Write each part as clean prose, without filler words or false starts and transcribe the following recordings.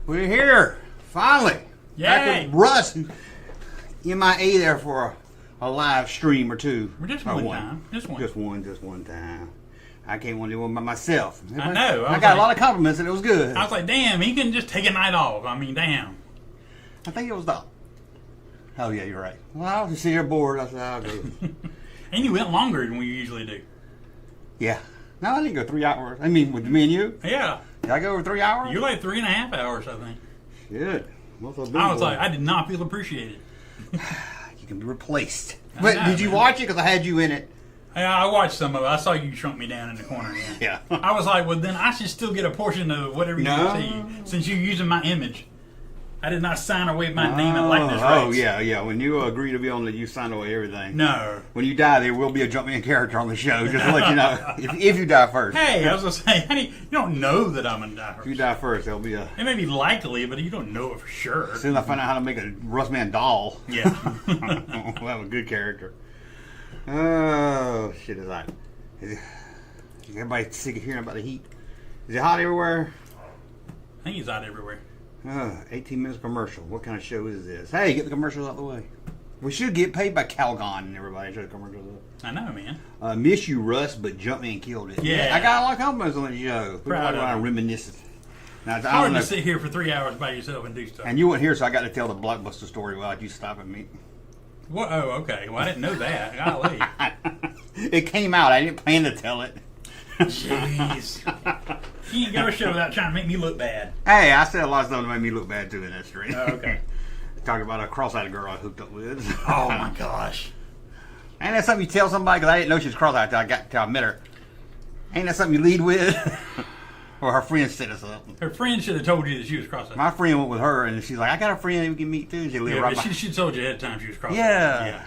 We're here, finally. Yay! Back with Russ, MIA there for a live stream or two. We're just one time. Just one time. I can't want to do one by myself. I know. I got a lot of compliments and it was good. I was like, damn, he can just take a night off. I mean, damn. I think it was the... Oh, yeah, you're right. Well, I was just sitting here bored. I said, I'll go. And you went longer than we usually do. Yeah. No, I didn't go 3 hours. I mean, with me and you? Yeah. Did I go over 3 hours? You're like 3.5 hours, I think. Shit. I was like, I did not feel appreciated. You can be replaced. But did you watch it? Because I had you in it. Yeah, I watched some of it. I saw you shrunk me down in the corner. Yeah. I was like, well, then I should still get a portion of whatever you see, since you're using my image. I did not sign away my name and likeness rights. Oh, yeah. When you agree to be on it, you sign away everything. No. When you die, there will be a Junkman character on the show, just to let you know. If you die first. Hey, I was going to say, honey, you don't know that I'm going to die first. If you die first, there'll be a... It may be likely, but you don't know it for sure. As soon as I find out how to make a Russ Man doll. Yeah. We'll have a good character. Oh, shit, is that... Is everybody sick of hearing about the heat? Is it hot everywhere? I think he's hot everywhere. 18 minutes commercial. What kind of show is this? Hey, get the commercials out of the way. We should get paid by Calgon and everybody. Show the commercials up. I know, man. Miss you, Russ, but Junkman killed it. Yeah. I got a lot of compliments on the show. Proud of I reminiscent. Now, It's hard to sit here for 3 hours by yourself and do stuff. And you weren't here, so I got to tell the blockbuster story without you stopping me. What? Oh, okay. Well, I didn't know that. Golly. It came out. I didn't plan to tell it. Jeez. You ain't go to show without trying to make me look bad. Hey, I said a lot of stuff that made me look bad, too, in that stream. Oh, okay. Talking about a cross-eyed girl I hooked up with. Oh, my gosh. Ain't that something you tell somebody? Because I didn't know she was cross-eyed till I met her. Ain't that something you lead with? Or her friend set us up. Her friend should have told you that she was cross-eyed. My friend went with her, and she's like, I got a friend we can meet, too. She lived right but by. she told you ahead of time she was cross-eyed. Yeah.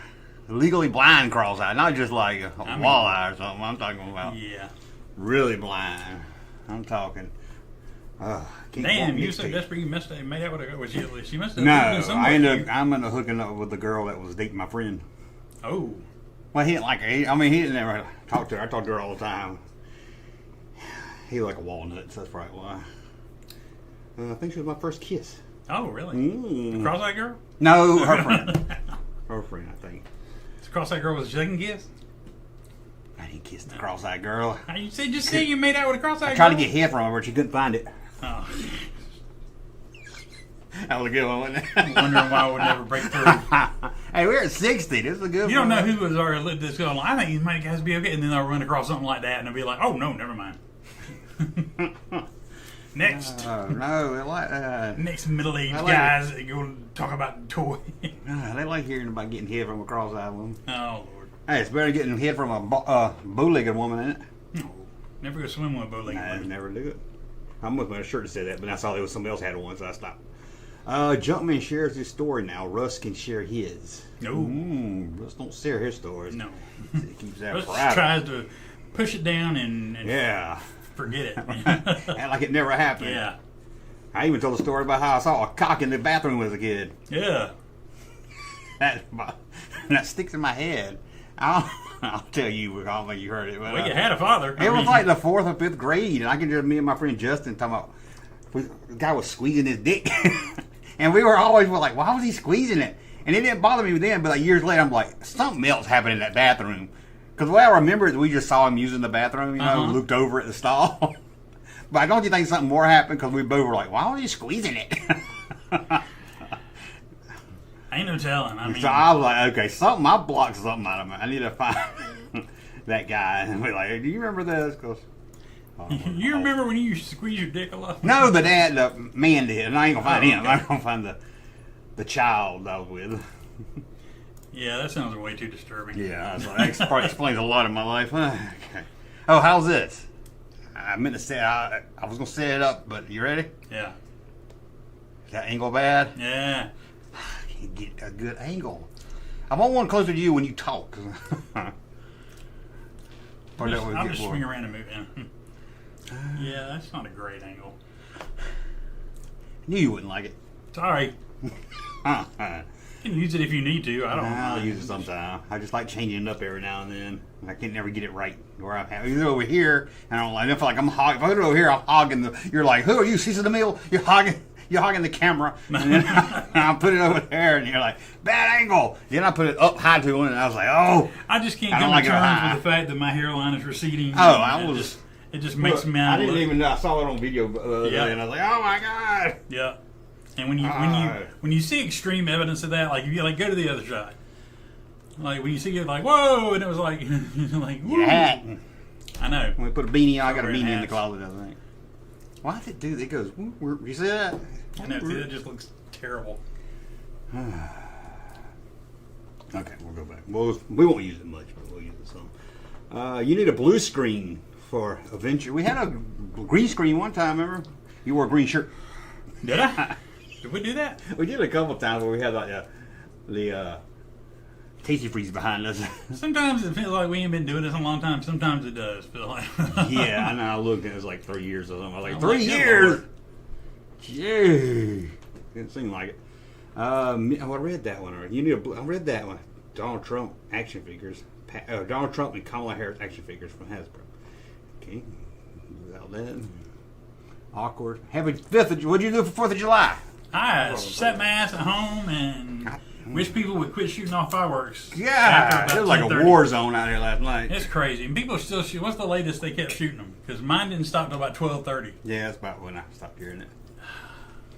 Legally blind cross-eyed. Not just like a walleye or something. I'm talking about. Yeah. Really blind. I'm talking. Damn, you were so desperate you made out with her. She must have. No, I'm ended up hooking up with the girl that was dating my friend. Oh. Well, he didn't like her. He didn't ever talk to her. I talked to her all the time. He was like a walnut, so that's probably why. I think she was my first kiss. Oh, really? The cross-eyed girl? No, her friend. Her friend, I think. The cross-eyed girl was a second kiss? I didn't kiss the cross-eyed girl. You said just say you made out with a cross-eyed girl? I tried to get head from her, but she couldn't find it. Oh. That was a good one, wasn't it? I'm wondering why I would never break through. Hey, we're at 60. This is a good one. You don't know who was already lit this going. I think these might guys be okay, and then they'll run across something like that, and they'll be like, "Oh no, never mind." Next. Next middle-aged guys that go talk about toy. They like hearing about getting head from a cross-eyed woman. Oh Lord. Hey, it's better getting head from a bow-legged woman, isn't it? No. Never go swim with a bow-legged woman. Never do it. I almost made a shirt that said that, but I saw there was somebody else had one, so I stopped. Junkman shares his story now. Russ can share his. No. Russ don't share his stories. No. He keeps that Russ private. tries to push it down and forget it. Act like it never happened. Yeah. I even told a story about how I saw a cock in the bathroom as a kid. Yeah. That sticks in my head. I'll tell you, I'll make you heard it. But, well, you had a father. It was like the 4th or 5th grade, and I can just me and my friend Justin talking about the guy was squeezing his dick, and we were always like, why was he squeezing it? And it didn't bother me then, but like years later, I'm like, something else happened in that bathroom. Because the way I remember is we just saw him using the bathroom, you know, looked over at the stall. But don't you think something more happened? Because we both were like, why was he squeezing it? Ain't no telling. I mean, so I was like, okay, I blocked something out of me. I need to find that guy. And we're like, do you remember this? Cause, you remember when you used to squeeze your dick a lot? No, the man did. And I ain't going to find him. I'm going to find the child I was with. Yeah, that sounds way too disturbing. Yeah, that probably explains a lot of my life. Okay. Oh, how's this? I meant to say, I was going to set it up, but you ready? Yeah. Is that angle bad? Yeah. Get a good angle. I want one closer to you when you talk. I'll just swing around and move in. Yeah, that's not a great angle. Knew you wouldn't like it. Sorry. You can use it if you need to. I don't know. I'll use it sometime. I just like changing it up every now and then. I can never get it right. Where I'm either over here, and I don't feel like I'm hogging. If I go over here, I'm hogging. You're like, who are you, Cecil DeMille? You're hogging you're hogging the camera. And then I put it over there, and you're like, bad angle. Then I put it up high to one, and I was like, oh. I just can't come to terms with the fact that my hairline is receding. Oh, It just makes me mad. I didn't even know. I saw it on video the other day, and I was like, oh my God. Yeah. And when you see extreme evidence of that, like if you like go to the other side, like when you see it, like whoa, and it was like, like woo. Yeah. I know. When we put a beanie on, I got a beanie in the closet, I think. Why does it do that? It goes, you see that? I know, see, that just looks terrible. Okay, we'll go back. We won't use it much, but we'll use it some. You need a blue screen for Avenger. We had a green screen one time, remember? You wore a green shirt. Did I? Did we do that? We did a couple times where we had like the Tasty Freeze behind us. Sometimes it feels like we ain't been doing this in a long time. Sometimes it does feel like. Yeah, I know. I looked and it was like 3 years or something. I was like, 3 years? Yay. Didn't seem like it. I read that one already. I read that one. Donald Trump action figures. Donald Trump and Kamala Harris action figures from Hasbro. Okay. Without that. Awkward. Happy 5th of... What'd you do for 4th of July? I set my ass at home and wish people would quit shooting off fireworks. Yeah, it was like a war zone out here last night. It's crazy. And people still shoot. What's the latest they kept shooting them? Because mine didn't stop till about 12:30. Yeah, that's about when I stopped hearing it.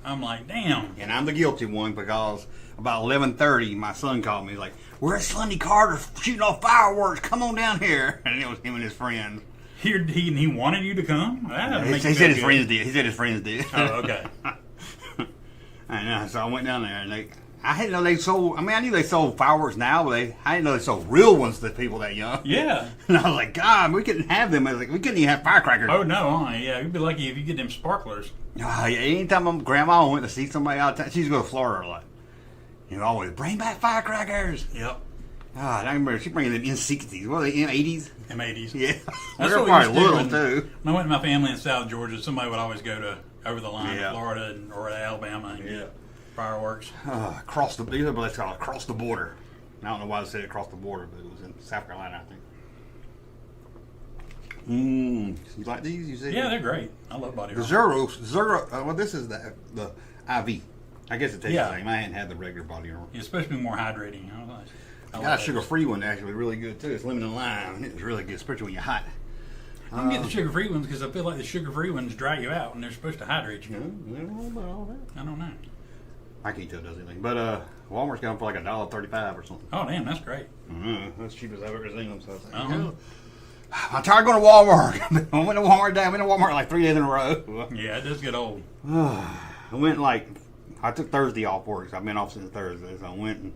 I'm like, damn. And I'm the guilty one because about 11:30, my son called me. He's like, we're at Sunday Carter shooting off fireworks. Come on down here. And it was him and his friends. He wanted you to come? He said his friends did. He said his friends did. Oh, okay. I know. So I went down there, and I didn't know they sold. I mean, I knew they sold fireworks now, but I didn't know they sold real ones to people that young. Yeah. And I was like, God, we couldn't have them. I was like, we couldn't even have firecrackers. Oh no, yeah, you'd be lucky if you get them sparklers. Oh, yeah. Anytime grandma went to see somebody out of town, she's going to Florida a lot. Always bring back firecrackers. Yep. God, I remember she bringing them N60s. What are they, N80s? M80s. Yeah. That's They're what probably we used to little, do too. When I went to my family in South Georgia, somebody would always go to over the line to Florida or to Alabama and get fireworks. Across the border. I don't know why they said across the border, but it was in South Carolina, I think. You like these? You see? Yeah, they're great. I love body The armor. Zero. Well, this is the IV. I guess it tastes the same. I hadn't had the regular body armor. It's supposed to be more hydrating. I got a sugar-free one actually, really good too. It's lemon and lime. It's really good, especially when you're hot. I can get the sugar-free ones because I feel like the sugar-free ones dry you out and they're supposed to hydrate you. I don't know about all that. I don't know. I can't tell it does anything. But Walmart's got them for like $1.35 or something. Oh, damn, that's great. That's cheap as I've ever seen them. So I was like, I'm tired of going to Walmart. I went to Walmart today. I went to Walmart like 3 days in a row. Yeah, it does get old. I took Thursday off work, so I've been off since Thursday. So I went and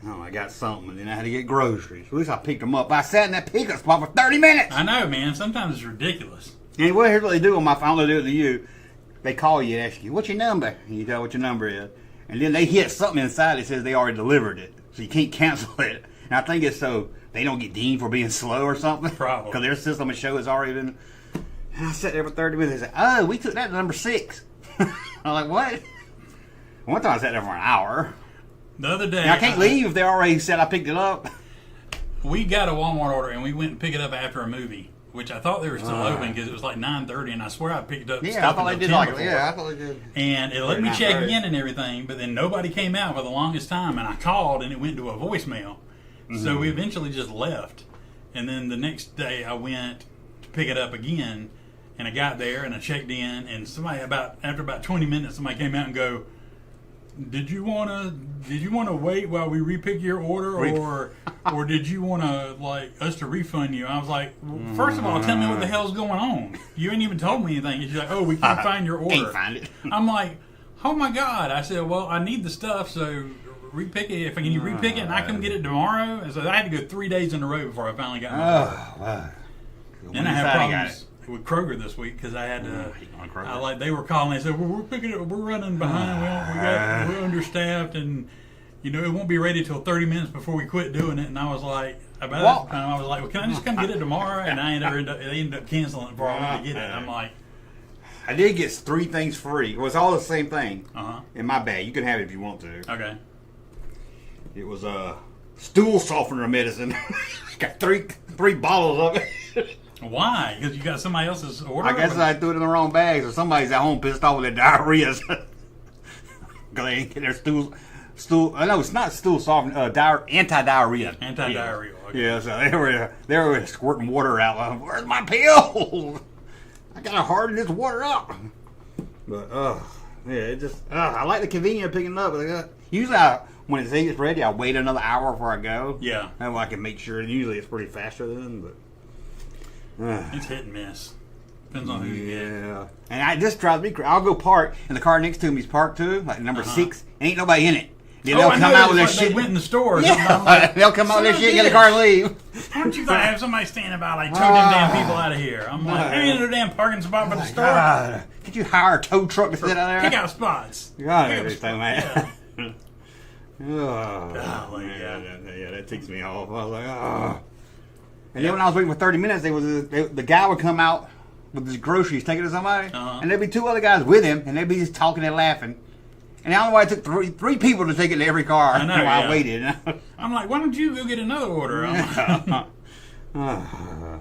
I got something, and then I had to get groceries. At least I picked them up. I sat in that pickup spot for 30 minutes. I know, man. Sometimes it's ridiculous. And here's what they do on my phone. They do it to you. They call you and ask you, what's your number? And you tell what your number is. And then they hit something inside that says they already delivered it. So you can't cancel it. And I think it's so they don't get deemed for being slow or something. Probably. Because their system and show has already been. And I sat there for 30 minutes and said, oh, we took that to number 6. I'm like, what? One time I sat there for an hour. The other day. And I can't leave if they already said I picked it up. We got a Walmart order and we went and picked it up after a movie, which I thought they were still open because it was like 9:30, and I swear I picked up. Yeah, I thought they did I thought they did. And it let me check in and everything, but then nobody came out for the longest time, and I called and it went to a voicemail. So we eventually just left, and then the next day I went to pick it up again, and I got there and I checked in, and somebody after about 20 minutes, somebody came out and go, Did you wanna wait while we repick your order, or did you wanna like us to refund you? I was like, well, first of all, tell me what the hell's going on. You ain't even told me anything. She's like, oh, we can't find your order. Can't find it. I'm like, oh my god. I said, well, I need the stuff, so repick it. Can you repick it and I come get it tomorrow? And so I had to go 3 days in a row before I finally got my order. Wow. Then I had problems with Kroger this week because I had to. They were calling. They said, well, we're picking it. We're running behind. We're understaffed, and it won't be ready till 30 minutes before we quit doing it. And I was like, about that time, I was like, well, can I just come get it tomorrow? And they ended up canceling it before I went to get it. I'm like, I did get 3 things free. It was all the same thing in my bag. You can have it if you want to. Okay. It was a stool softener medicine. Got three bottles of it. Why? Because you got somebody else's order? I guess I threw it in the wrong bags, or somebody's at home pissed off with their diarrhea. because they didn't get their stool. No, it's not stool softening. Anti-diarrhea. Anti-diarrhea. Okay. Yeah, so they were squirting water out. Like, where's my pill? I gotta harden this water up. But yeah, it just I like the convenience of picking it up. Usually, when it's ready, I wait another hour before I go. Yeah, that way I can make sure. Usually, it's pretty faster then, but it's hit and miss. Depends on who you get. Yeah, and this drives me crazy. I'll go park, and the car next to me is parked too, like number 6. Ain't nobody in it. Then they'll come out with their shit. They went in the store. Yeah. Like, they'll come out with their shit, get the car, and leave. Why don't you have somebody standing by, like, tow them damn people out of here? I'm like, there ain't no damn parking spot for the store. God. Could you hire a tow truck to sit out there? Pick out spots. God, everything, man. Yeah. Yeah, that ticks me off. I was like, oh. And then when I was waiting for 30 minutes, the guy would come out with his groceries, taking it to somebody, and there'd be 2 other guys with him, and they'd be just talking and laughing. And I don't know why it took three people to take it to every car while I waited. I'm like, why don't you go get another order?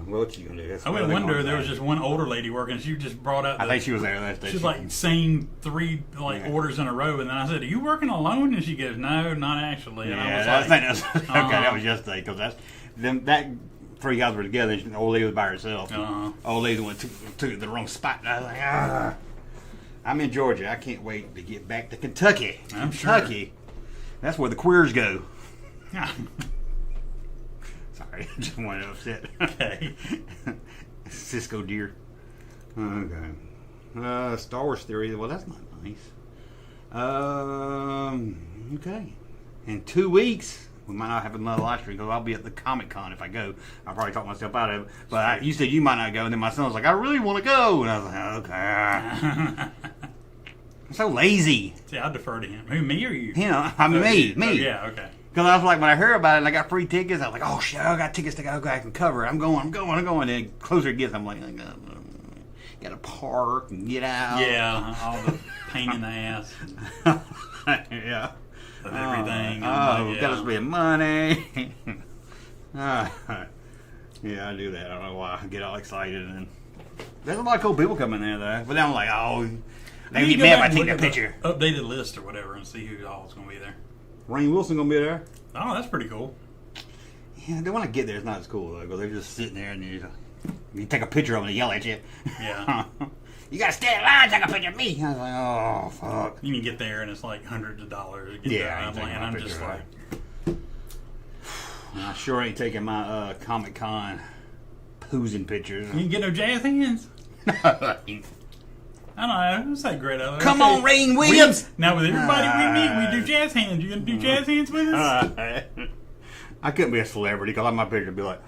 What you gonna do? I would wonder. There was just one older lady working. She just brought out. I think she was there last day. She was like saying 3 orders in a row, and then I said, "Are you working alone?" And she goes, "No, not actually." And I was like, okay, that was yesterday because that 3 guys were together. And the old lady was by herself. Old lady went took it to the wrong spot. And I was like, I'm in Georgia. I can't wait to get back to Kentucky. Kentucky. Sure. That's where the queers go. Sorry, I just wanted to upset. Okay. Cisco deer. Okay. Star Wars theory. Well, that's not nice. Okay. In 2 weeks, we might not have another live stream because I'll be at the Comic-Con if I go. I'll probably talk myself out of it. But you said you might not go, and then my son was like, I really want to go. And I was like, okay. I'm so lazy. See, I defer to him. Who, me or you? Me. Oh, yeah, okay. Because I was like, when I heard about it and I got free tickets, I was like, oh shit, I got tickets to go. I can cover it. I'm going. And then closer it gets, I'm like, got to park and get out. Yeah, all the pain in the ass. Yeah. Of everything. Got to spend money. Yeah, I do that. I don't know why. I get all excited. And there's a lot of cool people coming there, though. But then I'm like, oh, they get mad if I take that picture. Updated list or whatever and see who all is going to be there. Rainn Wilson going to be there. Oh, that's pretty cool. Yeah, then when I get there, it's not as cool, though, because they're just sitting there and you take a picture of them and they yell at you. Yeah. You got to stand in line, take a picture of me. I was like, oh, fuck. You can get there and it's like hundreds of dollars. I'm just like... I sure ain't taking my Comic-Con poozing pictures. You can get no jazz hands. I don't know. It's like great other. Come on, Rainn Williams. Now with everybody we meet, we do jazz hands. You gonna do jazz hands with us? I couldn't be a celebrity because my picture would be like,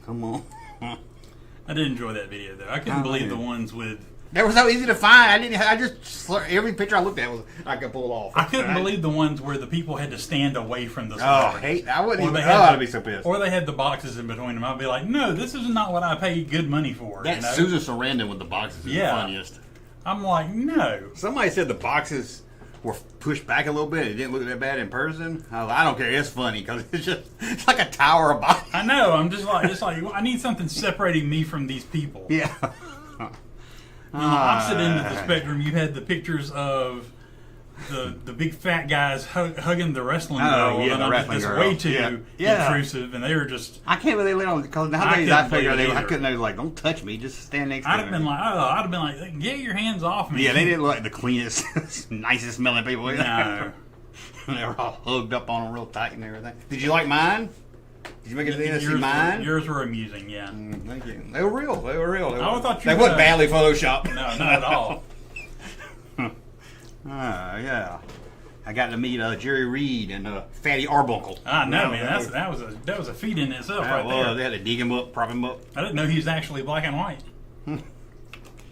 come on. I did enjoy that video though. I couldn't believe the ones with. They were so easy to find. Every picture I looked at I could pull off. I couldn't believe the ones where the people had to stand away from the celebrity. I wouldn't even. I'd be so pissed. Or they had the boxes in between them. I'd be like, no, this is not what I paid good money for. That Susan Sarandon with the boxes is the funniest. I'm like, no. Somebody said the boxes were pushed back a little bit. It didn't look that bad in person. I was like, I don't care. It's funny because it's like a tower of boxes. I know. I'm just like, I need something separating me from these people. Yeah. On the opposite end of the spectrum, you had the pictures of the big fat guys hugging the wrestling girl. Yeah, the wrestling girl. Way too intrusive, and they were just. I can't believe they let them because nowadays I couldn't. They were like, "Don't touch me, just stand next to me." I'd have been like, "Get your hands off me!" Yeah, they didn't look like the cleanest, nicest smelling people. No, they were all hugged up on them real tight and everything. Did you like mine? Did you make it to the end and see mine? Yours were amusing, yeah. Thank you. They were real. They thought they weren't badly photoshopped. No, not at all. Yeah. I got to meet Jerry Reed and Fatty Arbuckle. I know, man. That was a feat in itself, right there. They had to dig him up, prop him up. I didn't know he was actually black and white.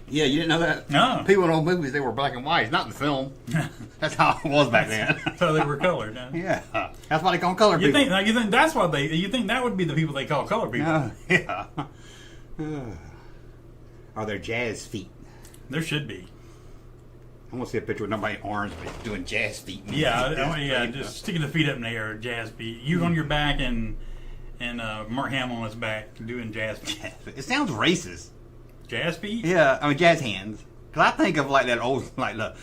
Yeah, you didn't know that? No. People in old movies, they were black and white. Not in the film. That's how it was back then. So they were colored, huh? Yeah. That's why they call them colored people. You think that's what you think that would be the people they call colored people? Yeah. Are there jazz feet? There should be. I want to see a picture with nobody in orange doing jazz feet. Just sticking the feet up in the air, jazz feet. You on your back and Mark Hamill on his back doing jazz feet. It sounds racist. Jazz feet? Yeah, I mean jazz hands. Because I think of like that old, like the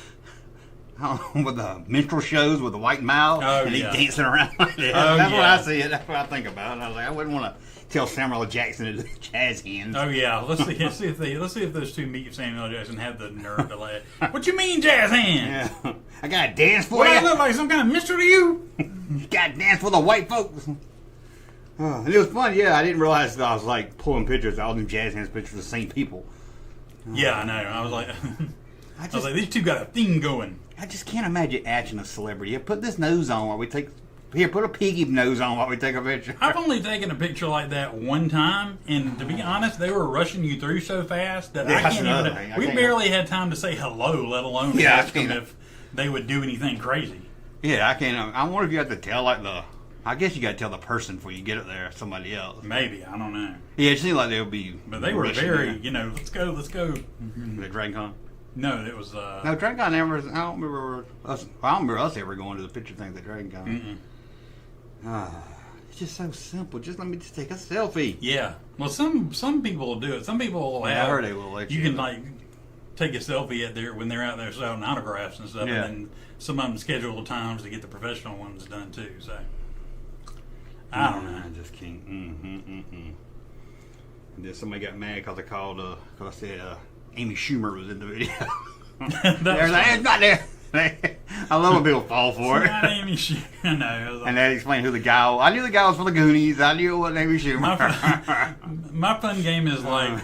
with the minstrel shows with the white mouth, and he's dancing around like that. That's what I see it. That's what I think about. And I was like, I wouldn't want to tell Samuel L. Jackson to do jazz hands. Oh yeah, let's see if those two meet Samuel L. Jackson have the nerve to laugh. What you mean jazz hands? Yeah. I got to dance for what you. I look like some kind of minstrel to you? You got to dance for the white folks. And it was fun. Yeah, I didn't realize that I was like pulling pictures, all them jazz hands pictures of the same people. Yeah, I know. I was like, I was like, these two got a thing going. I just can't imagine acting a celebrity. Yeah, put this nose on while we take. Here, put a piggy nose on while we take a picture. I've only taken a picture like that one time, and to be honest, they were rushing you through so fast that I can't even. We barely had time to say hello, let alone ask them if they would do anything crazy. Yeah, I can't. I wonder if you have to tell like the. I guess you got to tell the person before you get it there, somebody else. Maybe, I don't know. Yeah, it seemed like they would be. But they were very, let's go. The Dragon Con? No, it was. No, Dragon Con never. I don't remember us. I don't remember us ever going to the picture thing at Dragon Con. It's just so simple. Just let me just take a selfie. Yeah. Well, some people will do it. Some people will have. I heard they will let you. You can like take a selfie at when they're out there selling autographs and stuff, and then some of them schedule times to get the professional ones done too. So. I don't know. I just can't. And then somebody got mad because I called, because I said Amy Schumer was in the video. They're like, it's not there. I love when people fall for it. Not Amy Schumer. No. And they explained who the guy was. I knew the guy was from the Goonies. I knew it wasn't Amy Schumer. My fun game is like,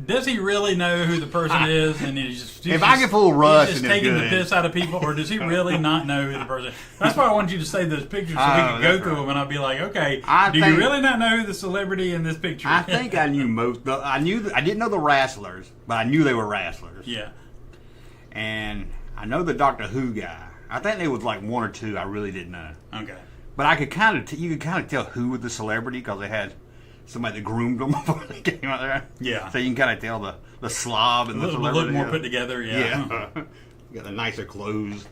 does he really know who the person is? And he's I can fool Russ, he's just taking the piss out of people, or does he really not know who the person is? That's why I wanted you to save those pictures so we could go through them, and I'd be like, okay, do you really not know who the celebrity in this picture is? I think I knew most. I didn't know the wrestlers, but I knew they were wrestlers. Yeah. And I know the Doctor Who guy. I think there was like one or two I really didn't know. Okay. But I could you could kind of tell who was the celebrity because they had somebody that groomed them before they came out there. Yeah. So you can kind of tell the slob and the celebrity. Look more put together, yeah. Got the nicer clothes.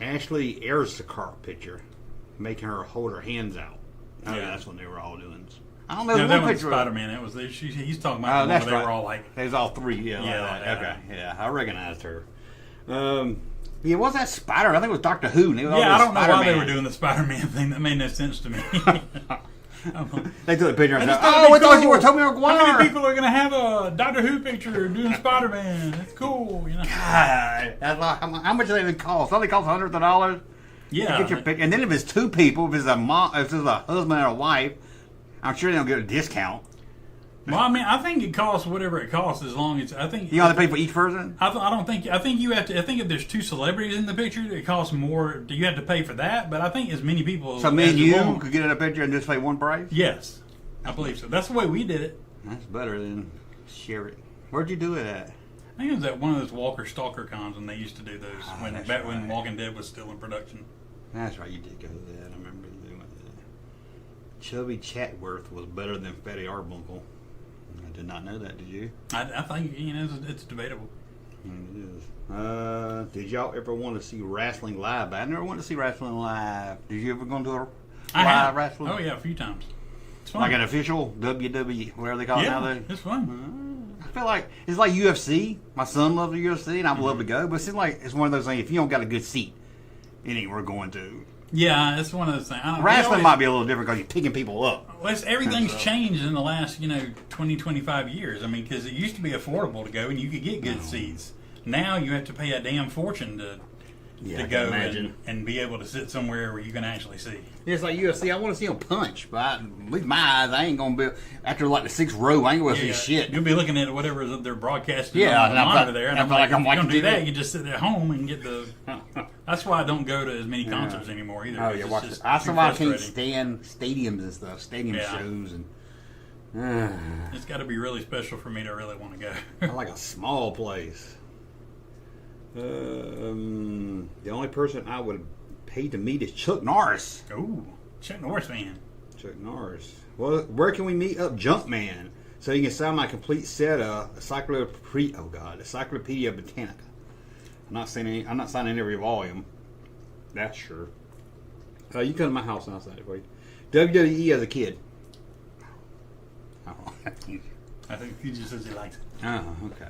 Ashley Erzakar picture, making her hold her hands out. Oh, yeah, that's when they were all doing. I don't know. No, that was Spider-Man. It was he's talking about the one where they were all like. They was all three. Yeah. Okay. Yeah, I recognized her. Yeah, what was that Spider? I think it was Doctor Who. I don't know why they were doing the Spider-Man thing. That made no sense to me. They took a picture and said, "Oh, I thought you were Tobey Maguire." How many people are going to have a Doctor Who picture doing Spider-Man? It's cool, God, that's like, how much do they even cost? Something costs hundreds of dollars. Yeah, to get your pic. And then if it's two people, if it's a husband and a wife, I'm sure they don't get a discount. Well, I mean, I think it costs whatever it costs as long as I think you have to pay for each person. I don't think. I think you have to. I think if there's two celebrities in the picture, it costs more. You have to pay for that. But I think as many people. So me and you could get in a picture and just pay one price. Yes, I believe so. That's the way we did it. That's better than share it. Where'd you do it at? I think it was at one of those Walker Stalker cons when they used to do those when Walking Dead was still in production. That's right. You did go to that. I remember doing that. Chubby Chatworth was better than Fatty Arbuckle. I did not know that. Did you? I think it's debatable. It is. Did y'all ever want to see wrestling live? I never wanted to see wrestling live. Did you ever go to a live wrestling? Oh yeah, a few times. It's fun. Like an official WWE, whatever they call it now. It's fun. I feel like it's like UFC. My son loves the UFC, and I would love to go. But it seems like it's one of those things. If you don't got a good seat, it ain't worth going to. Yeah, it's one of those things. Wrestling might be a little different because you're picking people up. Well, everything's changed in the last 20, 25 years. I mean, because it used to be affordable to go and you could get good seats. Now you have to pay a damn fortune to go and be able to sit somewhere where you can actually see. It's like UFC. I want to see them punch, but with my eyes, I ain't gonna be after like the sixth row. I ain't gonna see shit. You'll be looking at whatever they're broadcasting on the monitor there, and I'm like, if you don't do that, you just sit at home and get the. That's why I don't go to as many concerts anymore either. Oh yeah, watch this. That's why I can't stand stadiums and stuff, stadium shows and. It's got to be really special for me to really want to go. I like a small place. The only person I would pay to meet is Chuck Norris. Ooh, Chuck Norris fan. Chuck Norris. Well, where can we meet up, Junkman? So you can sign my complete set of Encyclopedia Britannica. I'm not signing every volume. That's sure. You come to my house and I'll sign it for you. WWE as a kid. I think he just says he likes it. Oh, okay.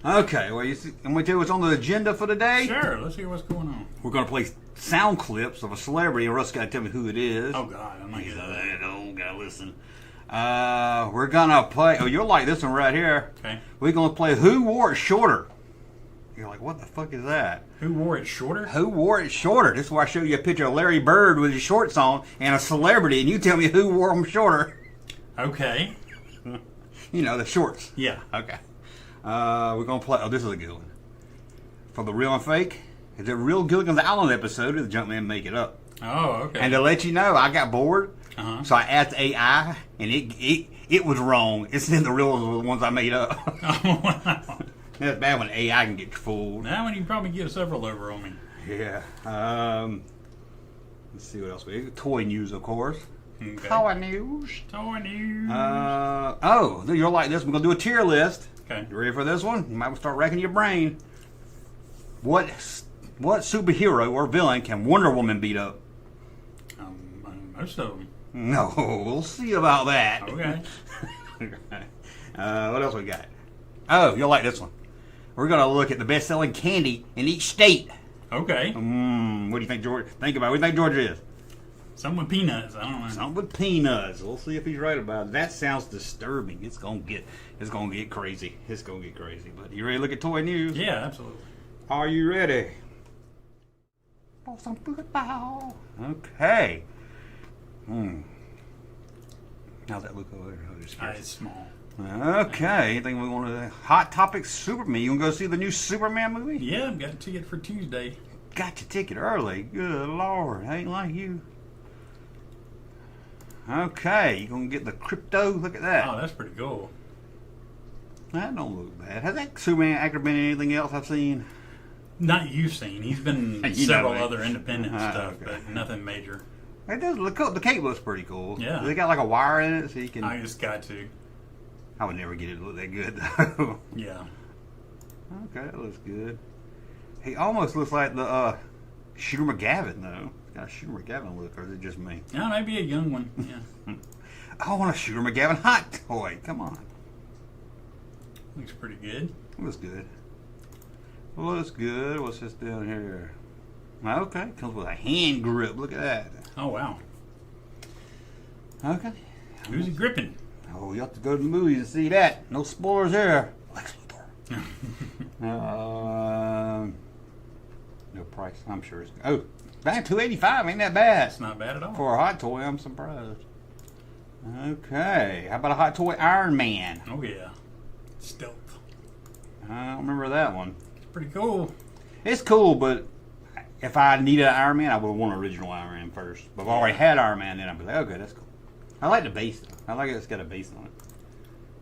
Okay, well, I'm going to tell you what's on the agenda for today. Sure, let's hear what's going on. We're going to play sound clips of a celebrity, and Russ got to tell me who it is. Oh, God, I'm not good at that. Oh, gotta listen. We're going to play, you'll like this one right here. Okay. We're going to play Who Wore It Shorter. You're like, what the fuck is that? Who wore it shorter? Who wore it shorter? This is where I show you a picture of Larry Bird with his shorts on and a celebrity, and you tell me who wore them shorter. Okay. You know, the shorts. Yeah. Okay. We're going to play, this is a good one. For the real and fake, is it real Gilligan's Island episode or the Junkman Make It Up? Oh, okay. And to let you know, I got bored, Uh-huh. so I asked AI, and it was wrong. It said the real ones were the ones I made up. Oh, wow. That's bad when AI can get fooled. That one you can probably get several over on me. Yeah. Let's see what else we got. Toy news, of course. Okay. Toy news. Toy news. You'll like this. We're going to do a tier list. Okay. You ready for this one? You might start racking your brain. What superhero or villain can Wonder Woman beat up? Most of them. No, we'll see about that. Okay. What else we got? Oh, you'll like this one. We're going to look at the best-selling candy in each state. Okay. What do you think, George? Think about it. What do you think Georgia is? Something with peanuts. I don't know. Something with peanuts. We'll see if he's right about it. That sounds disturbing. It's gonna get crazy. It's gonna get crazy. But you ready to look at toy news? Yeah, absolutely. Are you ready? For some football. Okay. How's that look over there? Oh, just It's small. okay. Anything we want to? Hot Topic Superman. You wanna go see the new Superman movie? Yeah, I've got a ticket for Tuesday. Got your ticket early. Good Lord. Ain't like you. Okay, you gonna get the crypto? Look at that. Oh, that's pretty cool. That don't look bad. Has that Superman actor been in anything else I've seen? Not you've seen. He's been in You several know, other independent stuff, okay. but nothing major. It does look cool. The cape looks pretty cool. Yeah. They got like a wire in it so you can. I just got to. I would never get it to look that good though. Yeah. Okay, that looks good. He almost looks like the Shooter McGavin though. Got a Shooter McGavin look, or is it just me? Yeah, maybe a young one. Yeah. I want a Shooter McGavin hot toy. Come on. Looks pretty good. Looks good. Looks good. What's this down here? Okay, comes with a hand grip. Look at that. Oh, wow. Okay. Who's he gripping? Oh, you have to go to the movies and see that. No spoilers there. Lex Luthor. No price. I'm sure it's. Oh, back $285. Ain't that bad? That's not bad at all. For a hot toy, I'm surprised. Okay. How about a hot toy Iron Man? Oh, yeah. Stealth. I don't remember that one. It's pretty cool. It's cool, but if I needed an Iron Man, I would want original Iron Man first. But if I already had Iron Man, then I'd be like, okay, that's cool. I like the base, though. I like it's got a base on it.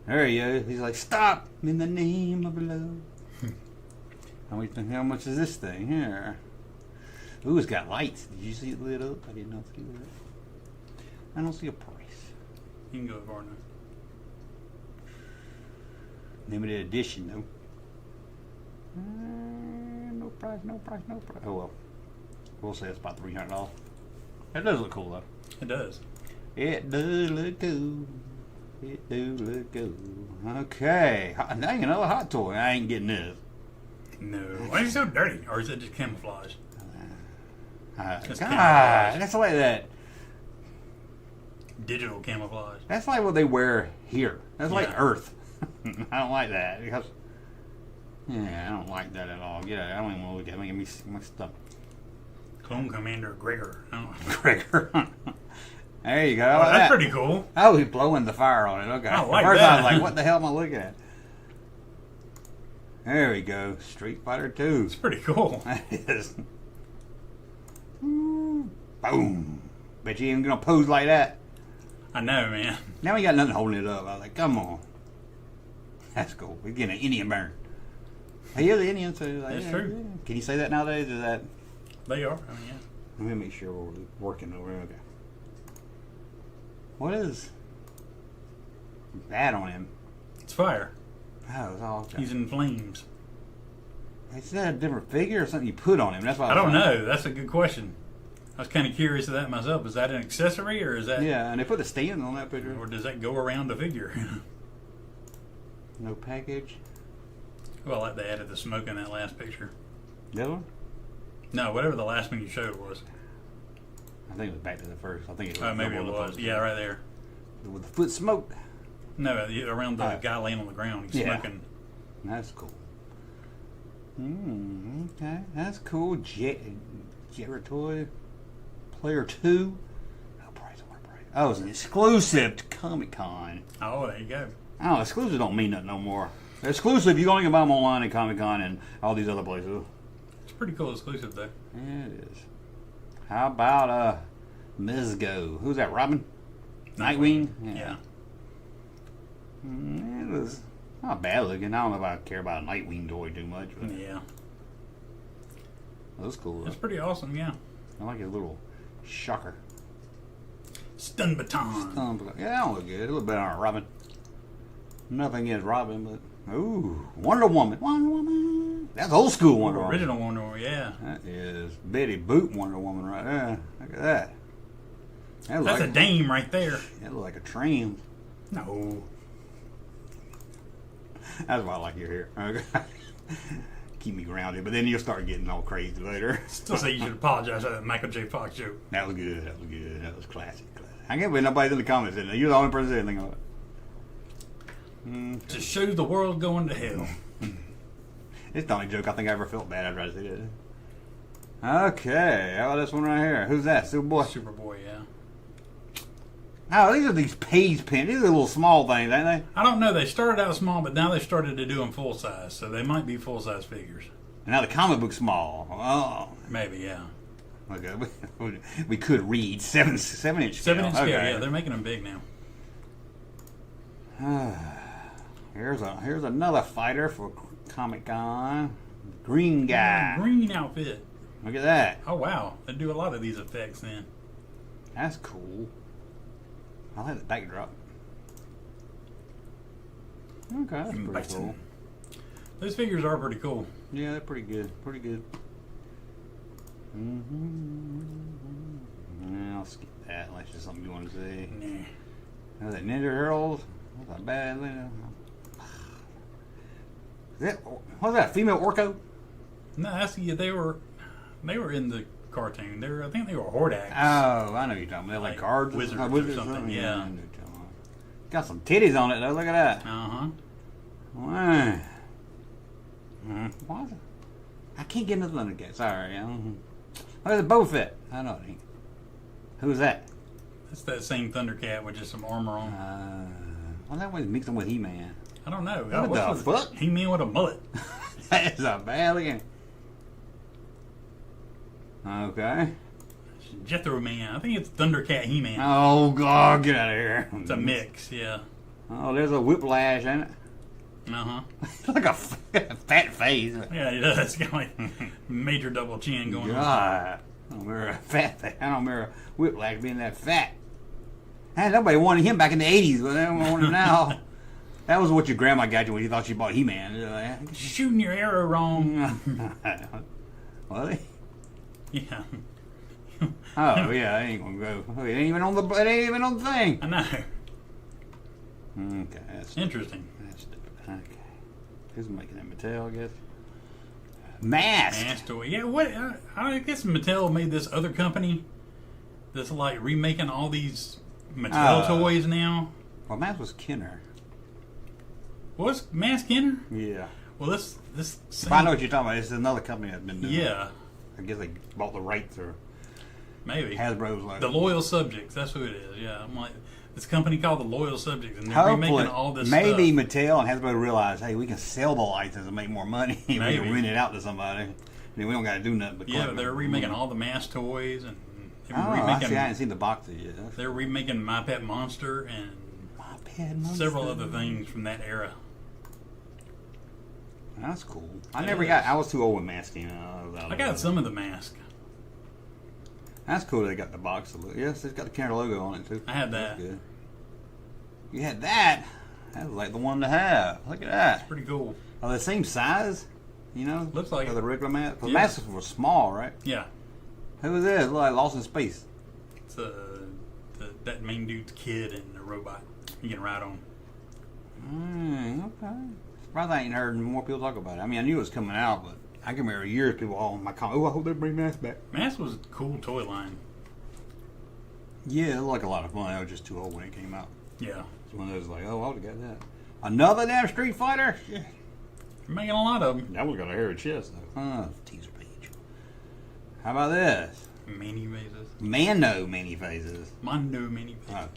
There he is. He's like, stop in the name of love. How much is this thing here? Ooh, it's got lights. Did you see it lit up? I did not see that. I don't see a price. You can go far enough. Limited edition, though. No price, no price, no price. Oh, well. We'll say it's about $300. It does look cool, though. It does. It does look cool. It do look cool. Okay. Dang, another hot toy. I ain't getting this. No. Why is it so dirty? Or is it just camouflage? God, camouflage. that's like that. Digital camouflage. That's like what they wear here. That's like Yeah. Earth. I don't like that because. Yeah, I don't like that at all. Yeah, I don't even want to look at it. Give me my stuff. Clone Commander Gregor. I don't know. Gregor. There you go. Oh, Like that's that. pretty cool. Oh, he's blowing the fire on it. Okay. I like First that. I was like, what the hell am I looking at? There we go. Street Fighter 2. It's pretty cool. That is. Boom. Bet you ain't gonna pose like that. I know, man. Now we got nothing holding it up. I was like, come on. That's cool. We're getting an Indian burn. Hey, you're the Indian, so like, That's yeah, true. yeah. Can you say that nowadays? Is that? They are. I mean, yeah. Let me make sure we're working over here. Okay. What is that on him? It's fire. Oh, it's all. Okay. He's in flames. Is that a different figure or something you put on him? That's why I don't know. That's a good question. I was kind of curious of that myself. Is that an accessory or is that... Yeah, and they put the stand on that picture. Or does that go around the figure? No package. Well, like they added the smoke in that last picture. That one? No, whatever the last one you showed was. I think it was back to the first. I think it was. Oh, maybe it was. Yeah, right there. With the foot smoke. No, around the guy laying on the ground. He's smoking. That's cool. Okay, that's cool. Geratoy Player 2. Oh, it's an exclusive to Comic-Con. Oh, there you go. Oh, exclusive don't mean nothing no more. Exclusive, you can only buy them online at Comic-Con and all these other places. It's pretty cool exclusive, though. Yeah, it is. How about M.A.S.K? Who's that, Robin? Nightwing? Yeah. It was not bad looking. I don't know if I care about a Nightwing toy too much. But Yeah. that was cool. It's pretty awesome, yeah. I like his little shocker. Stun baton. Yeah, that don't look good. It look better on Robin. Nothing against Robin, but ooh, Wonder Woman. Wonder Woman. That's old school Wonder Woman. Original Wonder Woman, yeah. That is Betty Boop Wonder Woman right there. Look at that. That's like a dame right there. That looks like a train. No. That's why I like your hair. Okay. Keep me grounded, but then you'll start getting all crazy later. Still say you should apologize for that Michael J. Fox joke. That was good. That was good. That was classic. I can't believe nobody's in the comments. You're the only person that said anything about it. Just shows the world going to hell. It's the only joke I think I ever felt bad after I said it. Okay, how about this one right here? Who's that? Superboy? Superboy, yeah. Oh, these are these page pins. These are little small things, ain't they? I don't know. They started out small, but now they started to do them full size, so they might be full size figures. And now the comic book's small. Oh. Maybe, yeah. Okay, we could read 7-inch scale. 7-inch scale, okay. yeah. They're making them big now. Here's another fighter for Comic-Con. Green guy. Green outfit. Look at that. Oh, wow. They do a lot of these effects then. That's cool. I like the backdrop. Okay, that's pretty cool. Those figures are pretty cool. Yeah, they're pretty good. Pretty good. I'll skip that unless there's something you want to see. Nah. That Ninja Turtles. That's not bad. What's that? Female Orko? No, that's, yeah, they were in the cartoon. I think they were Hordax. Oh, I know you're talking about. They're like cards, wizards or something. Yeah. Got some titties on it though. Look at that. Uh-huh. Wow. What? I can't get into Thundercats. Sorry. Look at the Boba Fett. I know it ain't. Who's that? That's that same Thundercat with just some armor on. Well, that was mixed them with He-Man. I don't know. What the fuck? He-Man with a mullet. That is a bad looking. Okay. Jethro Man. I think it's Thundercat He-Man. Oh, God, get out of here. It's a mix, yeah. Oh, there's a Whiplash, ain't it? Uh-huh. Like a fat face. Yeah, it does. It's got like major double chin going on. God. I don't remember a fat face. I don't remember Whiplash being that fat. And nobody wanted him back in the 80s, but they don't want him now. That was what your grandma got you when you thought she bought He-Man. Shooting your arrow wrong. Was he? Yeah. Oh yeah, I ain't gonna go. It ain't even on the thing. I know. Okay, that's interesting. That's stupid. Okay, who's making that? Mattel, I guess. M.A.S.K. toy. Yeah, what? I guess Mattel made this other company that's like remaking all these Mattel toys now. Well, M.A.S.K. was Kenner. Was M.A.S.K. Kenner? Yeah. Well, this. If I know what you're talking about. It's another company that's been doing it. Yeah. I guess they bought the rights or maybe Hasbro's like the Loyal Subjects. That's who it is. Yeah, I'm like this company called the Loyal Subjects, and they're hopefully, remaking all this. Maybe stuff. Mattel and Hasbro realize, hey, we can sell the license and make more money. We Maybe. can rent it out to somebody. And then we don't got to do nothing. But yeah, they're remaking all the M.A.S.K. toys, and they're I remaking. I haven't seen the boxes yet. They're remaking My Pet Monster and My Pet Monster. several other things from that era. That's cool. I was too old with M.A.S.K. I got some of the M.A.S.K. That's cool. They got the box. Yes, it's got the Kenner logo on it too. I had that. That's good. You had that. That was like the one to have. Look at that. It's pretty cool. Are they the same size? You know, looks like the regular M.A.S.K. The yeah. M.A.S.K. was small, right? Yeah. Who was this? Like Lost in Space. It's that main dude's kid and the robot. You can ride on. Okay. Surprised I ain't heard more people talk about it. I mean, I knew it was coming out, but I can remember years people all in my comment, oh, I hope they bring M.A.S.K back. M.A.S.K was a cool toy line. Yeah, it looked like a lot of fun. I was just too old when it came out. Yeah. It's one of those like, oh, I would have got that. Another damn Street Fighter? Yeah. You're making a lot of them. That one's got a hairy chest, though. Teaser page. How about this? Mini phases. Mano mini phases. Mondo mini phases.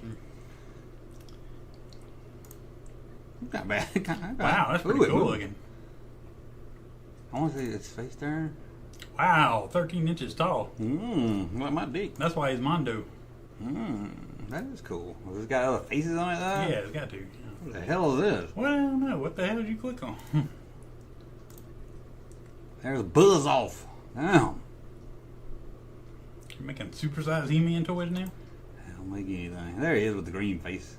Not bad. Wow, that's pretty cool looking. I want to see its face turn. Wow, 13 inches tall. Like my dick. That's why he's Mondo. That is cool. Has it got other faces on it, though? Yeah, it's got to. Yeah. What the hell is this? Well, I don't know. What the hell did you click on? There's Buzz off. Damn. You're making supersized He-Man toys now? I'll make anything. There he is with the green face.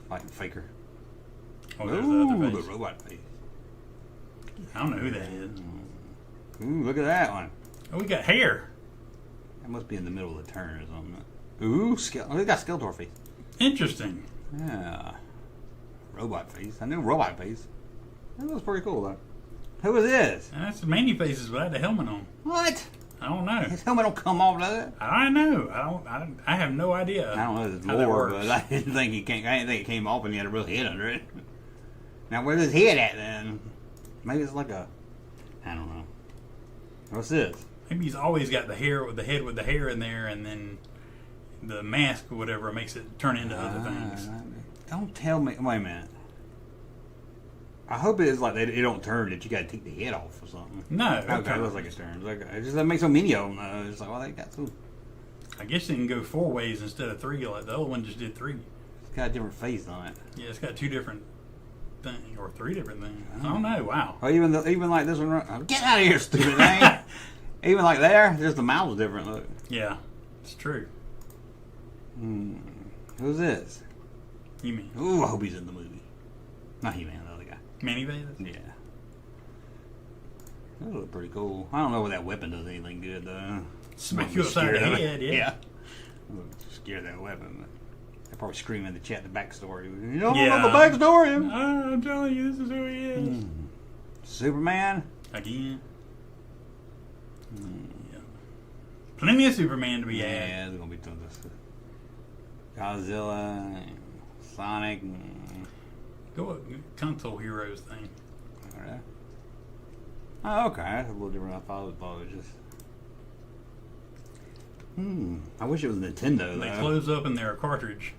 Fighting Faker. Oh, there's the other face. The robot face. I don't know who that is. Ooh, look at that one. Oh, we got hair. That must be in the middle of the turn or something. Ooh, we got Skeletor face. Interesting. Yeah. Robot face. I knew robot face. That was pretty cool, though. Who is this? And that's the many faces without the helmet on. What? I don't know. His helmet don't come off, does it? I know. I have no idea. I don't know his how that lore, works. but I didn't think it came off and he had a real head under it. Now where's his head at then? Maybe it's like a, I don't know. What's this? Maybe he's always got the hair with the head with the hair in there, and then the mask or whatever makes it turn into other things. Don't tell me. Wait a minute. I hope it is like it don't turn that you got to take the head off or something. No. Okay, it looks like it turns. Okay, it just that makes so many of them. It's like, well, they got two. I guess they can go 4 ways instead of 3, like the other one just did 3. It's got a different face on it. Yeah, it's got 2 different things or 3 different things. I don't know. Wow. Or even like this one. Get out of here, stupid thing. Even like there, just the mouth's different. Look. Yeah, it's true. Who's this? You mean? Ooh, I hope he's in the movie. Not He-Man, the other guy. Many phases? Yeah. That look pretty cool. I don't know whether that weapon does anything good, though. Smack you upside the head, yeah. I'm scared of that weapon. They're probably screaming in the chat the backstory. You don't Yeah. know the backstory. I'm telling you, this is who he is. Superman? Again. Yeah. Plenty of Superman to be had. Yeah, there's going to be tons of stuff. Godzilla, Sonic. Go up, console heroes thing. Alright. Oh, okay. That's a little different. I thought it was just. I wish it was Nintendo, They though. close up in their cartridge.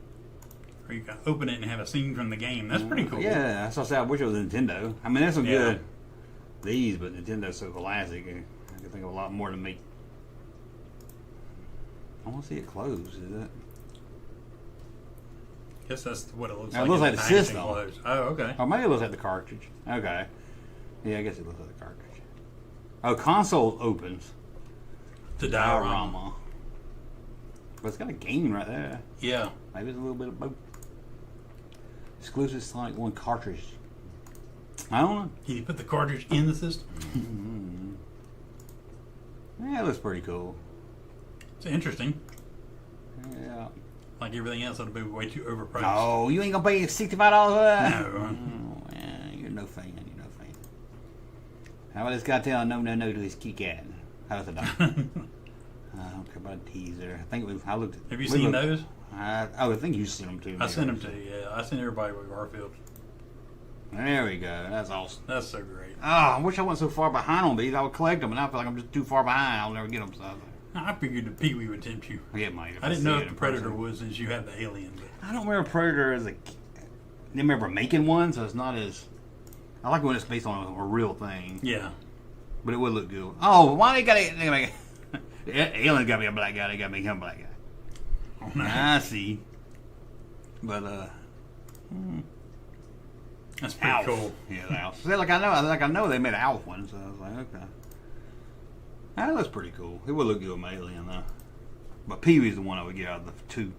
Or you can open it and have a scene from the game. That's pretty cool. Yeah, that's what I said. I wish it was Nintendo. I mean, there's some Yeah. good these, but Nintendo's so classic. I can think of a lot more to make. I want to see it close. Is it? Guess that's what it looks It like. looks in like the the packaging system. closed. Oh, okay. Or maybe it looks like the cartridge. Okay. Yeah, I guess it looks like the cartridge. Oh, console opens. The diorama. But it's got a game right there. Yeah. Maybe it's a little bit of both. Exclusive Sonic 1 cartridge. I don't know. Can you put the cartridge in the system? Yeah, it looks pretty cool. It's interesting. Yeah. Like everything else, it'll be way too overpriced. No, you ain't gonna pay $65 for that? No. Oh, yeah, you're no fan. You're no fan. How about this guy telling no to his Kit Kat? How's it done? I don't care about a teaser. I think I looked. Have you seen those? I think you sent them to me. I sent them to you. Yeah, I sent everybody with Garfield. There we go. That's awesome. That's so great. Oh, I wish I wasn't so far behind on these. I would collect them, and I feel like I'm just too far behind. I'll never get them. So I figured the Pee-wee would tempt you. I get mine. I didn't know if the Predator was, since you have the Alien. But I don't remember Predator as a. I didn't remember making one, so it's not as. I like when it's based on a real thing. yeah. But it would look good. Oh, why they got to Alien got to be a black guy. They got to make him a black guy. Oh, no. I see. But That's pretty Alf. cool. Yeah, Alf. See, like I know they made an Alf one, so I was like, okay. That looks pretty cool. It would look good with my Alien though. But Pee Wee's the one I would get out of the two.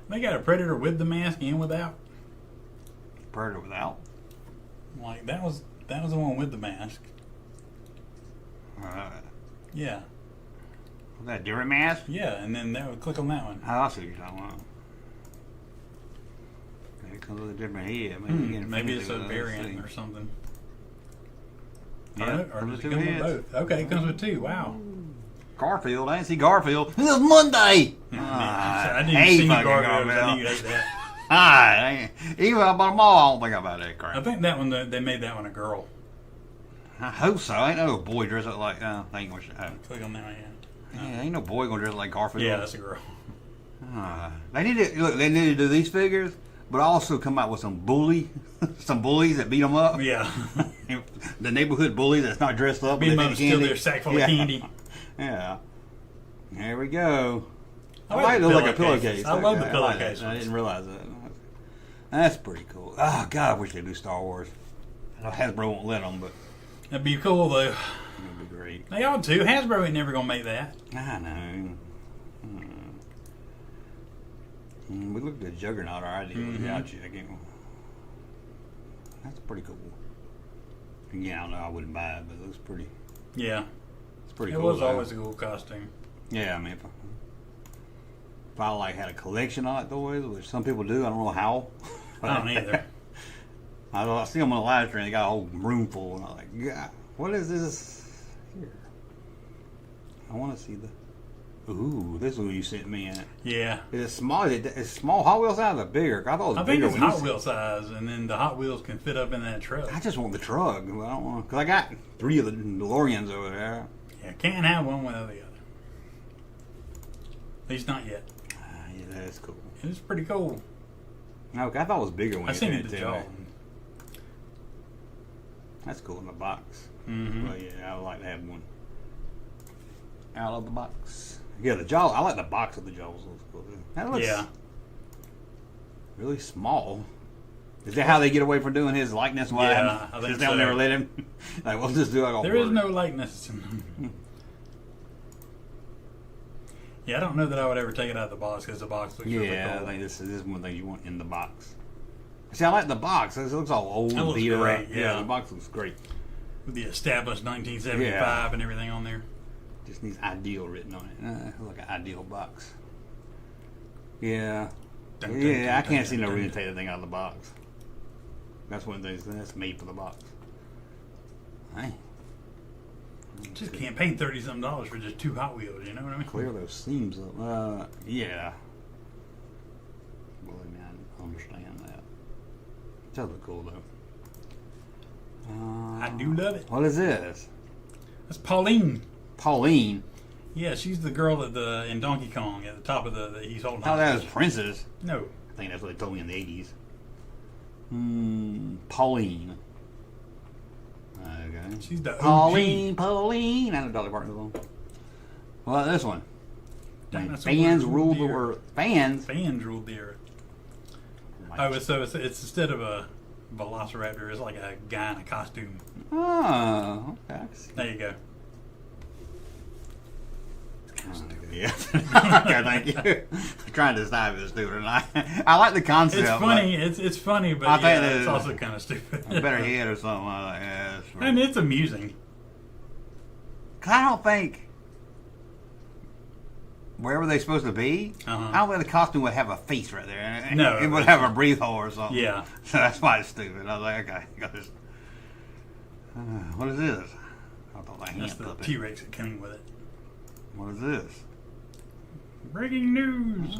They got a Predator with the mask and without. Predator without. Like that was the one with the mask. Yeah. Was that a different mask? Yeah, and then that would click on that one. Oh, I see what you're talking about. Okay, it comes with a different head. Maybe it's a variant or something. Yeah, or does it come with both? Okay, it comes with 2. Wow. Garfield. I didn't see Garfield. This is Monday. I didn't see Garfield. I knew you had that. Even I bought them all. I don't think about that crap. I think that one, they made that one a girl. I hope so. Ain't no boy dressed up like. They ain't gonna. Click on that one, Yeah, ain't no boy gonna dress up like Garfield. Yeah, that's a girl. They need to look. They need to do these figures, but also come out with some bullies that beat them up. Yeah. The neighborhood bully that's not dressed up. Beat them up, steal their sack full of candy. Yeah. There we go. I like it looks like a pillowcase. I love the pillowcase. I didn't realize that. That's pretty cool. Oh God, I wish they'd do Star Wars. I know Hasbro won't let them, but that'd be cool though. It'd be great. They ought to. Hasbro ain't never gonna make that. I know. We looked at Juggernaut already. Without you, that's pretty cool. Again, I don't know. I wouldn't buy it, but it looks pretty. Yeah, it's pretty. It cool, was though. always a cool costume. Yeah, I mean, if I like had a collection of toys, which some people do, I don't know how. I don't either. I see them on the live stream. They got a whole room full, and I'm like, God, what is this here? I want to see the. Ooh, this is what you sent me in. Yeah. Is it small? Is it small Hot Wheel size or bigger? I thought it was bigger. I think it's Hot Wheel size, and then the Hot Wheels can fit up in that truck. I just want the truck. I don't want because I got 3 of the DeLoreans over there. Yeah, can't have one without the other. At least not yet. Yeah, that's cool. It's pretty cool. Okay, I thought it was bigger when I you seen sent it it to to me. y'all. That's cool in the box. Mm-hmm. Well, yeah, I would like to have one out of the box. Yeah, the Jaws. I like the box of the Jaws. Looks cool. That looks really small. Is that how they get away from doing his likeness? Yeah, I think they'll so. never let him. Like, we'll just do it all. There is no likeness. Yeah, I don't know that I would ever take it out of the box because the box looks really cool. Yeah, I think this is one thing you want in the box. See, I like the box. It looks all old. That looks beat up. great, yeah. The box looks great. With the established 1975 and everything on there. Just needs ideal written on it. Like an ideal box. Yeah. I can't see no reason to take the thing out of the box. That's one of the things that's made for the box. Hey. Just can't pay $30-something for just 2 Hot Wheels, you know what I mean? Clear those seams up. Yeah. Well, I mean, I understand that. It does look cool, though. I do love it. What is this? That's Pauline. Pauline? Yeah, she's the girl in Donkey Kong at the top of the he's holding. Oh, that was Princess. No. I think that's what they told me in the 80s. Pauline. Okay. She's the OG. Pauline. I know Dolly Parton's one. Well, this one. Dinosaur Fans rule the world. Fans? Fans ruled the earth. Oh, so it's instead of a velociraptor, it's like a guy in a costume. Oh, okay. There you go. Yeah. Okay, thank you. I'm trying to decide if it's stupid or not. I like the concept. It's funny. It's funny, but it's also kind of stupid. A better head or something like that. Yeah, and it's amusing. Cause I don't think wherever they're supposed to be, I don't think the costume would have a face right there. No, it would have a breathe hole or something. Yeah. So that's why it's stupid. I was like, okay, got this. What is this? I thought that That's the T-Rex that came with it. What is this? Breaking news.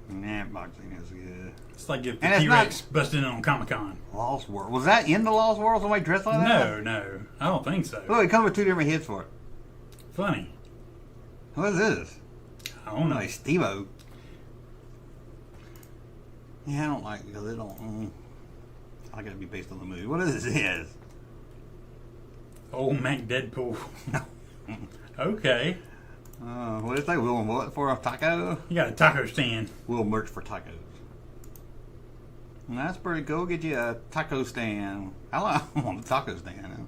Nah, boxing is good. It's like if the T-Rex busted in on Comic-Con. Lost World. Was that in the Lost World? Somebody dressed like that? No. I don't think so. Look, it comes with 2 different heads for it. Funny. What is this? I don't know. Like Steve-O. Yeah, I don't like it because they don't. I like it to be based on the movie. What is this? Old Mac Deadpool. Okay. What did they say? Will what for a taco? You got a taco stand. Will merch for tacos. That's pretty cool. Get you a taco stand. I want a taco stand.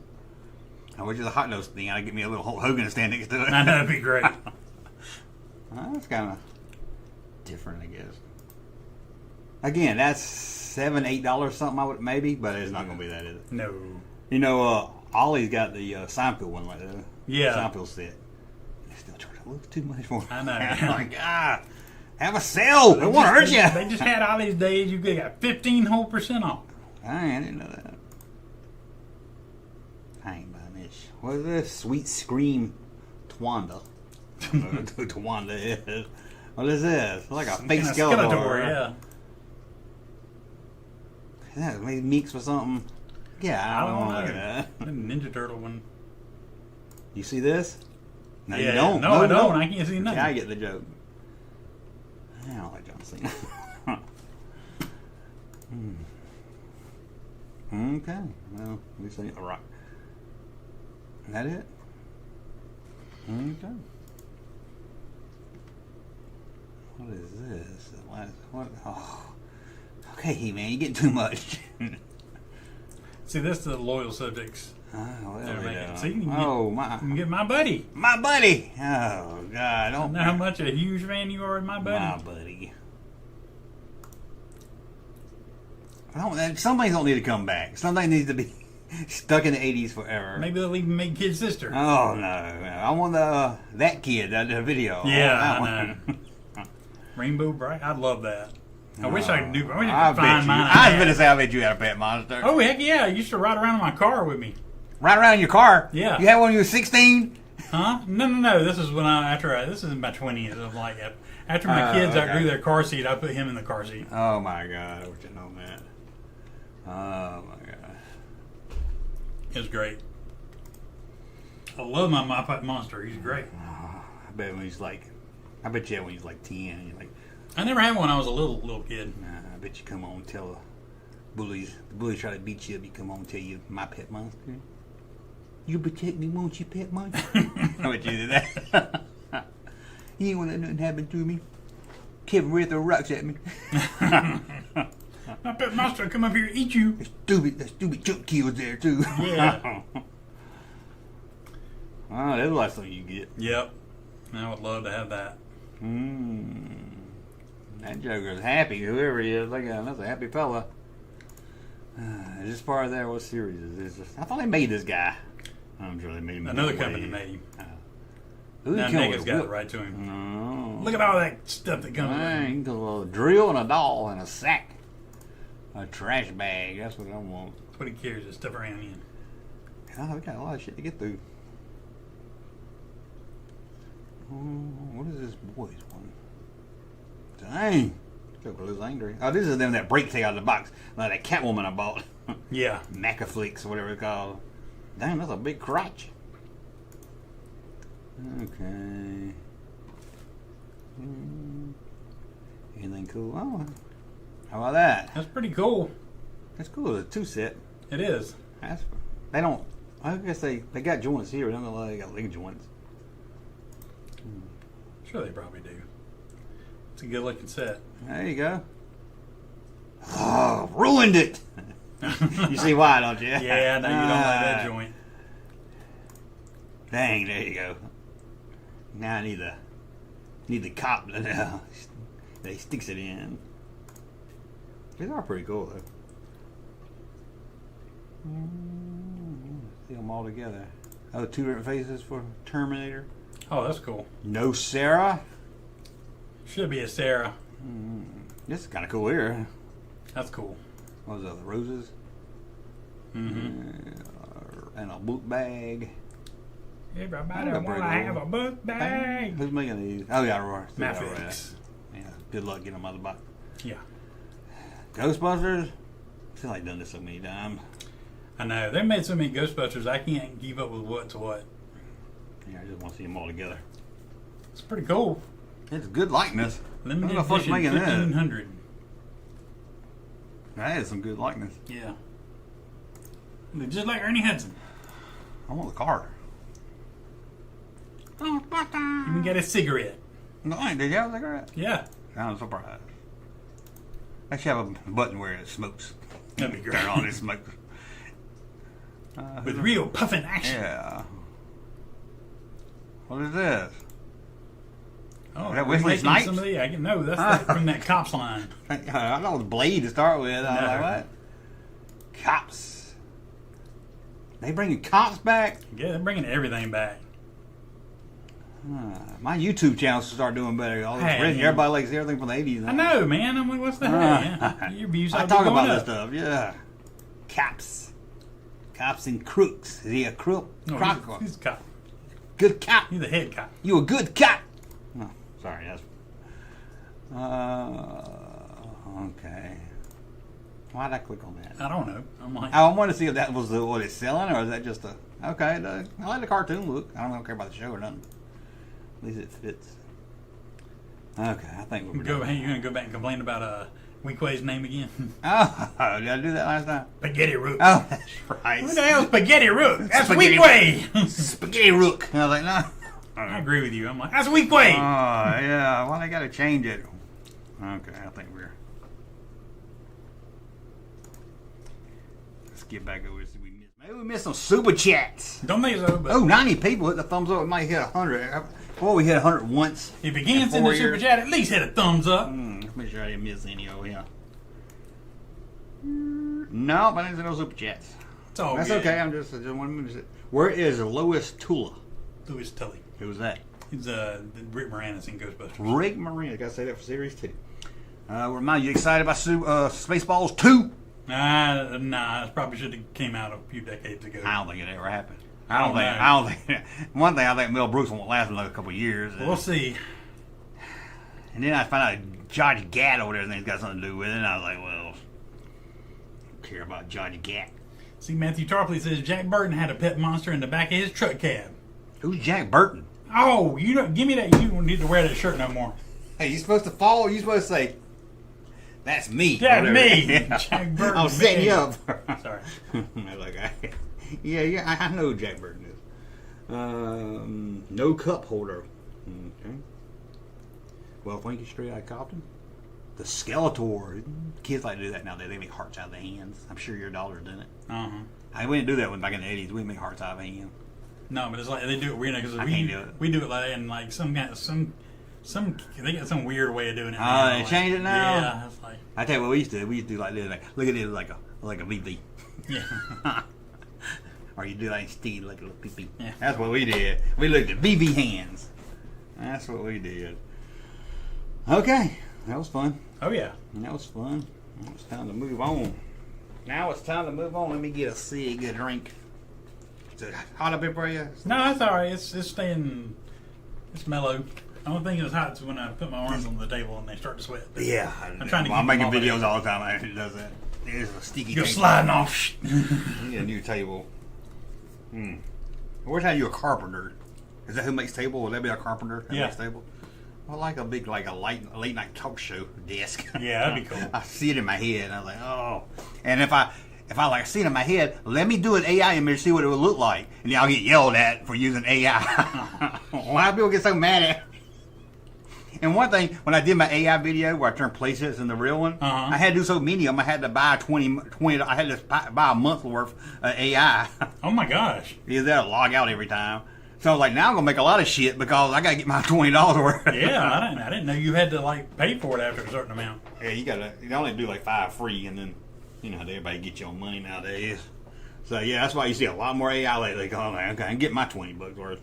I wish you a hot dog stand. I'd get me a little Hulk Hogan stand next to it. I know, that'd be great. That's kind of different, I guess. Again, that's $7-8 something. I would maybe, but it's not going to be that, is it? No. You know, Ollie's got the Seinfeld one right there. Yeah. Seinfeld set. They still charge a little too much for it. I know. I'm like, Have a sale. They won't hurt you. They just had all these days. You got 15% off. I didn't know that. I ain't buying this. What is this? Sweet Scream Twanda. I don't know who Twanda is. What is this? Like a fake Skeletor. Yeah. Yeah, maybe mixed with something. Yeah, I don't want that. The Ninja Turtle one. You see this? No, yeah, you don't. No, I don't. I can't see nothing. Yeah, I get the joke. I don't like John Cena. Okay. Well, we see a rock. Is that it? Okay. What is this? What? Oh. Okay, man, you're getting too much. See, this is the loyal subjects. Oh, They're well, making. yeah. See, you can my. you can get my buddy. My buddy. Oh, God. I don't know how much a huge fan you are of my buddy. My buddy. Some things don't need to come back. Some things need to be stuck in the 80s forever. Maybe they'll even make Kid Sister. Oh, no. I want that kid, that video. Yeah, I know. Rainbow Bright. I'd love that. I wish I could do. I wish I I could find mine. I was going to say, I bet you had a pet monster. Oh, heck yeah. I used to ride around in my car with me. Right around in your car? Yeah. You had one when you were 16? Huh? No. This is when this is in my 20s. I'm like, after my kids outgrew their car seat, I put him in the car seat. Oh, my God. I wish I known that. Oh, my God. It was great. I love my pet monster. He's great. I bet you had when he was like 10. And you're like, I never had one when I was a little kid. nah, I bet you come on and tell the bullies try to beat you up. You come on and tell you my pet monster. You protect me, won't you, pet monster? I bet you did that. You ain't want to let nothing happen to me. Kevin Ray throw rocks at me. My pet monster will come up here and eat you. That stupid junk kid was there too. Yeah. Oh, that's the last thing you get. Yep. I would love to have that. That Joker's happy, whoever he is. That's a happy fella. Is this part of that? What series is this? I thought they made this guy. I'm sure they made him. Another company made him. Who Now killed Nega's got it right to him. No. Look at all that stuff that comes with him. A little drill and a doll and a sack. A trash bag. That's what I want. That's what he carries his stuff around in. Oh, we got a lot of shit to get through. What is this boys one? Dang. Joker looks angry. Oh, this is them that break thing out of the box. Like that Catwoman I bought. Yeah. Macaflix or whatever it's called. Dang, that's a big crotch. Okay. Anything cool? Oh, how about that? That's pretty cool. That's cool. It's a 2-set. It is. They don't. I guess they got joints here. I don't know why they got leg joints. Sure, they probably do. It's a good looking set. There you go. Oh, ruined it. You see why, don't you? Yeah, no, you don't like that joint. Dang, there you go. Now I need the cop that he sticks it in. These are pretty cool though. See them all together. Oh, 2 different faces for Terminator. Oh, that's cool. No Sarah. Should be a Sarah. This is kind of cool here. That's cool. What was that? The roses. And a book bag. Everybody want to have a book bag. Who's making these? Oh yeah, Roy. M.A.S.K. Yeah. Good luck getting them out of the box. Yeah. Ghostbusters. I feel like done this so many times. I know. They made so many Ghostbusters, I can't keep up with what's what. Yeah, I just want to see them all together. It's pretty cool. It's good likeness. Limited Who the fuck's edition, making that? 1500. That is some good likeness. Yeah. Just like Ernie Hudson. I want the car. You can get a cigarette. No, did you have a cigarette? Yeah. I'm surprised. I should have a button where it smokes. That'd be great. Turn on, it smokes. With real puffin action. Yeah. What is this? Oh, Is that Wesley making Snipes? some of the, no, that's from that Cops line. I thought it was Blade to start with. I was like, what? Cops. They bringing cops back? Yeah, they're bringing everything back. My YouTube channel should start doing better. Hey, everybody likes everything from the 80s. I know, man. I'm like, what's the hell? Yeah. Your views I talk about this stuff, yeah. Caps and crooks. Is he a crook? No, Croc? he's a cop. Good cop. He's the head cop. You a good cop. Oh, sorry. That's... okay. Why'd I click on that? I don't know. I'm like, I wanted to see if that was what it's selling, or is that just a... Okay, I like the cartoon look. I don't care about the show or nothing. At least it fits. Okay, I think we're you're going to go back and complain about Weequay's name again? Oh, did I do that last time? Spaghetti Rook. Oh, that's right. What the hell, Spaghetti Rook? That's Spaghetti Weequay. Spaghetti Rook. I was like, no. I agree with you. I'm like, that's Weequay. Oh, yeah. Well, they got to change it. Okay, I think we're... Let's get back over this. Maybe we missed some super chats. Don't think so, but... Oh, 90 people hit the thumbs up. It might hit 100. Well, we hit 100 once. If you can't send a super chat, at least hit a thumbs up. Make sure I didn't miss any over here. No, but I didn't see no super chats. It's all That's good. okay. I just wanted to... Where is Lois Tula? Louis Tully. Who's that? He's Rick Moranis in Ghostbusters. Rick Moranis. Gotta say that for series 2. Remind you excited about Spaceballs 2? Nah, it probably should have came out a few decades ago. I don't think it ever happened. I don't think. One thing, I think Mel Brooks won't last another couple of years. We'll see. And then I found out Johnny Gat over there has got something to do with it. And I was like, well, I don't care about Johnny Gat. See, Matthew Tarpley says Jack Burton had a pet monster in the back of his truck cab. Who's Jack Burton? Oh, you know, give me that. You don't need to wear that shirt no more. Hey, you supposed to fall? You supposed to say, that's me. That's me. Yeah. Jack Burton. I was setting you up. Sorry. I know who Jack Burton is. No cup holder. Okay. Well, thank you, Straight Out Compton. The Skeletor. Kids like to do that nowadays. They make hearts out of their hands. I'm sure your daughter's done it. We didn't do that back in the 80s. We make hearts out of our hands. No, but it's like they do it weird because I can't do it. We do it like that, and like some they got some weird way of doing it. Oh, they changed it now. Yeah, it's like I tell you what we used to do. We used to do like this. Look at it like a VV. yeah. Or you do like Steve, like a little pee-pee. Yeah. That's what we did. We looked at VV hands. That's what we did. Okay, that was fun. Oh yeah, That was fun. Now it's time to move on. Let me get a cig, a drink. Is it hot up here for you? no, that's all right. It's staying. It's mellow. The only thing that's hot is when I put my arms on the table and they start to sweat. But Yeah. I'm trying to. I'm keep making them videos all the time. I actually does that. There's a sticky. You're table. sliding off. You need a new table. Where's how you a carpenter? Is that who makes table? Would that be a carpenter? Who Yeah. Makes table? Well, like a big, like a late night talk show desk. Yeah, that'd be cool. I see it in my head. And I was like, oh. And if I like see it in my head, let me do an AI image, see what it would look like, and then I'll get yelled at for using AI. Why do people get so mad at? And one thing, when I did my AI video where I turned playsets in the real one, I had to do so many of them. I had to buy 20 I had to buy a month's worth of AI. Oh my gosh. Because they'll log out every time. So I was like, now I'm gonna make a lot of shit because I gotta get my $20 worth. Yeah, I didn't know you had to like pay for it after a certain amount. Yeah, you only do like 5 free, and then you know everybody get you on money nowadays. So yeah, that's why you see a lot more AI lately. Going like, okay, I can get my $20 worth.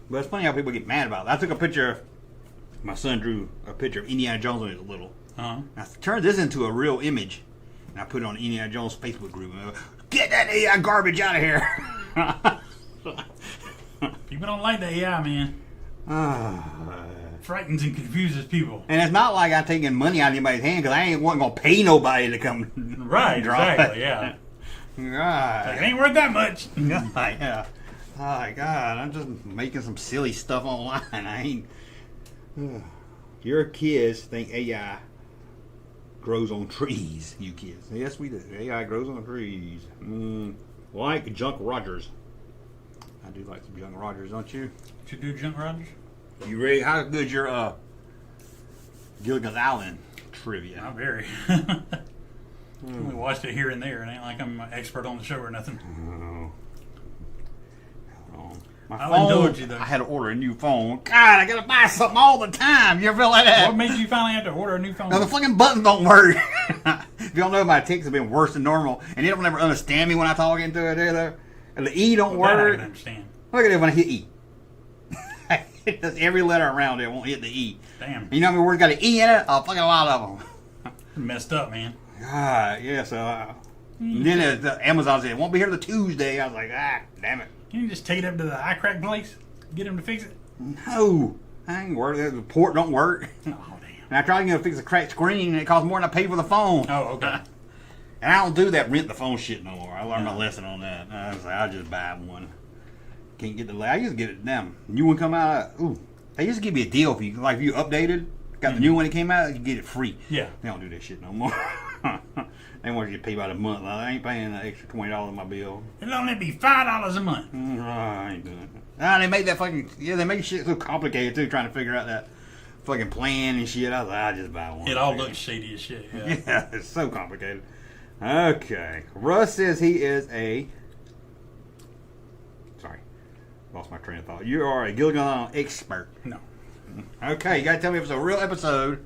But it's funny how people get mad about it. I took a picture. My son drew a picture of Indiana Jones when he was little. I turned this into a real image, and I put it on Indiana Jones Facebook group. And get that AI garbage out of here. People don't like the AI, man. Frightens and confuses people. And it's not like I'm taking money out of anybody's hand because I wasn't gonna pay nobody to come. Right, exactly, yeah. Right. Like, it ain't worth that much. Yeah. Oh my God, I'm just making some silly stuff online. I ain't. Your kids think AI grows on trees. You kids, yes, we do. AI grows on trees. Like Junk Rogers. I do like some Junk Rogers, don't you? Did you do Junk Rogers? You ready? How good your Gilligan's Island trivia? Not very. Only watched it here and there. It ain't like I'm an expert on the show or nothing. I'll indulge you though. I had to order a new phone. God, I gotta buy something all the time. You ever feel like that? What made you finally have to order a new phone? No, the fucking buttons don't work. If you don't know, my ticks have been worse than normal, and they don't ever understand me when I talk into it either. And the E don't That I work. can understand. Look at it when I hit E. Just every letter around it won't hit the E. Damn. You know how many words got an E in it? A fucking lot of them. Messed up, man. God, yeah, so... then Amazon said, it won't be here till Tuesday. I was like, damn it. Can you just take it up to the eye crack place? Get him to fix it? No. I ain't work. The port don't work. Oh, damn. And I tried to fix a cracked screen, and it cost more than I paid for the phone. Oh, okay. And I don't do that rent the phone shit no more. I learned my lesson on that. I was like, I'll just buy one. Can't get the... I used to get it them. New one come out. They used to give you a deal if you updated, got the new one that came out, you get it free. Yeah. They don't do that shit no more. They want you to pay by the month. I ain't paying that extra $20 on my bill. It'll only be $5 a month. I ain't doing it. They make that fucking... Yeah, they make shit so complicated, too, trying to figure out that fucking plan and shit. I was like, I'll just buy one. It all looks shady as shit. Yeah. Yeah, it's so complicated. Okay. Russ says he is a... Sorry. Lost my train of thought. You are a Gilligan expert. No. Okay, you gotta tell me if it's a real episode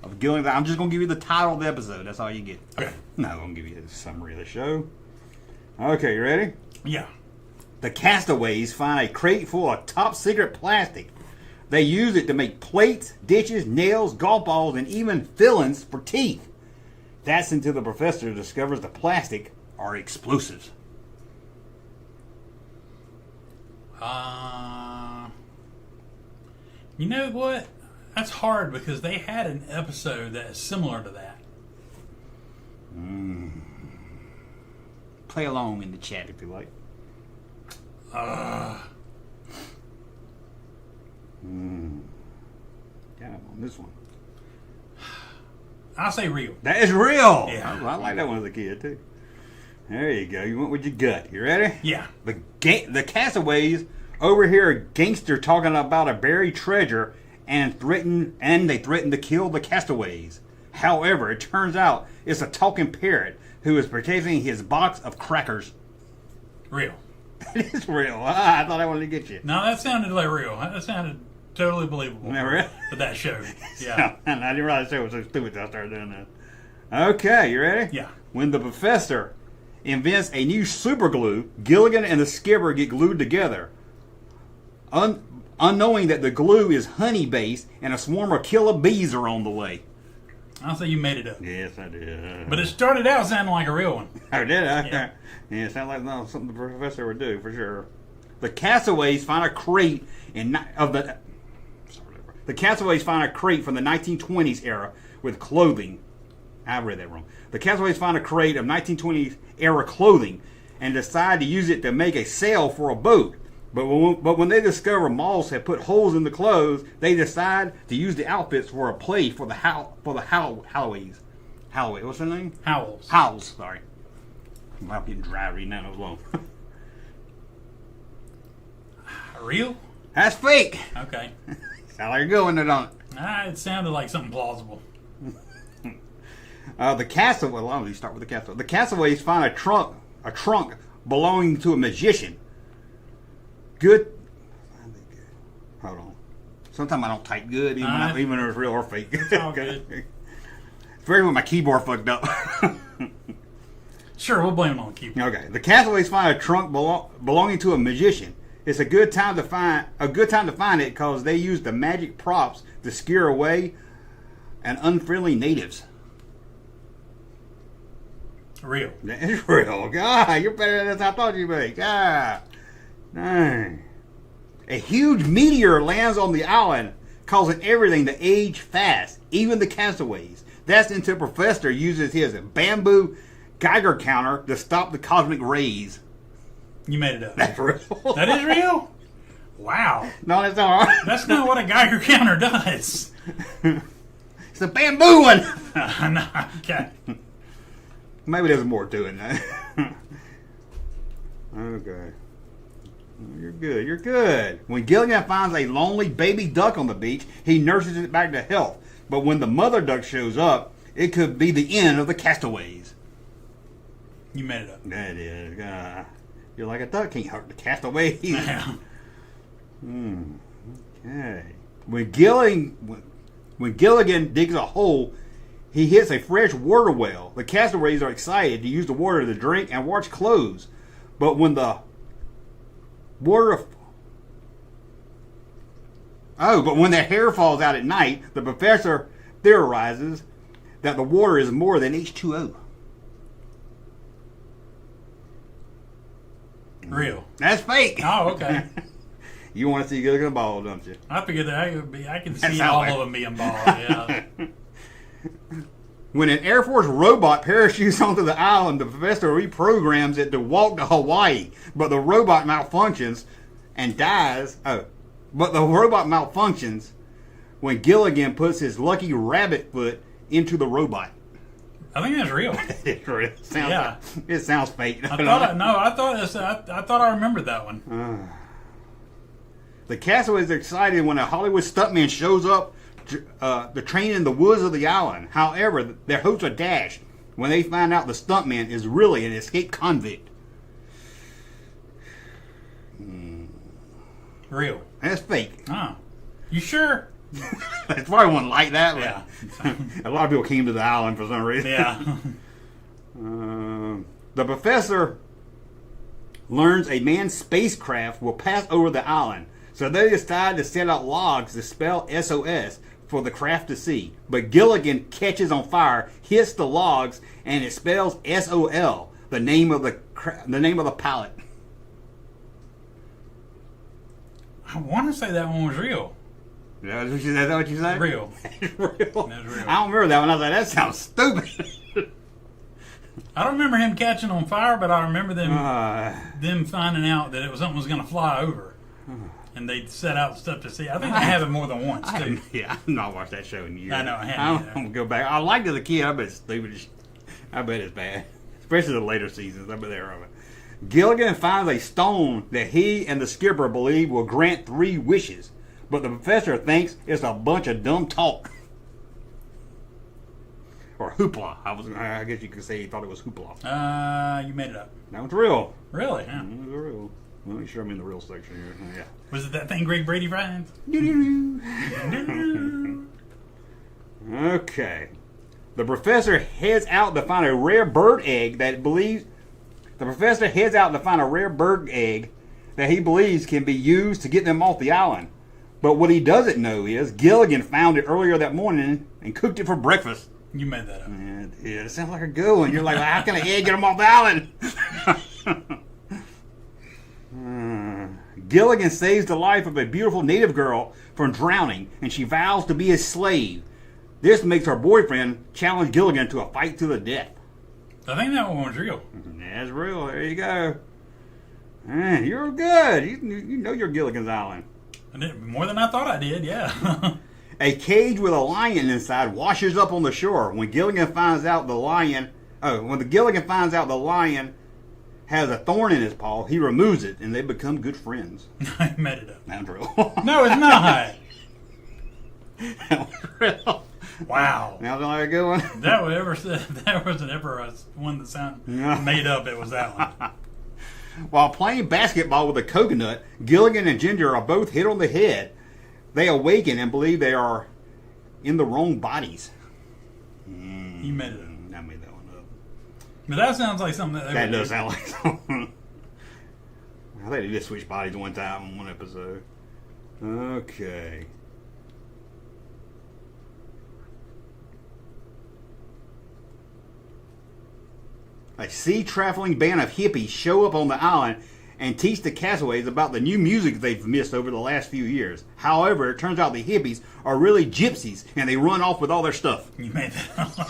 of Gilligan. I'm just gonna give you the title of the episode. That's all you get. Okay. No, I'm gonna give you a summary of the show. Okay, you ready? Yeah. The castaways find a crate full of top secret plastic. They use it to make plates, dishes, nails, golf balls, and even fillings for teeth. That's until the professor discovers the plastic are explosives. You know what? That's hard because they had an episode that is similar to that. Play along in the chat if you like. Yeah, on this one. I'll say real. That is real. Yeah. I like that one as a kid too. There you go. You went with your gut. You ready? Yeah. The castaways overhear a gangster talking about a buried treasure and they threaten to kill the castaways. However, it turns out it's a talking parrot who is protecting his box of crackers. Real. That is real. I thought I wanted to get you. No, that sounded like real. That sounded totally believable. Never. For that show. Yeah. And I didn't realize the show was so stupid till I started doing that. Okay, you ready? Yeah. When the professor invents a new super glue, Gilligan and the skipper get glued together. Unknowing that the glue is honey-based and a swarm of killer bees are on the way. I'll say you made it up. Yes, I did. But it started out sounding like a real one. Oh, did I? Yeah. Yeah, it sounds like something the professor would do, for sure. The castaways find a crate The castaways find a crate from the 1920s era with clothing. I read that wrong. The castaways find a crate of 1920s era clothing and decide to use it to make a sail for a boat. But when they discover moths have put holes in the clothes, they decide to use the outfits for a play for the Halloways. Halloway, what's their name? Howls. Sorry. I'm getting dry reading that alone. Real? That's fake. Okay. Sound like a good one, don't it? It sounded like something plausible. The castaway. Well, let me start with the castaway. The castaways find a trunk belonging to a magician. Good. Hold on. Sometimes I don't type good, even when it's real or fake. It's all good. It's very when my keyboard fucked up. Sure, we'll blame it on the keyboard. Okay. The castaways find a trunk belonging to a magician. It's a good time to find it because they use the magic props to scare away an unfriendly natives. Real. That is real. God, you're better than I thought you'd be. God. Dang. A huge meteor lands on the island, causing everything to age fast, even the castaways. That's until Professor uses his bamboo Geiger counter to stop the cosmic rays. You made it up. That's real. That is real? Wow. No, that's all right. That's not what a Geiger counter does. It's a bamboo one. No, okay. Maybe there's more to it now. Okay. You're good. You're good. When Gilligan finds a lonely baby duck on the beach, he nurses it back to health. But when the mother duck shows up, it could be the end of the castaways. You made it up. That is. You're like a duck. Can't hurt the castaways. Yeah. Okay. When Gilligan digs a hole, he hits a fresh water well. The castaways are excited to use the water to drink and wash clothes. But when the water Oh, but when their hair falls out at night, the professor theorizes that the water is more than H2O. Real. That's fake. Oh, okay. You want to see Gilligan bald, don't you? I figured that I can That's see how all I- of them being bald. Yeah. When an Air Force robot parachutes onto the island, the professor reprograms it to walk to Hawaii, but the robot malfunctions and dies. Oh, but the robot malfunctions when Gilligan puts his lucky rabbit foot into the robot. I think that's real. It sounds Yeah. it sounds fake. I thought I remembered that one. The castaways are excited when a Hollywood stuntman shows up to train in the woods of the island. However, their hopes are dashed when they find out the stuntman is really an escaped convict. Real. That's fake. Oh. You sure? It's probably one like that. But Yeah. a lot of people came to the island for some reason. Yeah. The professor learns a manned spacecraft will pass over the island, so they decide to set out logs to spell SOS for the craft to see. But Gilligan catches on fire, hits the logs, and it spells SOL, the name of the pilot. I want to say that one was real. Is that what you said? Real. Real. That's real. I don't remember that one. I was like, that sounds stupid. I don't remember him catching on fire, but I remember them finding out that something was going to fly over, and they set out stuff to see. I think they have it more than once too. Yeah, I've not watched that show in years. I know, I haven't either. I'm gonna go back. I liked it as a kid. I bet it's stupid. I bet it's bad, especially the later seasons. I bet they're of it. Gilligan finds a stone that he and the skipper believe will grant 3 wishes, but the professor thinks it's a bunch of dumb talk. Or hoopla. I guess you could say he thought it was hoopla. You made it up. That one's real. Really? Yeah. That was real. Let me sure I'm in the real section here. Yeah. Was it that thing Greg Brady finds? Okay. The professor heads out to find a rare bird egg that he believes can be used to get them off the island. But what he doesn't know is Gilligan found it earlier that morning and cooked it for breakfast. You made that up. Yeah, it sounds like a good one. You're like, how can an egg get them off the island? Gilligan saves the life of a beautiful native girl from drowning, and she vows to be his slave. This makes her boyfriend challenge Gilligan to a fight to the death. I think that one was real. That's real. There you go. Man, you're good. You know your Gilligan's Island. I did more than I thought I did. Yeah. A cage with a lion inside washes up on the shore. When Gilligan finds out the lion has a thorn in his paw, he removes it, and they become good friends. I made it up. That's real. No, it's not. That was real. Wow. That was like a good one. That wasn't ever one that sounded made up. It was that one. While playing basketball with a coconut, Gilligan and Ginger are both hit on the head. They awaken and believe they are in the wrong bodies. You made it up. I made that one up. But that sounds like something That does sound like something. I think they just switched bodies one time on one episode. Okay. A sea-traveling band of hippies show up on the island and teach the castaways about the new music they've missed over the last few years. However, it turns out the hippies are really gypsies, and they run off with all their stuff. You made that up.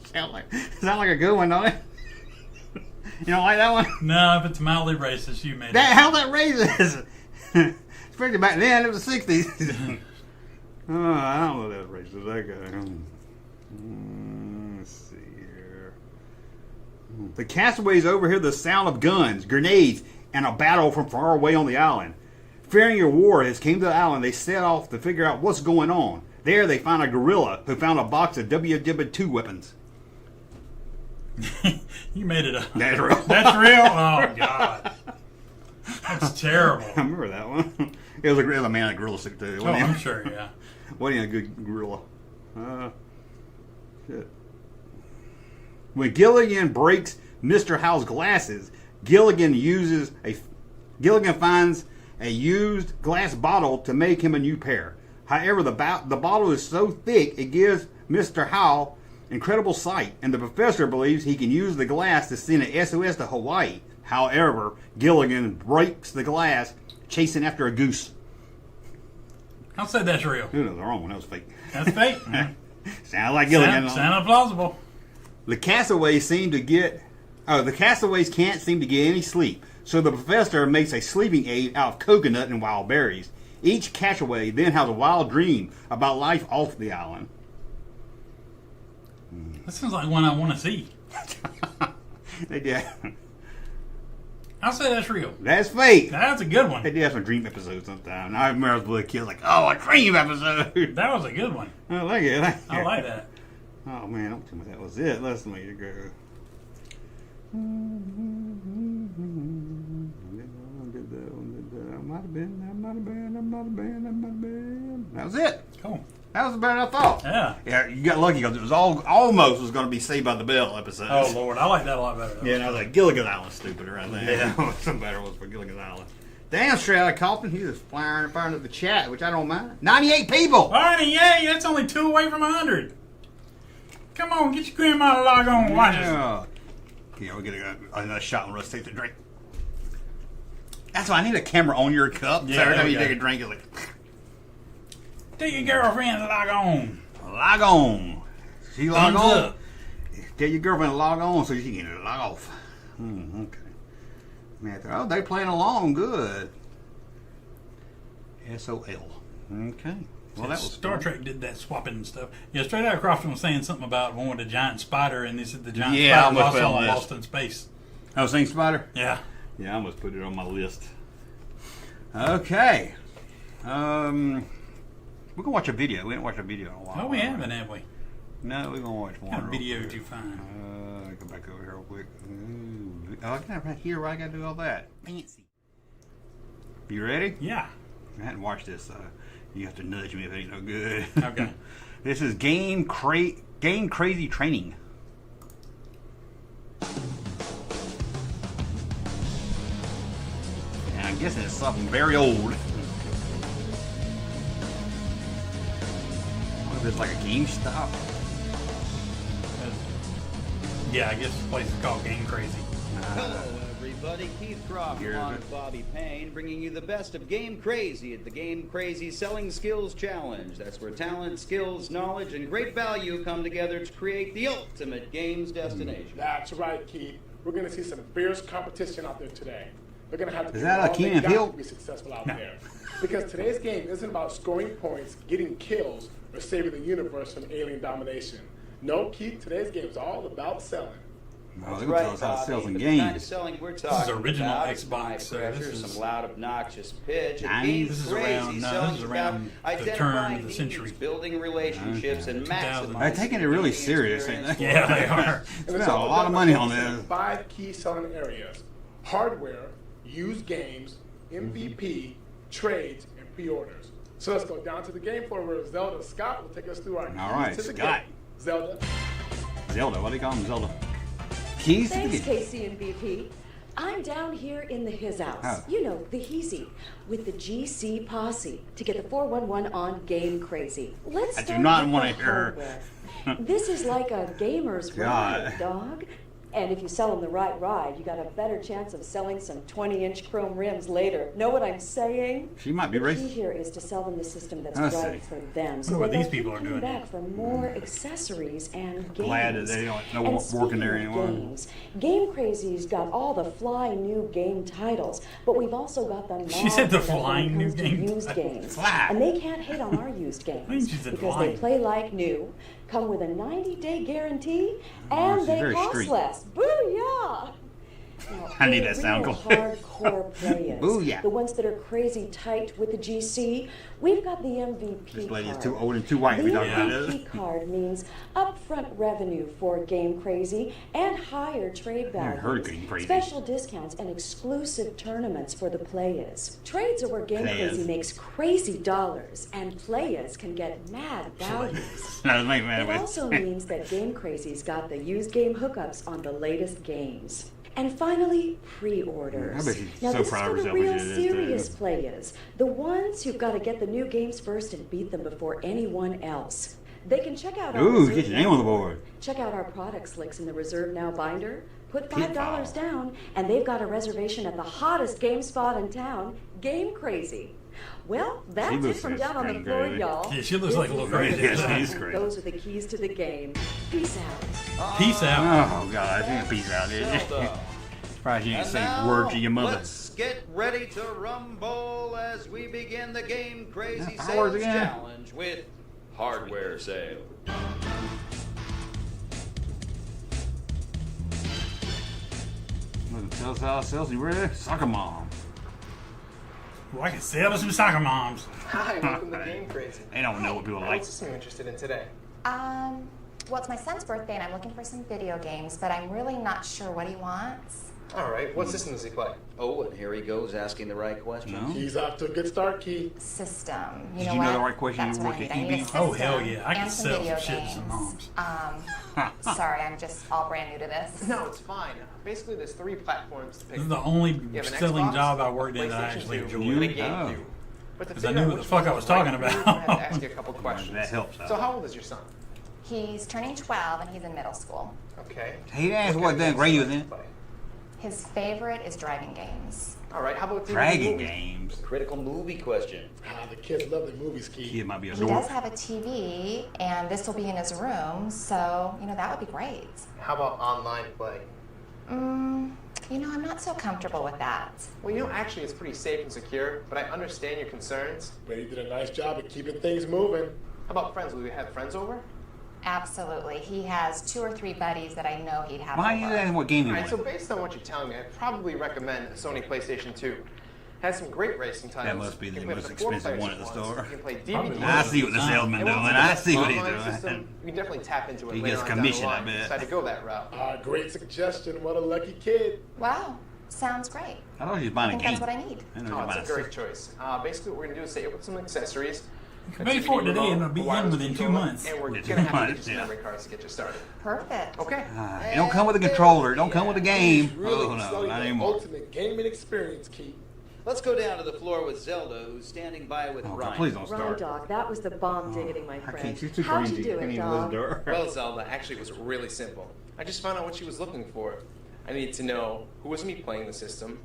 Sound like a good one, don't it? You don't like that one? No, if it's mildly racist, you made it. How that racist? Especially back then, it was the 60s. Oh, I don't know that racist. That guy. Let's see here. The castaways overhear the sound of guns, grenades, and a battle from far away on the island. Fearing a war has came to the island, they set off to figure out what's going on. There, they find a gorilla who found a box of WW2 weapons. You made it up. That's real. That's real? Oh, God. That's terrible. I remember that one. It was a man at a gorilla stick too. Oh, I'm sure, yeah. Wasn't a good gorilla. Shit. When Gilligan breaks Mr. Howe's glasses, Gilligan finds a used glass bottle to make him a new pair. However, the bottle is so thick it gives Mr. Howell incredible sight, and the professor believes he can use the glass to send an SOS to Hawaii. However, Gilligan breaks the glass, chasing after a goose. I'll say that's real. No, the wrong one. That was fake. That's fake. Sounds like Gilligan. Sounded plausible. The castaways can't seem to get any sleep, so the professor makes a sleeping aid out of coconut and wild berries. Each castaway then has a wild dream about life off the island. That sounds like one I want to see. They did. I'll say that's real. That's fake. That's a good one. They did have some dream episodes sometimes. I remember as a little kid, like, oh, a dream episode. That was a good one. I like it. I like that. Oh, man, don't tell me that was it. Let's make it go. That was it. Cool. That was better than I thought. Yeah. Yeah, you got lucky because it was almost was going to be Saved by the Bell episodes. Oh, Lord. I like that a lot better. Yeah, and I was like, Gilligan Island's stupider, I think. Yeah. Some better ones for Gilligan Island. Damn, straight out of Compton, he was firing up the chat, which I don't mind. 98 people! Barney, yay! That's only 2 away from 100. Come on, get your grandma to log on and watch us. Yeah, we'll get another shot when Russ takes the drink. That's why I need a camera on your cup. Yeah, So every time you okay. take a drink, it's like, Tell your girlfriend to log on. log on. She log Thumbs on. up. Tell your girlfriend to log on so she can log off. Okay. Oh, they playing along good. SOL. Okay. Well, that was Star fun. Trek did that swapping and stuff. Yeah, straight out Crofton was saying something about one with a giant spider, and they said the giant Yeah, I spider almost was fell on also this. lost in space. Oh, Sing Spider? Yeah. Yeah, I almost put it on my list. Okay. We're going to watch a video. We didn't watch a video in a while. Oh, we haven't, have we? No, we're going to watch one. What kind of real video quick. did you find? Go back over here real quick. Ooh. Oh, I got right here where I got to do all that. Fancy. You ready? Yeah. I hadn't watched this. You have to nudge me if it ain't no good. Okay. This is Game Crazy Training. And I'm guessing it's something very old. What is this, like a GameStop? Yeah, I guess this place is called Game Crazy. Hello, everybody. Keith Croft Here's along it. with Bobby Payne, bringing you the best of Game Crazy at the Game Crazy Selling Skills Challenge. That's where talent, skills, knowledge, and great value come together to create the ultimate games destination. That's right, Keith. We're going to see some fierce competition out there today. They're going to have to Is do that a all they Key and got Peele? to be successful out there. Because today's game isn't about scoring points, getting kills, or saving the universe from alien domination. No, Keith, today's game is all about selling. Oh, they're going to tell us how to sell some But the kind of games. selling we're is talking original about is Xbox, high so pressure, this is- some loud, obnoxious pitch, and 90s? Game This is Crazy around- no, selling this is about around the turn of identifying the needs, century. building relationships, and 2000. maximizing They're taking it really the serious, ain't experience they? Yeah, they are. And Spent it's a all lot of done money by on focusing this. 5 key selling areas: hardware, used games, MVP, trades, and pre-orders. So let's go down to the game floor where Zelda Scott will take us through our keys All right, to the Scott. game. Zelda. Zelda, what do they call them? Zelda. Keys to the Thanks, game. Casey and BP. I'm down here in the his house. Oh. You know, the Heezy, with the GC posse to get the 411 on Game Crazy. Let's I do start not with wanna the hear her. hardware. This is like a gamer's God. ride, dog. And if you sell them the right ride, you got a better chance of selling some 20-inch chrome rims later. Know what I'm saying? She might be The key racist. here is to sell them the system that's I see. right for them. Wonder what that these they'll people keep are coming doing. back for more accessories and games. Glad that they don't no And working there speaking of anymore. games, Game Crazy's got all the fly new game titles, but we've also got the She said the knowledge when flying it new comes to game used titles. games. Fly. And they can't hate on our used think games she said because flying. they play like new, come with a 90-day guarantee, and she's they very cost street. less. Booyah! Now, I need for that the sound real clip. hardcore players, Booyah. the ones that are crazy tight with the GC, we've got the MVP This lady is card. too old and too white to The be talking about MVP this. card means upfront revenue for Game Crazy and higher trade Never heard of values, Game Crazy. special discounts, and exclusive tournaments for the players. Trades are where Game Players. Crazy makes crazy dollars, and players can get mad values. No, make It man also means that Game Crazy's got the used game hookups on the latest games. And finally, pre-orders. I bet she's Now so this is proud of where the herself when real she did this, too. serious play is. The ones who've got to get the new games first and beat them before anyone else. They can check out our Ooh, Reserve get your Now name on the board. board. Check out our product links in the Reserve Now binder. Put $5 Pitfall. down, and they've got a reservation at the hottest game spot in town, Game Crazy. Well, that's it looks from like down on the Game floor, Crazy. y'all. Yeah, she looks like a little crazy. Yeah, she's crazy. Those are the keys to the game. Peace out. Peace out. Oh, God. She didn't peace out, did she? Zelda. Probably she didn't And say now, a word to your mother. let's get ready to rumble as we begin the Game Crazy Yeah, Sales hours again. Challenge with Hardware Sale. Tell us how it sells. You ready? Soccer mom. Well, I can sell to some soccer moms. Hi, welcome to Game Crazy. They don't know what people like. What's this you're interested in today? Well, it's my son's birthday, and I'm looking for some video games, but I'm really not sure what he wants. All right, what system does he play? Oh, and here he goes asking the right questions. No? He's off to a good start, Keith. System. Did know you know what? the right question? That's You what work I need. at I need a EB? system Oh, hell yeah. I can and some sell video some shit to some games. moms. Sorry, I'm just all brand new to this. No, it's fine. Basically, there's 3 platforms to pick This is the only You have an selling Xbox, job I worked in that I PlayStation actually 2, enjoyed. and a Oh. GameCube. But to 'Cause I figure knew out what the which fuck I one's was talking right for you, about. I have to ask you a couple questions. That helps out. So how old is your son? He's turning 12, and he's in middle school. Okay. He asked what kind of then games grade do you you was like in. to play? His favorite is driving games. All right, how about Dragon movies? games. Critical movie question. Ah, the kids love their movies, Keith. Kid might be a He does dork. have a TV, and this will be in his room, so, that would be great. How about online play? I'm not so comfortable with that. Well, actually, it's pretty safe and secure, but I understand your concerns. But he did a nice job of keeping things moving. How about friends? Will we have friends over? Absolutely. He has 2 or 3 buddies that I know he'd have Why are you over. asking what game you All right, so want? based on what you're telling me, I'd probably recommend a Sony PlayStation 2. Has some great racing titles. must be You the can play most up to 4 expensive players one at the once. store. You can play Probably. DVD. I see what the salesman And doing. once I it's see what an he's online doing. system, you can definitely tap into it He later gets on down commission, the I line. bet. Decide to go that route. Great suggestion. What a lucky kid. Wow. Sounds great. I thought he was I buying a think game. that's what I need. I know he was Oh, buying it's a great choice. Basically, what we're going to do is set you up with some accessories. Pay for it today and it'll be in within 2 months. And we're Yeah, going 2 to have to months, get you some yeah. memory cards to get you started. Perfect. Okay. It don't come with a controller. It don't come with a game. He's really Oh, no, selling not the anymore. ultimate gaming experience, Keith. Let's go down to the floor with Zelda, who's standing by with Oh, Ryan. God, please don't Run, start. dog. That was the bomb diggity, my I friend. can't. She's too How'd crazy. you do Can't it, even listen dog? to her. Well, Zelda, actually, it was really simple. I just found out what she was looking for. I needed to know who was going to be playing the system,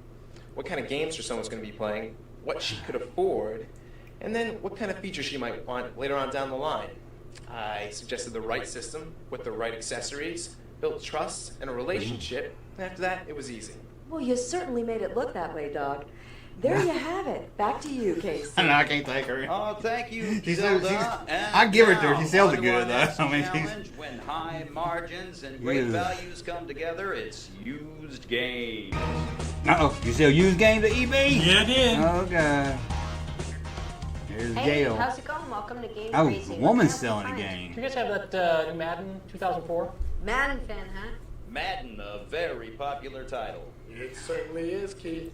what kind of games her son was going to be playing, what she could afford, and then what kind of features she might want later on down the line. I suggested the right system with the right accessories, built trust and a relationship, and after that, it was easy. Well, you certainly made it look that way, dog. There you have it. Back to you, Casey. No, I can't take her. Oh, thank you, She's- Zelda. she's- And I give her to her. now, She sells it on to good, our though. next I mean, she's- challenge, when high margins and great Yeah. values come together, it's used games. Uh-oh. You sell used games at eBay? Yeah, I did. Oh, God. There's Hey, jail. how's it going? Welcome to Game Oh, Crazy. the What woman's can I selling a find? game. Do you guys have that new Madden 2004? Madden fan, huh? Madden, a very popular title. It certainly is, Keith.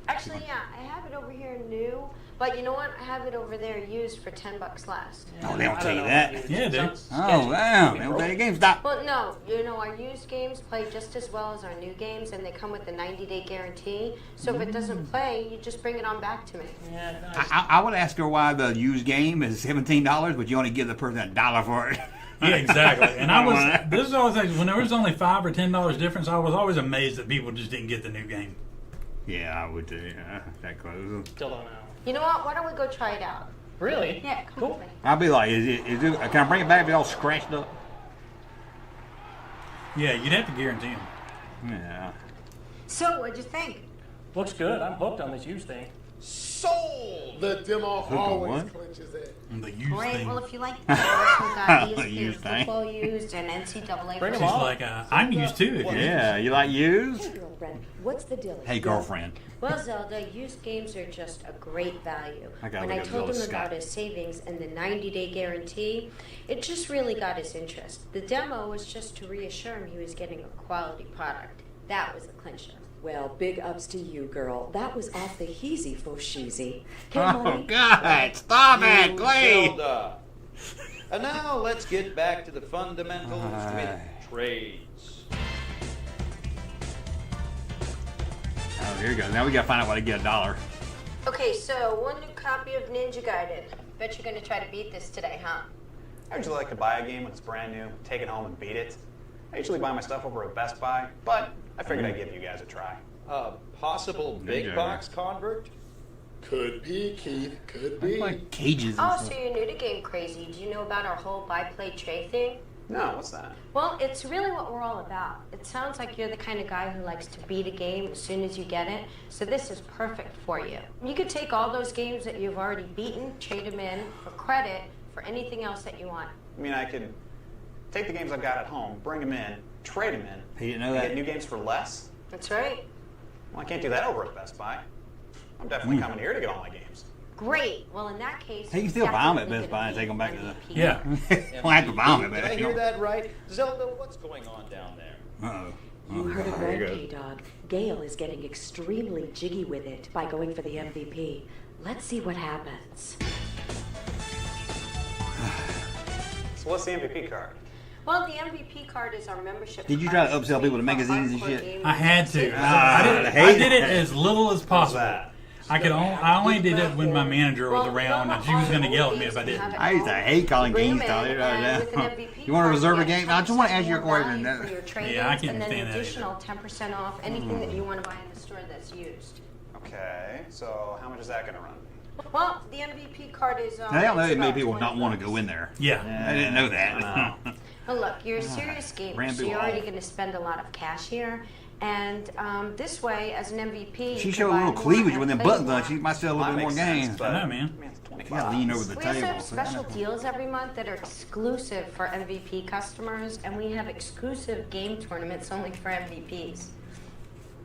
Actually, yeah, I have it over here new, but you know what? I have it over there used for $10 less. Oh, they don't I tell you know. that. Yeah, dude. Sounds Oh, sketchy. wow. They don't tell you GameStop. Well, no, our used games play just as well as our new games, and they come with a 90-day guarantee. So if it doesn't play, you just bring it on back to me. Yeah, nice. I would ask her why the used game is $17, but you only give the person $1 for it. Yeah, exactly. And I was, Right. this is always like, when there was only $5 or $10 difference, I was always amazed that people just didn't get the new game. Yeah, I would too. Yeah, that close. Still don't know. You know what? Why don't we go try it out? Really? Yeah, come Cool. with me. I'll be like, is it, can I bring it back if it's all scratched up? Yeah, you'd have to guarantee them. Yeah. So, what'd you think? Looks good. I'm hooked on this used thing. Sold! The demo on always what? clinches it. And the used Great. thing. Well, if you like those, we got The these used for thing. football used and NCAA. Bring 'em She's on. like, I'm used too. If you Yeah, you like used? Hey, girlfriend. What's the deal? Hey, girlfriend. Well, Zelda, used games are just a great value. I gotta When I look at told him Zelda about Scott. his savings and the 90-day guarantee, it just really got his interest. The demo was just to reassure him he was getting a quality product. That was a clincher. Well, big ups to you, girl. That was off the heezy for sheezy. Oh, God. Stop it, You please. Zelda. And now let's get back to the fundamentals with trades. Here we go. Now we gotta find out why they get $1. Okay, so one new copy of Ninja Gaiden. Bet you're gonna try to beat this today, huh? I usually like to buy a game when it's brand new, take it home and beat it. I usually buy my stuff over at Best Buy, but I figured I'd give you guys a try. Possible big box convert? Could be, Keith. Could be. Like cages and Oh, stuff. so you're new to Game Crazy. Do you know about our whole buy, play, trade thing? No, what's that? Well, it's really what we're all about. It sounds like you're the kind of guy who likes to beat a game as soon as you get it, so this is perfect for you. You could take all those games that you've already beaten, trade them in for credit for anything else that you want. I mean, I could take the games I've got at home, bring them in, trade them in, He didn't know and that. get new games for less. That's right. Well, I can't do that over at Best Buy. I'm definitely coming here to get all my games. Great. Well, in that case, He can still buy them at Best Buy and take them back to the. Yeah. We'll have to buy them Did at I hear that right? Zelda, what's going on down there? Uh-oh. You heard it There right, you go. K-Dog. Gail is getting extremely jiggy with it by going for the MVP. Let's see what happens. So what's the MVP card? Well, the MVP card is our membership. Did you card. try to upsell people to For magazines and hardcore shit? gamers. I had to. Ah, I hate did it that. as little as possible. that? I only did it when my manager was around, and she was going to yell at me if I didn't. I used to hate calling Bring games. them in, and with an Now. MVP You want to card, reserve a get game? I just want to ask you a 10% more question. value for your trade-ins, Yeah, I can't and then stand that additional 10% off anything that you want to buy in the store that's used. Okay, so how much is that going to run? Well, the MVP card is. Now, they all know it's that many about people not want to $20. go in there. Yeah. I didn't know that. Well, look, you're a serious gamer, ran so through you're all. already going to spend a lot of cash here. And this way, as an MVP, She you showed a can little buy more cleavage and with them play buttons more. on. She might sell a Well, little bit more that makes sense, games. but- I know, man. I mean, it's You gotta lean over the We also table. have special deals every month that are exclusive for MVP customers, and we have exclusive game tournaments only for MVPs.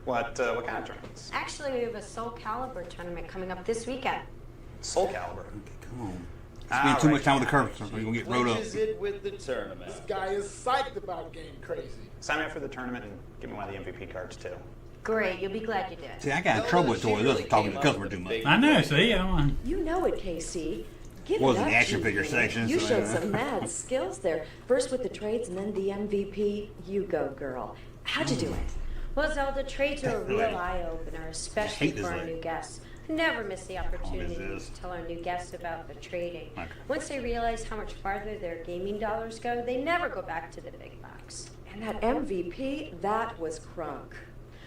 What kind of tournaments? Actually, we have a Soul Calibur tournament coming up this weekend. Soul Calibur. Come on. Spend too much time with the curves. We're going to get rode Which up. is it with the tournament? This guy is psyched about Game Crazy. Sign me up for the tournament and give me one of the MVP cards too. Great, you'll be glad you did. See, I got in trouble with Toys R Us talking to the customer too much. I know, see? I'm You know it, KC. Give Was it in up, the action GP. figure section, You so, showed yeah. some mad skills there. First with the trades and then the MVP. You go, girl. How'd you do it? Well, Zelda, trades are a real Really? eye-opener, especially hate this for our lady. new guests. Never miss the opportunity this. to tell our new guests about the trading. Okay. Once they realize how much farther their gaming dollars go, they never go back to the big box. And that MVP, that was crunk.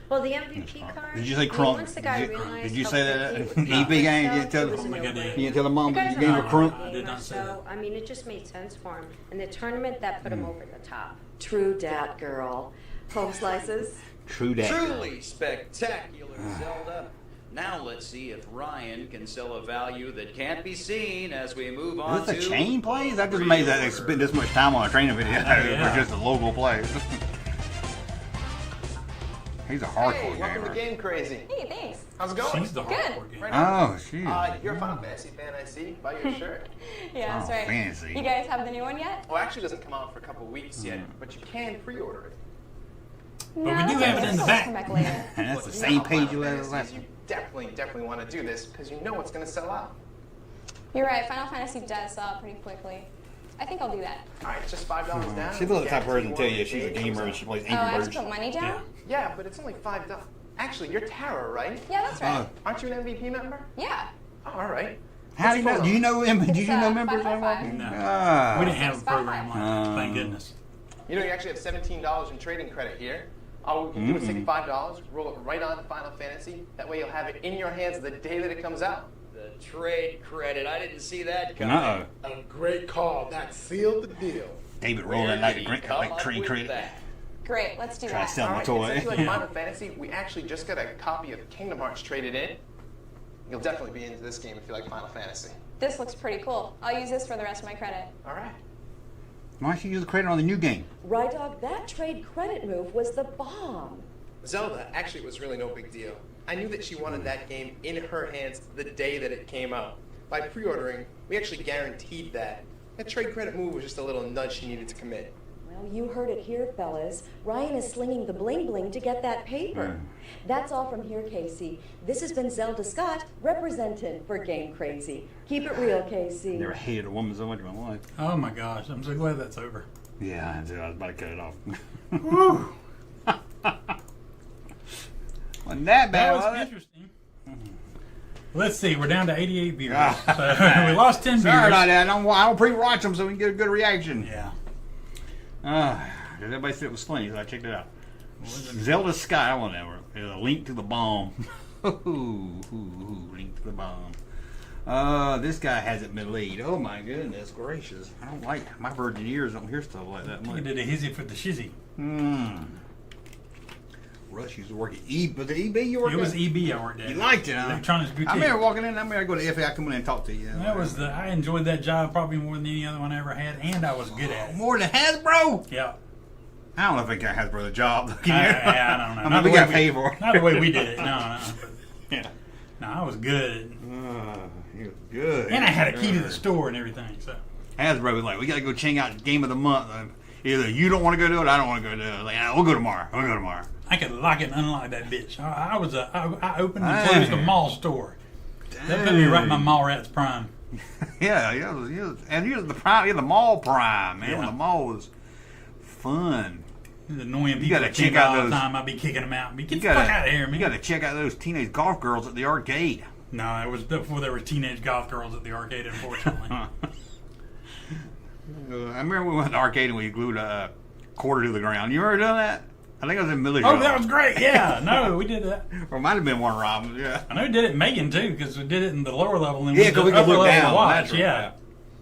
Well, the MVP card. Did you say I mean, crunk? once the guy Did you- realized did you how say that? quickly it would EP be game, sold, you didn't tell it was them? a Oh my God, no-brainer. You didn't tell the mom The you guy's gave a her a hardcore crunk? I did gamer, not say so that. I mean, it just made sense for him. And the tournament that put him over the top. True dat, girl. Home slices? True that. Truly spectacular, Zelda. Now let's see if Ryan can sell a value that can't be seen as we move on Is this to a chain plays? I just amazed that they spent this much time on a training video Yeah. for just a local play. He's a hardcore welcome to gamer. Game Crazy. Hey, thanks. How's it going? She's the hardcore gamer. Right on. Oh, shit. You're a Final Fantasy fan, I see, by your shirt. Yeah, that's right. Fancy. You guys have the new one yet? Well, actually, it doesn't come out for a couple of weeks yet, but you can pre-order it. But we do have it in the back. Come back later. And that's the Well, same now, page Final you had Fantasy last is time. You definitely want to do this because you know it's going to sell out. You're right. Final Fantasy does sell out pretty quickly. I think I'll do that. All right, it's just $5 down. She's the type of person to tell you Guarantee she's a one day gamer it and she plays Oh, I Angry have to Birds. put money down? Yeah, but it's only $5. Actually, you're Tara, right? Yeah, that's right. Aren't you an MVP member? Yeah. Oh, all right. How do you know? Do you know him? Do you know It's, members? 555. No. Ah. We didn't have a program like that, thank goodness. You know, you actually have $17 in trading credit here. All we can do is take $5, roll it right on to Final Fantasy. That way you'll have it in your hands the day that it comes out. the trade credit. I didn't see that coming. Uh-oh. A great call. That sealed the deal. David rolled Where that like did the he come like up tree with credit. that? Great. Let's do Try to that. sell All my right, toy. since you like Final Fantasy, we actually just got a copy of Kingdom Hearts traded in. You'll definitely be into this game if you like Final Fantasy. This looks pretty cool. I'll use this for the rest of my credit. All right. Why don't you use the credit on the new game? Right, Dog, that trade credit move was the bomb. Zelda, actually, it was really no big deal. I knew that she wanted that game in her hands the day that it came out. By pre-ordering, we actually guaranteed that. That trade credit move was just a little nudge she needed to commit. Well, you heard it here, fellas. Ryan is slinging the bling bling to get that paper. That's all from here, Casey. This has been Zelda Scott, representing for Game Crazy. Keep it real, Casey. Never hated a woman so much in my life. Oh my gosh, I'm so glad that's over. Yeah, I was about to cut it off. Wasn't that bad, That was was it? interesting. Let's see, we're down to 88 viewers. So we lost 10 viewers. Sorry about that. I don't pre-watch them so we can get a good reaction. Yeah. Everybody said it was funny, so I checked it out. Zelda Sky, I want that one. A Link to the Bomb. Link to the Bomb. This guy hasn't been lead. Oh my goodness gracious. I don't like my virgin ears don't hear stuff like that He much. did a hizzy for the shizzy. Russ used to work at EB. Was it EB you worked It was at? EB I worked at. You liked it, huh? Electronics Boutique. I remember walking in. I remember I go to FA. I come in and talk to you. That was I enjoyed that job probably more than any other one I ever had, and I was good at it. More than Hasbro. Yeah. I don't know if I got Hasbro the job. I don't know. I mean, we got paid for it. Not the way we did it. No. Yeah. No, I was good. He was good. And I had a key to the store and everything. So Hasbro was like, we got to go check out Game of the Month. Either you don't want to go do it, I don't want to go do it. Like, we'll go tomorrow. We'll go tomorrow. I could lock and unlock that bitch. I opened and closed a mall store. That put me right in my mall rat's prime. Yeah, and he was the prime. You're the mall prime, man. Yeah. When the mall was fun. These annoying people You gotta that check check out out all the those- time. I'd be kicking them out. Get You the fuck gotta- out of here, man. You got to check out those teenage golf girls at the arcade. No, it was before there were teenage golf girls at the arcade, unfortunately. I remember we went to the arcade and we glued a quarter to the ground. You ever done that? I think I was in Milledgeville. Oh, that was great. Yeah, no, we did that. Or it might have been one of Robin's, yeah. I know we did it in Megan, too, because we did it in the lower level. And Yeah, went to 'cause we the could upper look level to down. watch. That's right. Yeah.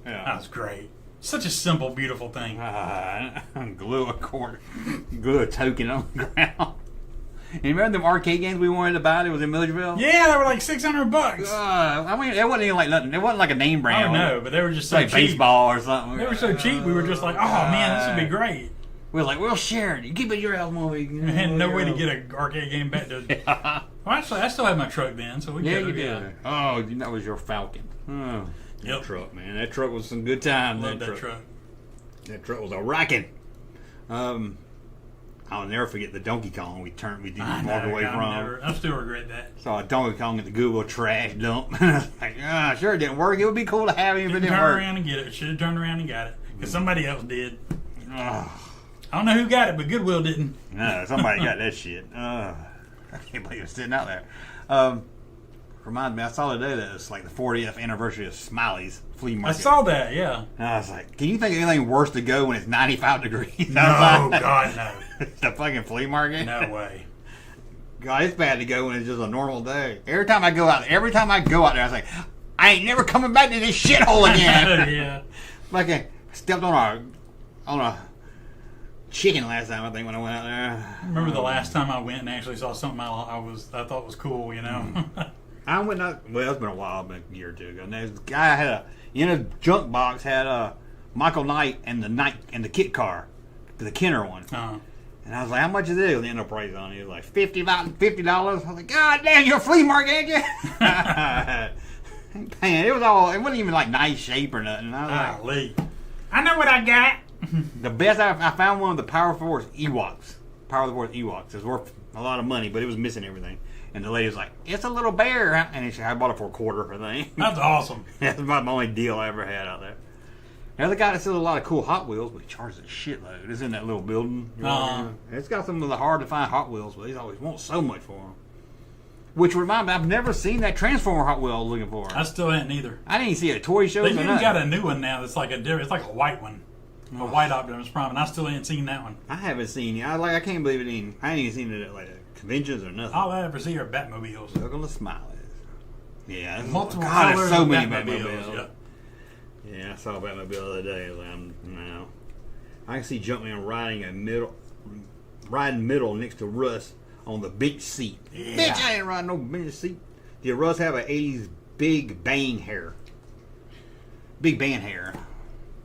Yeah. That was great. Such a simple, beautiful thing. Glue a quarter, glue a token on the ground. And remember them arcade games we wanted to buy that was in Milledgeville? Yeah, they were like $600. I mean, it wasn't even like nothing. It wasn't like a name brand. Oh, no, but they were just It's so like cheap. baseball or something. They were so cheap, we were just like, oh, man, this would be great. We were like, we'll share it. You keep it your house movie. We had no way to get an arcade game back to... Well, actually, I still had my truck then, so we Yeah, could you did. Oh, that was your Falcon. Oh, Yep. that truck, man. That truck was some good times. Love that truck. That truck was a rockin'. I'll never forget the Donkey Kong we didn't walk away from. I still regret that. Saw a Donkey Kong at the Google trash dump. Like, sure it didn't work. It would be cool to have him if it didn't Turn work. around and get it. Should have turned around and got it. Because somebody else did. I don't know who got it, but Goodwill didn't. No, somebody got that shit. I can't believe it's sitting out there. Reminds me, I saw today that it's like the 40th anniversary of Smiley's flea I market. saw that, yeah. And I was like, can you think of anything worse to go when it's 95 degrees? No, outside? God, no. The fucking flea market? No way. God, it's bad to go when it's just a normal day. Every time I go out there, I was like, I ain't never coming back to this shithole again. Yeah. Like I stepped on a chicken last time, I think, when I went out there. I remember the last time I went and actually saw something I thought was cool, you know? I went out, well, it's been a while, been a year or two ago. And this guy had in a junk box had Michael Knight and the kit car, the Kenner one. And I was like, how much is it? The enterprise on it. He was like, $50. I was like, God damn, you're a flea market, ain't you? Man, it wasn't even like nice shape or nothing. I was like, I know what I got. The best I found one of the Power Force Ewoks. Power of the Force Ewoks. It was worth a lot of money, but it was missing everything. And the lady was like, it's a little bear. And I bought it for $25, I think. That's awesome. That's about the only deal I ever had out there. The other guy that sells a lot of cool Hot Wheels, but he charges a shitload. It's in that little building. It's got some of the hard to find Hot Wheels, but he's always want so much for them. Which reminds me, I've never seen that Transformer Hot Wheel I was looking for. I still hadn't either. I didn't see it at toy shows. They even got a new one now that's like it's like a white one. A white Optimus Prime, and I still ain't seen that one. I haven't seen it. I can't believe it. I ain't even seen it at like conventions or nothing. All I ever see are Batmobiles. Look on the Smileys. Yeah, Multiple God, colors there's so of many Batmobiles. Batmobiles. Yeah, I saw a Batmobile the other day. I can see Junkman riding middle next to Russ on the bench seat. Yeah. Bitch, I ain't riding no bench seat. Did Russ have an 80s big bang hair? Big band hair.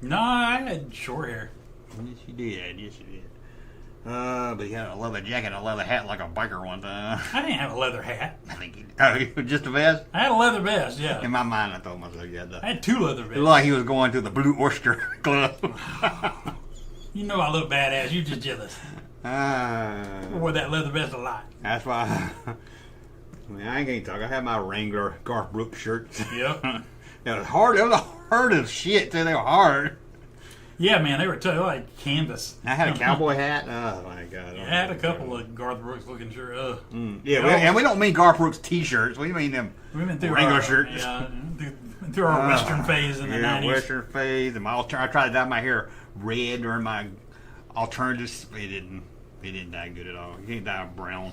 No, I had short hair. Yes, you did. But he had a leather jacket and a leather hat like a biker one time. I didn't have a leather hat. I think he was just a vest? I had a leather vest, yeah. In my mind, I told myself you had that. I had two leather It vests. looked like he was going to the Blue Oyster Club. You know I look badass. You just jealous. I wore that leather vest a lot. That's why. I ain't gonna talk. I had my Wrangler Garth Brooks shirts. Yep. It was hard. It was hard as shit too. They were hard. Yeah, man, they were like canvas. I had a cowboy hat. Oh my god! I had a couple of Garth Brooks looking shirts. Yeah, and we don't mean Garth Brooks T-shirts. We mean them we went through Wrangler our, shirts. Yeah, through our Western phase in the 90s. Western phase. And I tried to dye my hair red during my alternatives. It didn't dye good at all. You can't dye brown,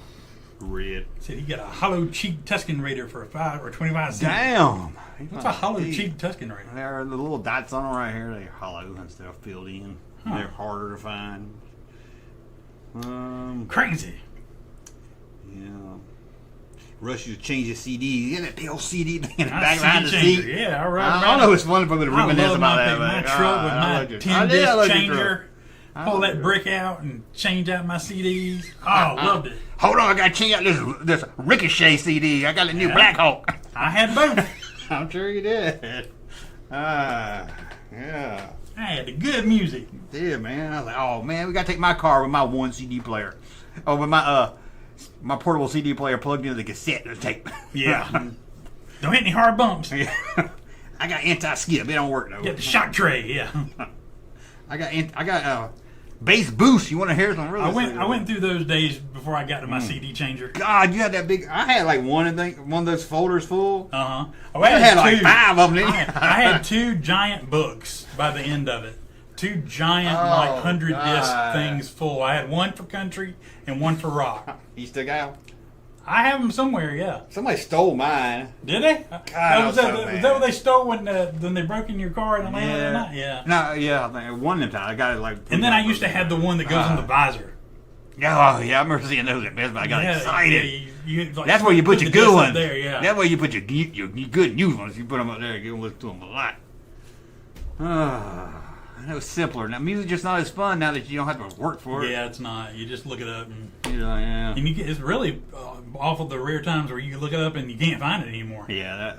red. Said he got a hollow cheek Tuscan Raider for 5 or 25 cents. Damn. What's a hollow cheek Tuscan Raider? They're the little dots on them right here. They're hollow instead of filled in. Huh. They're harder to find. Crazy. Yeah. Russ used to change his CD. You get that big old CD thing in the I back behind the CD seat. changer. Yeah, I don't know. It's fun for me to reminisce about that. My but, truck with my I 10-disc your changer. Pull that brick out and change out my CDs. Oh, loved it. Hold on, I got to change out this Ricochet CD. I got a new Black Hawk. I had both. I'm sure you did. Yeah. I had the good music. Yeah, man. I was like, oh man, we got to take my car with my one CD player. Oh, with my portable CD player plugged into the cassette tape. Yeah. Don't hit any hard bumps. Yeah. I got anti-skip. It don't work though. Get the shock tray. Yeah. I got bass boost. You want to hear something? Really? I went through those days before I got to my CD changer. God, you had that big. I had like one of those folders full. Oh, I had like 5 of them. I had 2 giant books by the end of it. 2 giant 100-disc things full. I had one for country and one for rock. You still got them? I have them somewhere. Yeah. Somebody stole mine. Did they? God, was that what they stole when they broke in your car in the middle of the night? Yeah. No, yeah. I think one of them times I got it like. And then I used to have the one that goes in the visor. Oh yeah, I remember seeing those at Best Buy. I got excited. Like, that's where you put your good ones. There, yeah. That's where you put your good new ones. You put them up there. You can listen to them a lot. That was simpler. Now music's just not as fun now that you don't have to work for it. Yeah, it's not. You just look it up and yeah. And it's really off of the rare times where you look it up and you can't find it anymore. Yeah,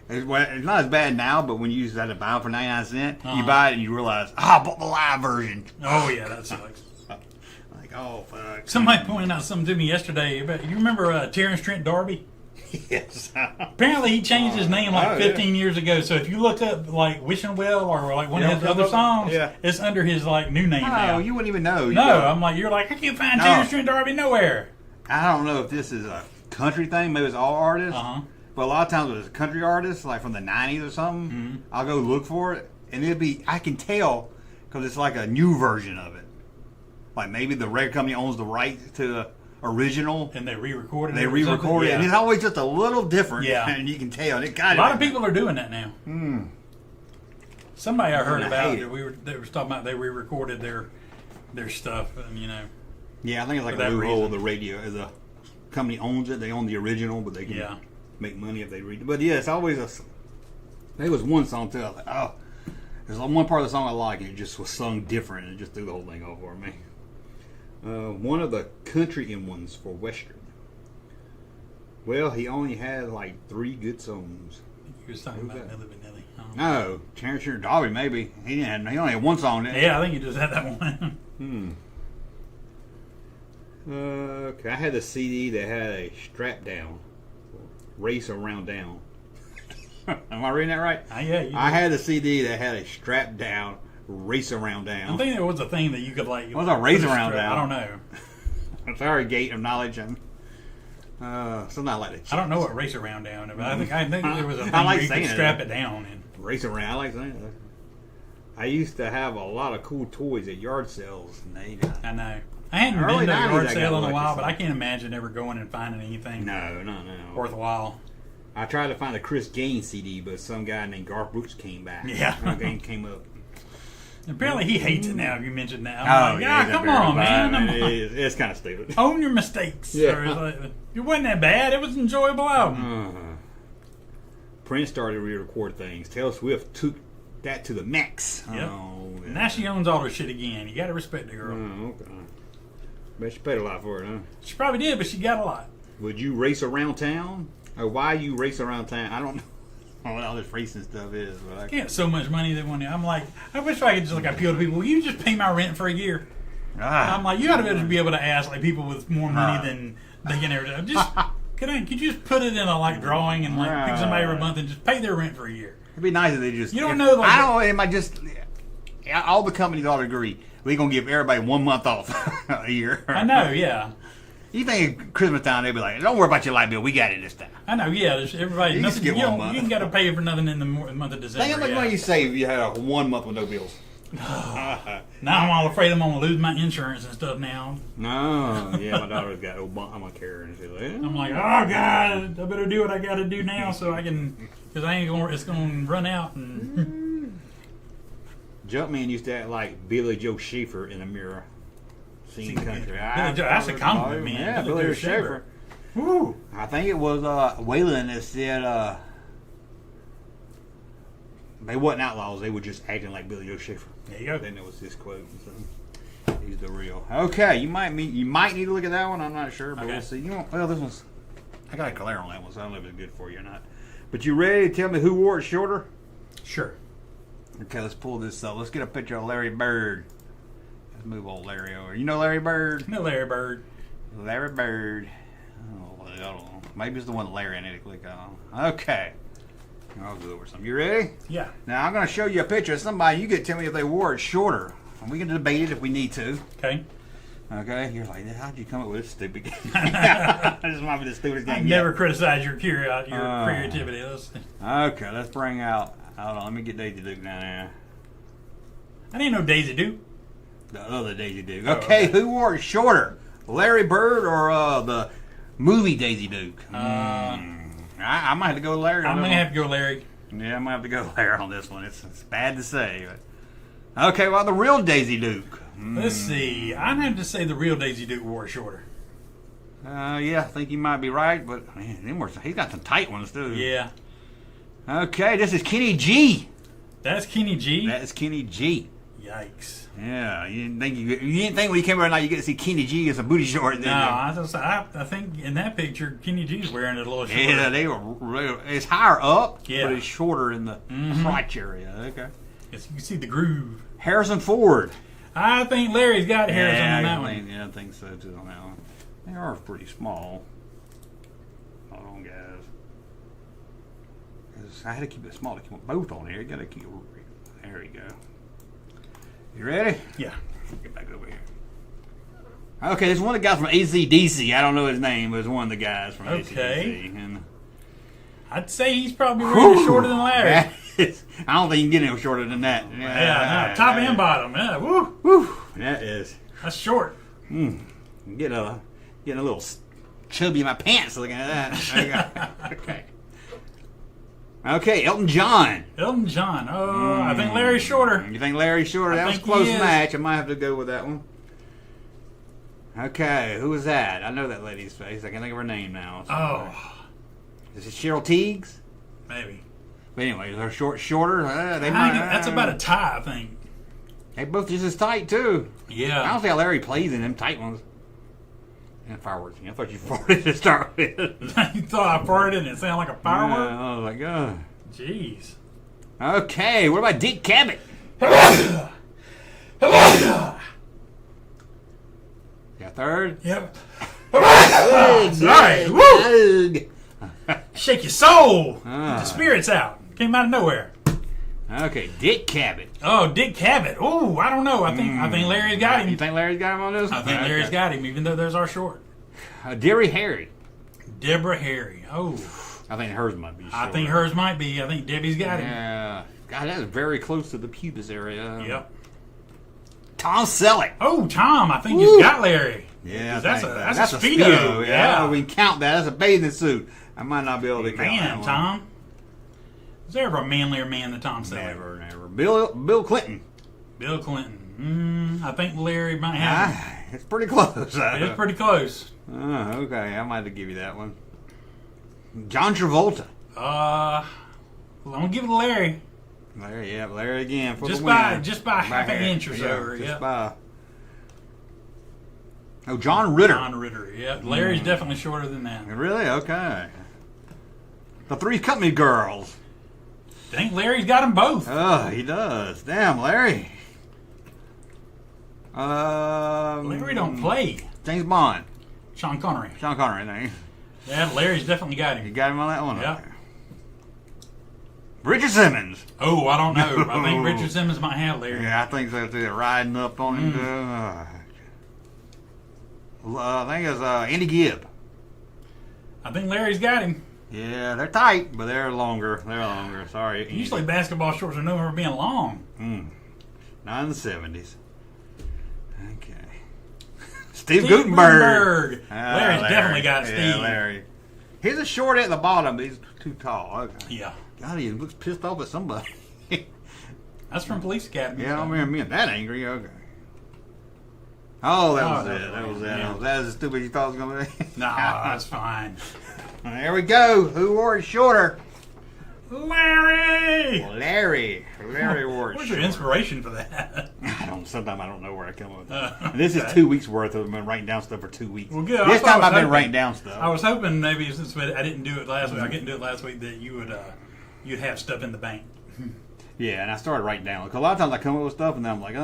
it's not as bad now, but when you used to buy them for 99 cents, you buy it and you realize, I bought the live version. Oh yeah, that sucks. Like, oh fuck. Somebody pointed out something to me yesterday about, you remember Terrence Trent D'Arby? Yes. Apparently he changed his name like 15 years ago. So if you look up like Wishing Well or like one of his other songs, it's under his like new name now. Oh, you wouldn't even know. I'm like, you're like, I can't find Terrence Trent D'Arby nowhere. I don't know if this is a country thing. Maybe it's all artists. But a lot of times when it's a country artist, like from the 90s or something, I'll go look for it. And I can tell because it's like a new version of it. Like maybe the record company owns the rights to the original. And they re-recorded it. They re-recorded it. And it's always just a little different. Yeah. And you can tell. A lot of people are doing that now. Somebody I heard about it. They were talking about they re-recorded their stuff, and Yeah, I think it's like a loophole of the radio. As a company owns it, they own the original, but they can make money if they read it. But yeah, it's always there was one song too. I was like, oh, there's one part of the song I like, and it just was sung different, and it just threw the whole thing off for me. One of the country ones for Western. Well, he only had like 3 good songs. He was talking about Milli Vanilli. No, Terrence Trent D'Arby maybe. He only had one song. Yeah, I think he just had that one. Okay, I had a CD that had a strap down, race around down. Am I reading that right? Yeah. I had a CD that had a strap down, race around down. I think there was a thing that you could like. What's a race around down? I don't know. Sorry, gate of knowledge. Something like that. I don't know what race around down, but I think there was a thing where you could strap it down and race around. I like saying that. I used to have a lot of cool toys at yard sales. I know. I hadn't been to a yard sale in a while, but I can't imagine ever going and finding anything. No. Worthwhile. I tried to find a Chris Gaines CD, but some guy named Garth Brooks came back. Yeah. Gaines came up. Apparently he hates it now if you mention that. I'm like, come on, man. It's kind of stupid. Own your mistakes. Yeah. It wasn't that bad. It was an enjoyable album. Prince started to re-record things. Taylor Swift took that to the max. Yep. Now she owns all her shit again. You got to respect the girl. Okay. Bet she paid a lot for it, huh? She probably did, but she got a lot. Would you race around town? Or why you race around town? I don't know what all this racing stuff is. But I can't so much money that one day. I'm like, I wish I could just appeal to people. Will you just pay my rent for a year? I'm like, you got to be able to ask like people with more money than they can ever do. Just could you just put it in a drawing and pick somebody every month and just pay their rent for a year? It'd be nice if they just. You don't know. I don't. Am I just? all the companies all agree we're gonna give everybody 1 month off a year. I know, yeah. You think at Christmas time they'd be like, "Don't worry about your light bill, we got it this time." I know, yeah. There's everybody. You Nothing, get you 1 don't- month. you ain't got to pay for nothing in the month of December. Think how much money you save if you had a 1 month with no bills. Now I'm all afraid I'm gonna lose my insurance and stuff now. No, yeah, my daughter's got Obamacare, and she's like, I'm like, oh God, I better do what I got to do now so I can, because I ain't gonna. It's gonna run out. And Junkman used to act like Billy Joe Schaefer in a mirror. Scene country. Billy Joe, that's a compliment, man. Yeah, Billy Billy Joe Joe Schaefer. Woo. I think it was Waylon that said they wasn't outlaws; they were just acting like Billy Joe Schaefer. There you go. Then there was his quote. So he's the real. Okay, you might need to look at that one. I'm not sure, but Okay. we'll see. Well, this one's. I got a glare on that one, so I don't know if it's good for you or not. But you ready to tell me who wore it shorter? Sure. Okay, let's pull this up. Let's get a picture of Larry Bird. Let's move old Larry over. You know Larry Bird? No, Larry Bird. Larry Bird. Oh, I don't know. Maybe it's the one Larry I need to click on. Okay. I'll go over some. You ready? Yeah. Now, I'm going to show you a picture of somebody. You get to tell me if they wore it shorter. And we can debate it if we need to. Okay. Okay? You're like, how'd you come up with this stupid game? This might be the stupidest game I yet. never criticize your creativity. Okay, let's bring out. Hold on, let me get Daisy Duke down there. I didn't know Daisy Duke. The other Daisy Duke. Oh, Okay, okay. who wore it shorter? Larry Bird or the movie Daisy Duke? I might have to go with Larry. I'm going to have to go Larry. Yeah, I might have to go Larry on this one. It's bad to say. But. Okay, well, the real Daisy Duke. Let's see. I'd have to say the real Daisy Duke wore it shorter. Yeah, I think you might be right, but man, he's got some tight ones, too. Yeah. Okay, this is Kenny G. That's Kenny G? That is Kenny G. Yikes. Yeah, you didn't think when you came over now you get to see Kenny G as a booty short. No, I think in that picture, Kenny G's wearing it a little shorter. Yeah, they were. It's higher up, Yeah. but it's shorter in the crotch area. Okay. Yes, you can see the groove. Harrison Ford. I think Larry's got Harrison on that one. Yeah, I think so too on that one. They are pretty small. Hold on, guys. 'Cause I had to keep it small to keep them both on here. You gotta keep. There you go. You ready? Yeah. Get back over here. Okay, there's one of the guys from AC/DC. I don't know his name, but it's one of the guys from AC/DC. And I'd say he's probably wearing it shorter than Larry. I don't think you can get any shorter than that. Yeah, no, top and bottom. Yeah, woo. Woo. That is. That's short. Getting a little chubby in my pants looking at that. There you go. Okay. Okay, Elton John. Elton John. Oh, I think Larry's shorter. You think Larry's shorter? That was a close match. I might have to go with that one. Okay, who was that? I know that lady's face. I can't think of her name now. Is it Cheryl Teagues? Maybe. But anyway, they're shorter. That's about a tie, I think. They both just as tight, too. Yeah. I don't see how Larry plays in them tight ones. And fireworks. I thought you farted to start with. You thought I farted and it sounded like a firework? Yeah, I was like, oh. Jeez. Okay, what about Dick Cavett? Got third? Yep. Sorry. Woo! Shake your soul. Get the spirits out. Came out of nowhere. Okay, Dick Cavett. Oh, Dick Cavett. Oh, I don't know. I think Larry's got him. You think Larry's got him on this? I think Larry's got him, even though there's our short. Debbie Harry. Deborah Harry. Oh. I think hers might be short. I think hers might be. I think Debbie's got him. Yeah. God, that's very close to the pubis area. Yep. Tom Selleck. Oh, Tom. I think he's got Larry. Yeah, that's a Speedo. Yeah, we can count that. That's a bathing suit. I might not be able to count that Man, one. Tom. Was there ever a manlier man than Tom Selleck? Never. Bill Clinton. Bill Clinton. I think Larry might have him. It's pretty close. It's pretty close. Okay, I might have to give you that one. John Travolta. I'm gonna give it to Larry. Larry again for just the win. Just by half an inch or so. Just by. Oh, John Ritter. John Ritter. Yeah, Larry's definitely shorter than that. Really? Okay. The Three Company Girls. I think Larry's got them both. Oh, he does. Damn, Larry. Larry don't play. James Bond. Sean Connery. I think. Yeah, Larry's definitely got him. You got him on that one? Yeah. Okay. Richard Simmons. Oh, I don't know. I think Richard Simmons might have Larry. Yeah, I think so too. Riding up on him. I think it's Andy Gibb. I think Larry's got him. Yeah, they're tight, but they're longer. Sorry. Usually basketball shorts are known for being long. Not in the 70s. Okay. Steve Gutenberg. Larry's definitely got Steve. Yeah, Larry. He's a short at the bottom, but he's too tall. Okay. Yeah. God, he looks pissed off at somebody. That's from Police Academy. Yeah, I remember being that angry. Okay. Oh, that was it. That was it. Yeah. Was that as stupid as you thought it was going to be? Nah, that's fine. There we go. Who wore it shorter? Larry! Larry wore it What's shorter. your inspiration for that? Sometimes I don't know where I come up with that. Okay. This is 2 weeks worth of writing down stuff for 2 weeks. Well, good. This time I've been writing down stuff. I was hoping maybe since I didn't do it last week, I couldn't do it last week, that you would you'd have stuff in the bank. Yeah, and I started writing down. Because a lot of times I come up with stuff and then I'm like,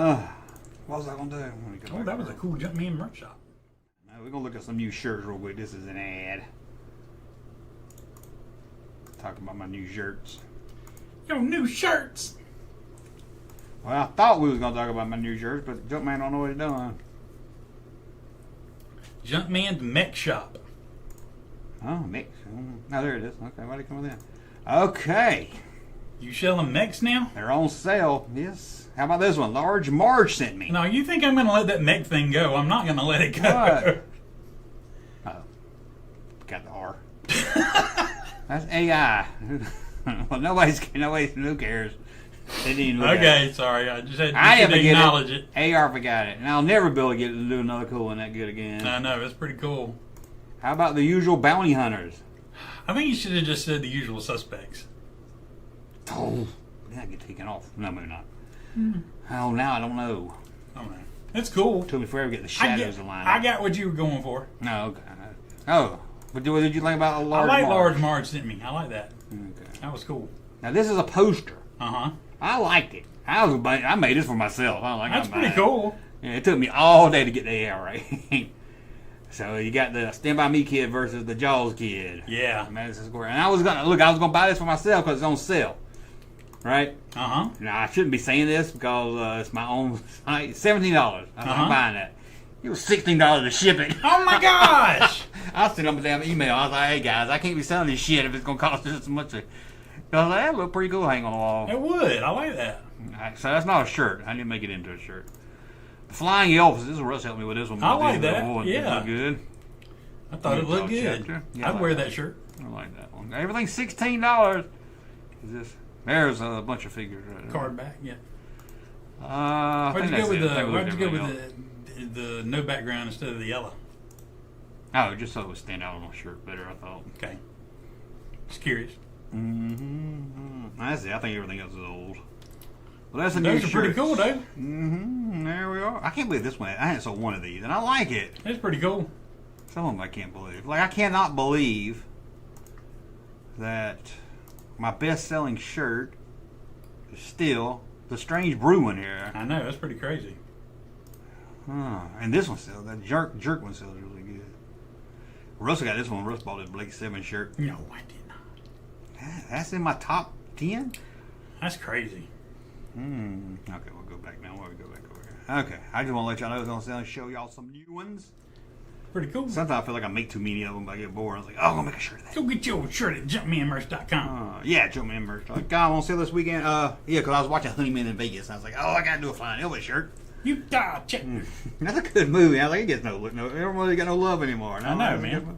what was I going to do? Oh, that was a cool Junkman merch shop. Now, we're going to look at some new shirts real quick. This is an ad. Talking about my new shirts. Your new shirts. Well, I thought we was going to talk about my new shirts, but Junkman don't know what he's doing. Junkman's M.A.S.K shop. Oh, mix. Oh, there it is. Okay, why did it come with that? Okay. You selling M.A.S.K now? They're on sale. Yes. How about this one? Large Marge sent me. No, you think I'm going to let that M.A.S.K thing go? I'm not going to let it go. What? Oh. Got the R. That's AI. Well, nobody's who cares? They didn't even look at Okay, it. sorry. I just had I to never acknowledge it. AR forgot it. And I'll never be able to get it to do another cool one that good again. I know, it's pretty cool. How about the usual bounty hunters? I think you should have just said the usual suspects. Oh, then I get taken off. No, maybe not. Oh, now I don't know. Oh, man. It's cool. Took me forever to get the shadows aligned. I got what you were going for. No, okay. Oh, what did you think about Large I like Marge? Large Marge sent me. I like that. Okay. That was cool. Now this is a poster. Uh-huh. I liked it. I made this for myself. I like. That's pretty cool. Yeah, it took me all day to get the AR right. So you got the Stand By Me kid versus the Jaws kid. Yeah. Madison Square. And I was gonna buy this for myself because it's on sale. Right? Uh-huh. Now I shouldn't be saying this because it's my own site. $17. I'm buying that. It was $16 to ship it. Oh my gosh! I sent them a damn email. I was like, hey guys, I can't be selling this shit if it's gonna cost this much. I was like, that look pretty cool hanging on the wall. It would. I like that. Right, so that's not a shirt. I didn't make it into a shirt. The Flying Elvis. This is Russ helped me with this one. I like that. Oh, Yeah. It looked good. I thought it looked good. Chapter. Yeah, I'd wear that shirt. I like that one. Everything's $16. Is this? There's a bunch of figures right there. Card back, yeah. Why'd Why'd you go with the no background instead of the yellow? Oh, just so it would stand out on my shirt better, I thought. Okay. Just curious. That's it. I think everything else is old. Well, that's a new Those are pretty cool, though. There we are. I can't believe this one. I hadn't sold one of these, and I like it. It's pretty cool. Some of them I can't believe. Like, I cannot believe that my best-selling shirt is still the Strange Brew one here. I know. That's pretty crazy. And this one sells. That jerk one sells really good. Russell got this one. Russ bought his Blake 7 shirt. No, I did not. That's in my top 10? That's crazy. Okay, we'll go back now. We'll go back over here. Okay, I just want to let y'all know I was going to sell and show y'all some new ones. Pretty cool. Sometimes I feel like I make too many of them, but I get bored. I was like, oh, I'm going to make a shirt of that. Go get your shirt at junkmanmerch.com. Yeah, Junkman merch. Like, God, I want to sell this weekend. Yeah, because I was watching Honeyman in Vegas. And I was like, oh, I got to do a Flying Elvis shirt. You die, check. That's a good movie. I was like, it gets no, they don't really got no love anymore. I know, man.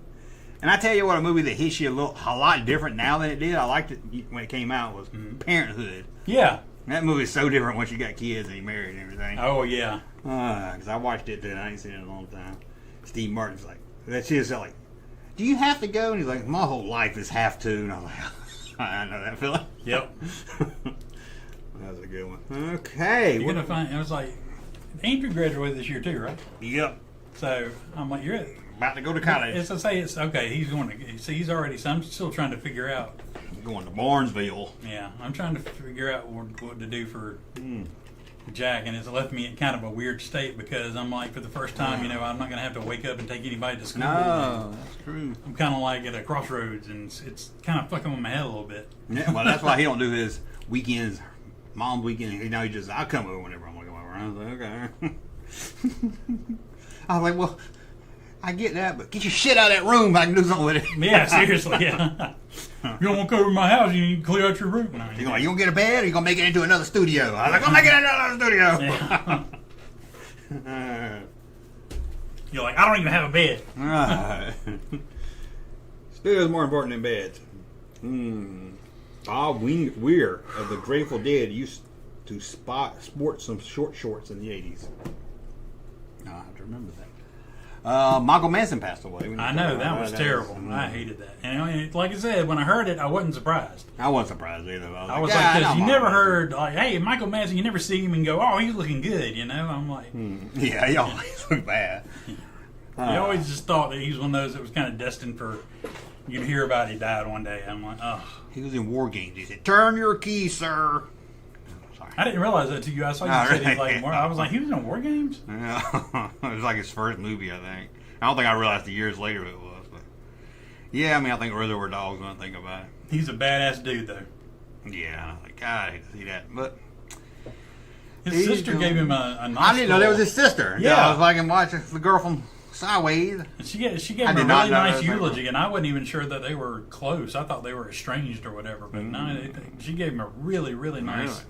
And I tell you what, a movie that hits you a lot different now than it did. I liked it when it came out was Parenthood. Yeah. That movie's so different once you got kids and you married and everything. Oh, yeah. Because I watched it then. I ain't seen it in a long time. Steve Martin's like, that shit's like, do you have to go? And he's like, my whole life is have to. And I'm like, I know that feeling. Yep. That was a good one. Okay. You're going to find, it was like, Andrew graduated this year too, right? Yep. So, I'm like, you're about to go to college. It's to say, it's okay, he's going to, see, he's already, so I'm still trying to figure out. I'm going to Barnesville. Yeah, I'm trying to figure out what to do for Jack, and it's left me in kind of a weird state because I'm like, for the first time, you know, I'm not going to have to wake up and take anybody to school. No, that's true. I'm kind of like at a crossroads, and it's kind of fucking with my head a little bit. Yeah, well, that's why he don't do his weekends, mom's weekend. You know, I'll come over whenever I'm going to come over. I was like, okay. I was like, well, I get that, but get your shit out of that room. I can do something with it. Yeah, seriously, yeah. You don't want to come over my house, you need to clear out your room. No, You gonna get a bed, or you gonna make it into another studio? I was like, I'm making it into another studio. Yeah. You're like, I don't even have a bed. Right. Studio's more important than beds. Bob Weir of the Grateful Dead used to sport some short shorts in the 80s. I have to remember that. Michael Manson passed away. I know, that was terrible. I hated that. And like I said, when I heard it, I wasn't surprised. I wasn't surprised either. I was like, because you never heard, like, hey, Michael Manson, you never see him and go, oh, he's looking good, you know? I'm like... Yeah, he always looked bad. You always just thought that he was one of those that was kind of destined for... You'd hear about he died one day. I'm like, oh. He was in War Games. He said, turn your key, sir. Sorry. I didn't realize that till you. I saw you said he like. I was like, he was in War Games. Yeah, it was like his first movie, I think. I don't think I realized the years later it was, but yeah, I mean, I think Reservoir Dogs when I think about it. He's a badass dude, though. Yeah, I was like, God, I hate to see that, but his sister gave him a nice. I didn't know that was his sister. Yeah, I was like, watching the girl from Sideways. And she gave him a really nice eulogy, and I wasn't even sure that they were close. I thought they were estranged or whatever, but no, she gave him a really, really nice.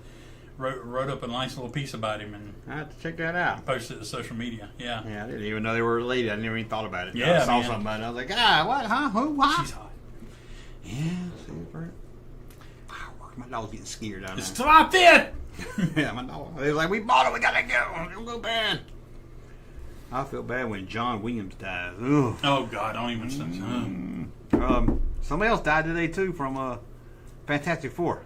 Wrote up a nice little piece about him, and I have to check that out. Posted it to social media. Yeah. Yeah, I didn't even know they were related. I never even thought about it. Yeah, I saw something about it. I was like, what? Huh? Who? What? She's hot. Yeah, super. Fireworks. My dog's getting scared out of there. Stop it! Yeah, my dog. They was like, we bought it. We gotta go. Don't go bad. I feel bad when John Williams died. Ugh. Oh God, don't even say. Somebody else died today too from Fantastic Four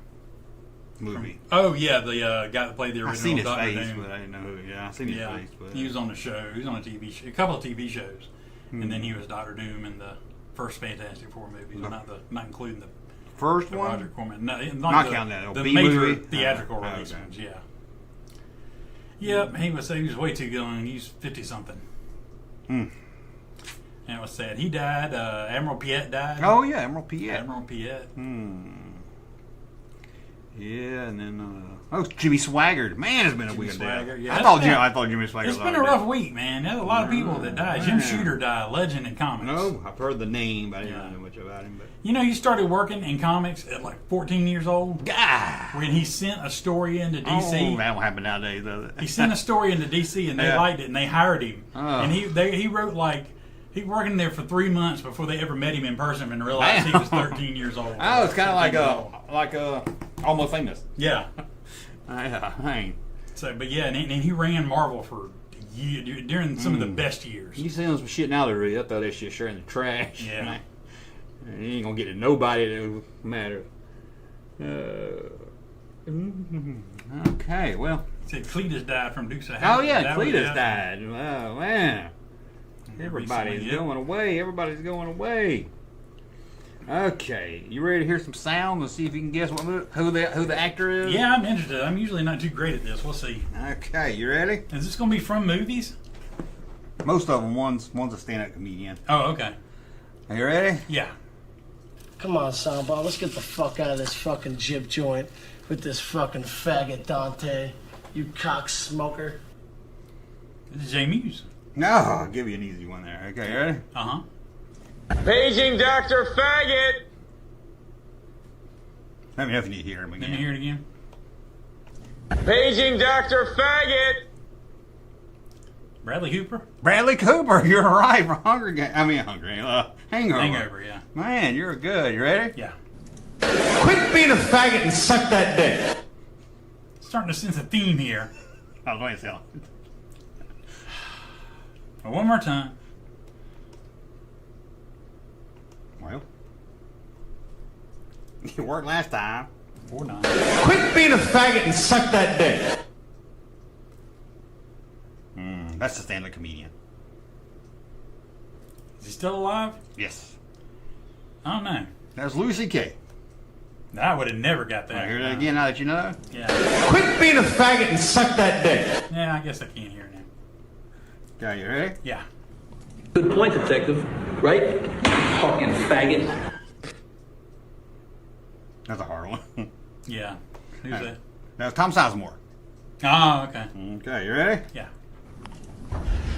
movie. Oh yeah, the guy that played the original. I seen his Dr. face, Doom. but I didn't know who. Yeah, I seen his face. But he was on the show. He was on a TV show, a couple of TV shows, and then he was Dr. Doom in the first Fantastic Four movies, not including the first one. One. Roger Corman. No, not counting that. The B major movie? theatrical release ones. Yeah. Yep, he was way too young. He's 50 something. And it was sad. He died. Admiral Piet died. Oh yeah, Admiral Piet. Admiral Piet. Yeah, and then Jimmy Swaggart. Man, it's been a week. Yeah, I thought Jimmy Swaggart. It's been a rough week, man. There's a lot of people that died. Jim Shooter died, legend in comics. No, I've heard the name, but I didn't know much about him. But you know, he started working in comics at like 14 years old. God, when he sent a story into DC. Oh, that won't happen nowadays, does it? He sent a story into DC, and they liked it, and they hired him. And he wrote like. He was working there for 3 months before they ever met him in person and realized he was 13 years old. Oh, it's kind of like Almost Famous. Yeah. So, but yeah, and he ran Marvel for years, during some of the best years. You send some shit now that I thought that shit sure in the trash. Yeah. You ain't gonna get to nobody that matters. Okay, well. Said Cletus died from Dukes of Oh Hazzard. yeah, Cletus died. Oh man. Everybody's going away. Everybody's going away. Okay, you ready to hear some sound and see if you can guess who the actor is? Yeah, I'm interested. I'm usually not too great at this. We'll see. Okay, you ready? Is this going to be from movies? Most of them. One's a stand-up comedian. Oh, okay. Are you ready? Yeah. Come on, Soundball. Let's get the fuck out of this fucking jib joint with this fucking faggot Dante. You cock smoker. This is Jay Muse. No, I'll give you an easy one there. Okay, you ready? Uh-huh. Paging Dr. Faggot! Let me know if you need to hear him again. Let me hear it again. Paging Dr. Faggot! Bradley Cooper? Bradley Cooper, you're right. For Hangover. Hangover, yeah. Man, you're good. You ready? Yeah. Quit being a faggot and suck that dick. Starting to sense a theme here. I was waiting to tell. One more time. Well, it worked last time. 4-9. Quit being a faggot and suck that dick. That's the stand-up comedian. Is he still alive? Yes. I don't know. That's Louis C.K. I would have never got that. Hear that again now that you know? Yeah. Quit being a faggot and suck that dick. Yeah, I guess I can't hear it now. Okay, you ready? Yeah. Good point, detective. Right? Fucking faggot. That's a hard one. Yeah. Who's that? That's Tom Sizemore. Oh, okay. Okay, you ready? Yeah.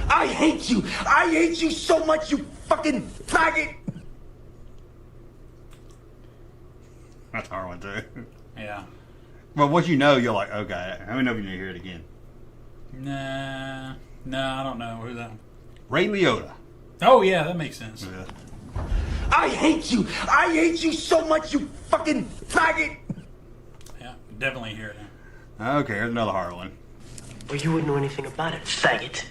I hate you. I hate you so much, you fucking faggot. That's a hard one, too. Yeah. Well, once you know, you're like, okay. I don't know if you need to hear it again. Nah. No, I don't know. Who's that? Ray Liotta. Oh, yeah, that makes sense. Yeah. I hate you. I hate you so much, you fucking faggot. Yeah, definitely hear it now. Okay, here's another hard one. Well, you wouldn't know anything about it, faggot.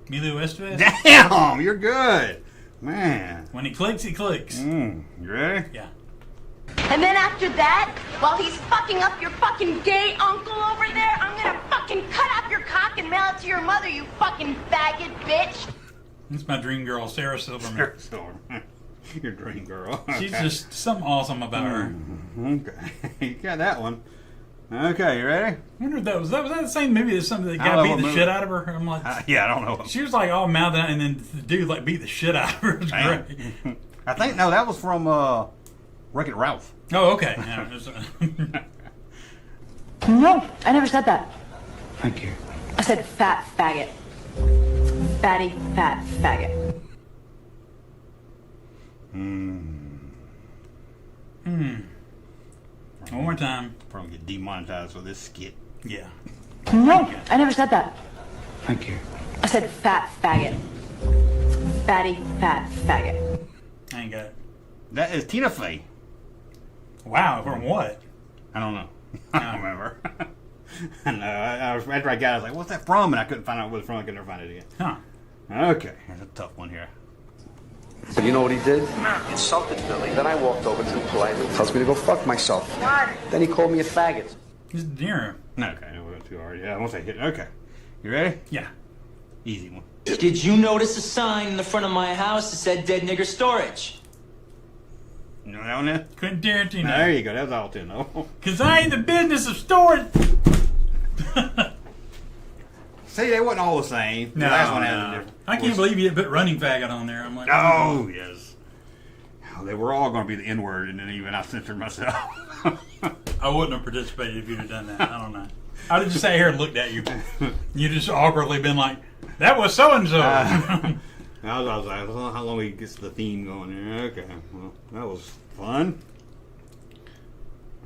Emilio Estevez? Damn, you're good. Man. When he clicks, he clicks. You ready? Yeah. And then after that, while he's fucking up your fucking gay uncle over there, I'm gonna fucking cut off your cock and mail it to your mother, you fucking faggot bitch. That's my dream girl, Sarah Silverman. Sarah Silverman. Your dream girl. She's just something awesome about her. Okay. You got that one. Okay, you ready? I wonder if that was that the same movie that something that guy beat the shit out of her? I'm like, yeah, I don't know. She was like all mouthed out, and then the dude like beat the shit out of her. It was great. I think no, that was from Wreck-It Ralph. Oh, okay. Yeah, No, I never said that. Thank you. I said fat faggot. Fatty, fat faggot. One more time. Probably get demonetized for this skit. Yeah. No, I never said that. Thank you. I said fat faggot. Fatty, fat faggot. I ain't got it. That is Tina Fey. Wow, from what? I don't know. I don't remember. No, after I got it, I was like, what's that from? And I couldn't find out what it was from. I could never find it again. Huh. Okay, here's a tough one here. So you know what he did? Insulted Billy. Then I walked over to him politely. Tells me to go fuck myself. What? Then he called me a faggot. He's near. Okay, it wasn't too hard. Yeah, once I hit it. Okay. You ready? Yeah. Easy one. Did you notice a sign in the front of my house that said dead nigger storage? You know that one there? Quentin Tarantino. There you go. That was all 10 though. Because I ain't the business of storage. See, they wasn't all the same. No, the last one had a different. I can't believe you put running faggot on there. I'm like, oh, yes. Oh, they were all going to be the N word, and then even I censored myself. I wouldn't have participated if you'd have done that. I don't know. I'd have just sat here and looked at you. You just awkwardly been like, that was so and so. I was like, how long we get the theme going here? Okay, well, that was fun.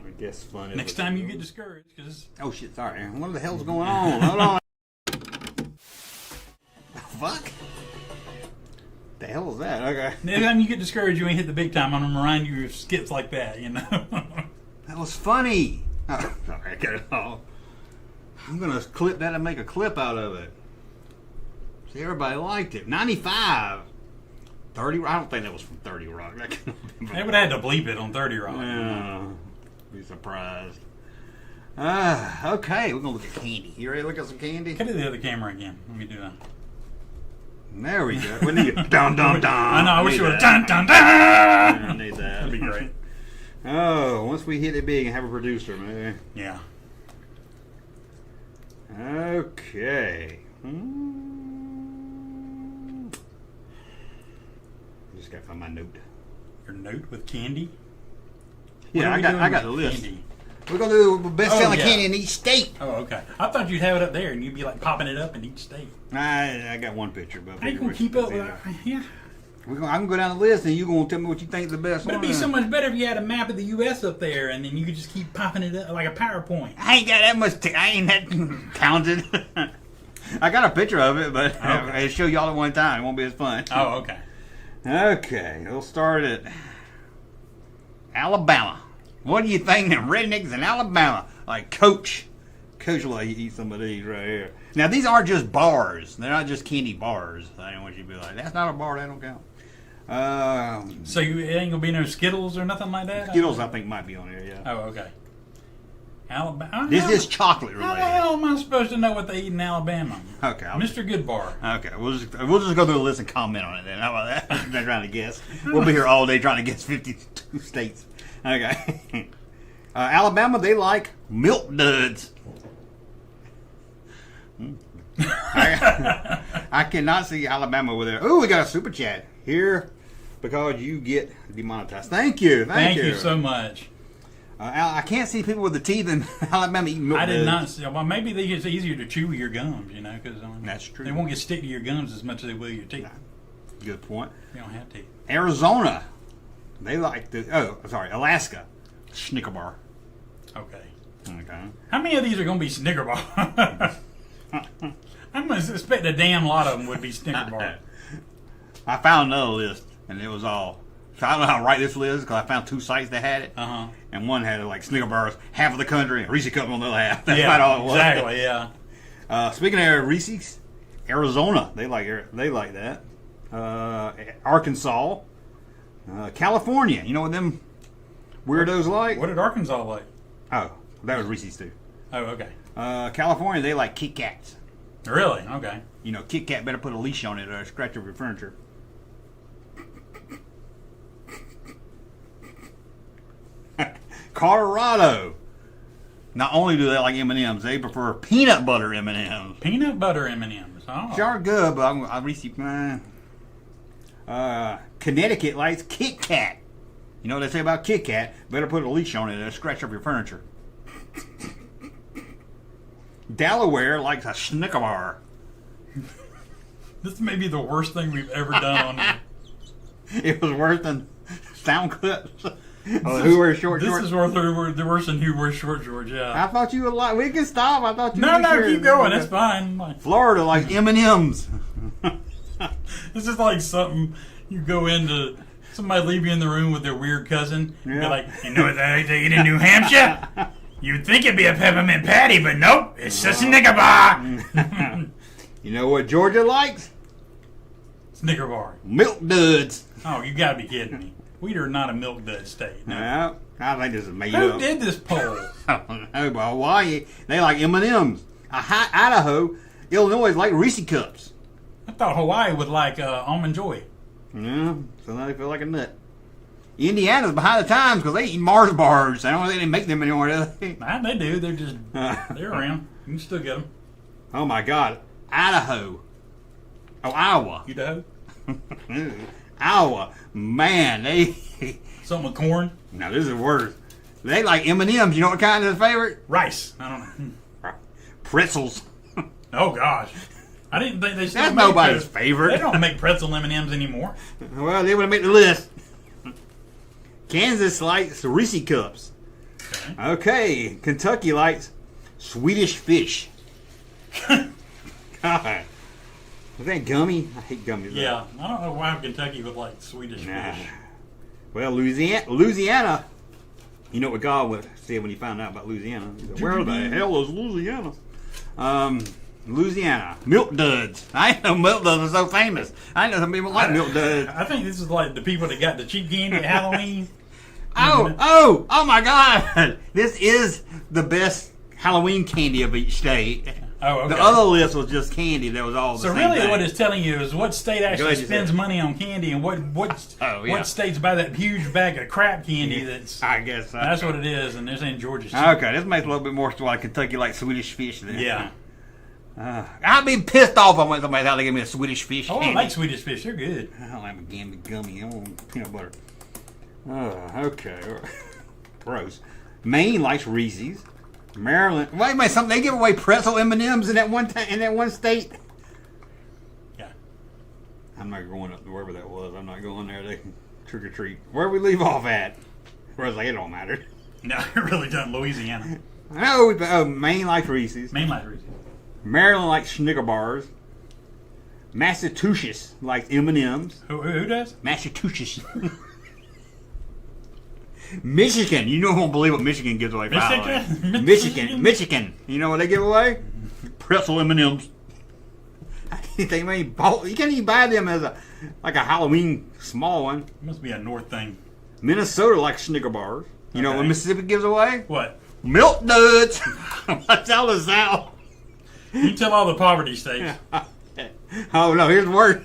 I guess fun. Is Next time you get discouraged, because oh shit, sorry. What the hell's going on? Hold on. Fuck. The hell is that? Okay. Next time you get discouraged, you ain't hit the big time. I'm gonna remind you of skits like that. You know. That was funny. Oh, sorry, I got it all. I'm gonna clip that and make a clip out of it. See, everybody liked it. 95. 30. I don't think that was from 30 Rock. That They would have had to bleep it on 30 Rock. Yeah. Be surprised. Okay, we're gonna look at candy. You ready to look at some candy? Cut to the other camera again. Let me do that. There we go. We need dun dun dun. I know. I wish you would have dun dun dun. I need that. That'd be great. Oh, once we hit it big and have a producer, man. Yeah. Okay. Just gotta find my note. Your note with candy? Yeah, I got the list. Candy? We're gonna do the best selling candy in each state. Oh, okay. I thought you'd have it up there and you'd be like popping it up in each state. I got one picture, but I ain't gonna keep up with that. Yeah. I can go down the list and you're gonna tell me what you think the best But one. it'd be so much better if you had a map of the U.S. up there and then you could just keep popping it up like a PowerPoint. I ain't got that much. I ain't that talented. I got a picture of it, but I'll show y'all at one time. It won't be as fun. Oh, okay. Okay, we'll start at Alabama. What do you think them rednecks in Alabama? Like Coach will let you eat some of these right here. Now, these aren't just bars. They're not just candy bars. I don't want you to be like, that's not a bar. That don't count. So it ain't going to be no Skittles or nothing like that? Skittles, I think, might be on here, yeah. Oh, okay. Alabama. This is chocolate How the related. hell am I supposed to know what they eat in Alabama? Okay. Mr. Goodbar. Okay, we'll just go through the list and comment on it then. How about that? I'm not trying to guess. We'll be here all day trying to guess 52 states. Okay. Alabama, they like milk duds. I cannot see Alabama with it. Oh, we got a super chat here because you get demonetized. Thank you. Thank you so much. I can't see people with the teeth in Alabama eating milk duds. I did not see. Well, maybe it's easier to chew your gums, you know, because that's true. They won't get stick to your gums as much as they will your teeth. Good point. You don't have teeth. Arizona, they like Alaska, Snicker bar. Okay. Okay. How many of these are going to be Snicker bar? I'm going to expect a damn lot of them would be Snicker bar. I found another list, and it was all. So I don't know how to write this list because I found 2 sites that had it, and one had like Snicker bars, half of the country, and Reese Cup on the other half. That's about all it was. Exactly. Yeah. Speaking of Reese's, Arizona, they like that. Arkansas, California. You know what them weirdos like? What did Arkansas like? Oh, that was Reese's too. Oh, okay. California, they like Kit Kats. Really? Okay. You know, Kit Kat better put a leash on it or scratch up your furniture. Colorado. Not only do they like M&Ms, they prefer peanut butter M&Ms. Peanut butter M&Ms. Oh. Sure good, but I receive. Connecticut likes Kit Kat. You know what they say about Kit Kat? Better put a leash on it or scratch up your furniture. Delaware likes a Snicker bar. This may be the worst thing we've ever done on here. It was worse than sound clips. Who wears short shorts? This is worse than who wears short shorts, yeah. I thought you would like. We can stop. I thought you No, would sure. keep going. That's fine. Florida like M&Ms. This is like something you go into. Somebody leave you in the room with their weird cousin. Yeah. You're like, you know what they eat in New Hampshire? You'd think it'd be a peppermint patty, but nope, it's just a Snicker bar. You know what Georgia likes? Snicker bar. Milk duds. Oh, you gotta be kidding me. We are not a milk dud state. No. Yeah, I think this is made Who up. did this poll? I don't know, but Hawaii, they like M&Ms. Idaho, Illinois like Reese Cups. I thought Hawaii would like Almond Joy. Yeah, so now they feel like a nut. Indiana's behind the times because they eat Mars bars. I don't think they make them anymore, do they? Nah, they do. They're just, they're around. You can still get them. Oh my God. Idaho. Oh, Iowa. Idaho? Iowa. Man, they... Something with corn? No, this is worse. They like M&Ms. You know what kind is favorite? Rice. I don't know. Pretzels. Oh, gosh. I didn't think they still That's make nobody's favorite. They don't make pretzel M&Ms anymore. Well, they would have made the list. Kansas likes Reese Cups. Okay. Kentucky likes Swedish Fish. God. Is that gummy? I hate gummies. Yeah. I don't know why Kentucky would like Swedish fish. Well, Louisiana. You know what God would say when he found out about Louisiana? He said, where the hell is Louisiana? Louisiana. Milk duds. I didn't know milk duds are so famous. I didn't know some people like milk duds. I think this is like the people that got the cheap candy at Halloween. Oh my God. This is the best Halloween candy of each state. Oh, okay. The other list was just candy that was all the same So really thing. what it's telling you is what state actually spends money on candy and what states buy that huge bag of crap candy that's... I guess so. That's what it is, and this ain't Georgia's. Okay, this makes a little bit more to why Kentucky like Swedish Fish then. Yeah. I'd be pissed off if I went to somebody's house to give me a Swedish Fish candy. I like Swedish Fish. They're good. I don't like a gummy. I want peanut butter. Okay. Gross. Maine likes Reese's. Maryland. Wait a minute, they give away pretzel M&Ms in that one state. Yeah. I'm not going up to wherever that was. I'm not going there. They can trick or treat. Where we leave off at? Where I was like, it don't matter. No, it really doesn't. Louisiana. No, Maine likes Reese's. Maine likes Reese's. Maryland likes Snicker bars. Massachusetts likes M&Ms. Who does? Massachusetts. Michigan. You won't believe what Michigan gives away. Michigan. You know what they give away? Pretzel M&Ms. They may you can't even buy them as a Halloween small one. It must be a North thing. Minnesota likes Snicker bars. You know what Mississippi gives away? What? Milk duds. That's all the South. You tell all the poverty states. Oh no, here's worse.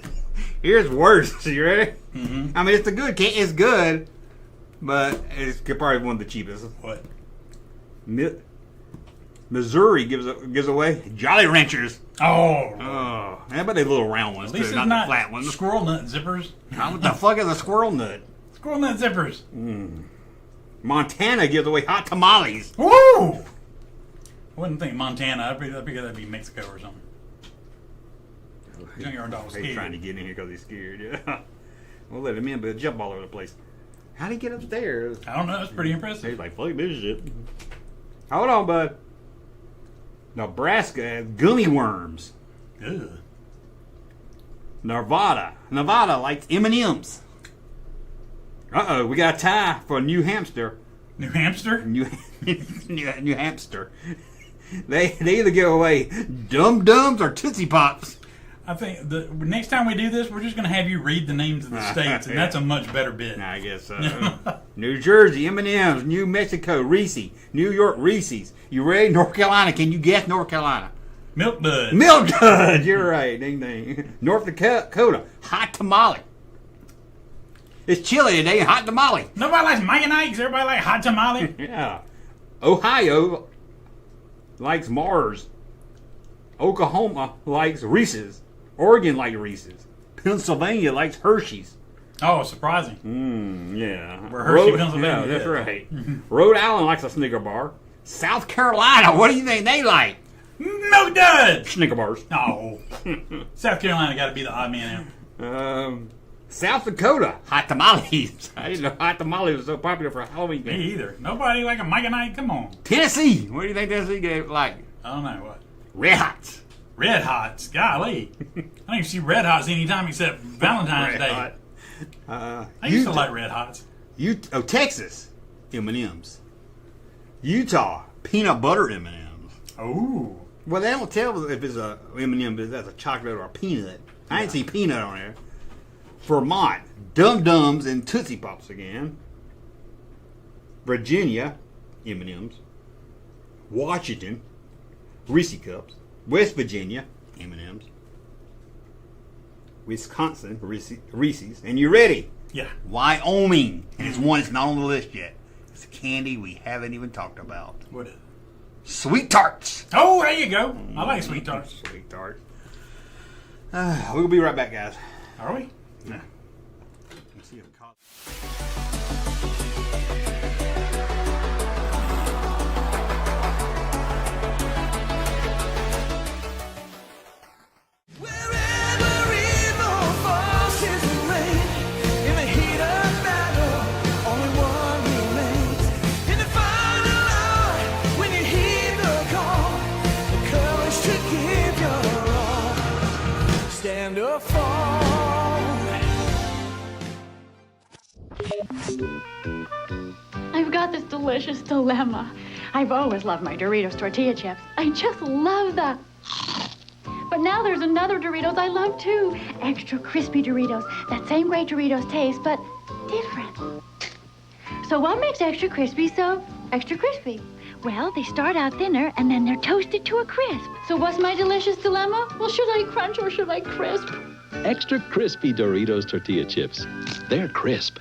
Here's worse. You ready? Mm-hmm. I mean, it's good, but it's probably one of the cheapest. What? Missouri gives away Jolly Ranchers. Oh. How about they little round ones? At least too, it's not the flat ones. Squirrel nut zippers. What the fuck is a squirrel nut? Squirrel nut zippers. Montana gives away hot tamales. Woo! I wouldn't think Montana. I figure that'd be Mexico or something. Junkyard Dog's He's scared. trying to get in here because he's scared. Yeah. We'll let him in, but he'll jump all over the place. How'd he get upstairs? I don't know. It's pretty impressive. He's like, fuck this shit. Hold on, bud. Nebraska has gummy worms. Ugh. Nevada likes M&M's. Uh-oh, we got a tie for New Hampshire. New Hampshire? New Hampshire. They either give away Dum Dums or Tootsie Pops. I think the next time we do this, we're just going to have you read the names of the states, and that's a much better bit. I guess so. New Jersey, M&M's. New Mexico, Reese. New York, Reese's. You ready? North Carolina. Can you guess North Carolina? Milk Duds. Milk Duds. You're right. Ding, ding. North Dakota, hot tamale. It's chilly today, hot tamale. Nobody likes Mike and Ike's. Everybody like hot tamale. Yeah. Ohio likes Mars. Oklahoma likes Reese's. Oregon likes Reese's. Pennsylvania likes Hershey's. Oh, surprising. Yeah. We're Hershey, Pennsylvania. Yeah, that's right. Rhode Island likes a Snicker bar. South Carolina, what do you think they like? Milk Duds. Snicker bars. Oh. South Carolina got to be the odd man out. South Dakota, hot tamales. I didn't know hot tamales was so popular for Halloween. Me either. Nobody like a Mike and Ike. Come on. Tennessee, what do you think Tennessee gave like? I don't know what. Red Hots. Red Hots. Golly. I don't even see Red Hots anytime except Valentine's Day. I used to like Red Hots. Texas, M&M's. Utah, peanut butter M&M's. Oh. Well, they don't tell if it's a M&M, if that's a chocolate or a peanut. I didn't see peanut on there. Vermont, Dum Dums and Tootsie Pops again. Virginia, M&M's. Washington, Reese Cups. West Virginia, M&M's. Wisconsin, Reese's. And you ready? Yeah. Wyoming. And it's one that's not on the list yet. It's a candy we haven't even talked about. What is it? Sweet Tarts. Oh, there you go. I like Sweet Tarts. Sweet Tarts. We'll be right back, guys. Are we? Yeah. Let's see if it costs. I've got this delicious dilemma. I've always loved my Doritos tortilla chips. I just love them. But now there's another Doritos I love too. Extra crispy Doritos. That same great Doritos taste, but different. So what makes extra crispy so extra crispy? Well, they start out thinner and then they're toasted to a crisp. So what's my delicious dilemma? Well, should I crunch or should I crisp? Extra crispy Doritos tortilla chips. They're crisp.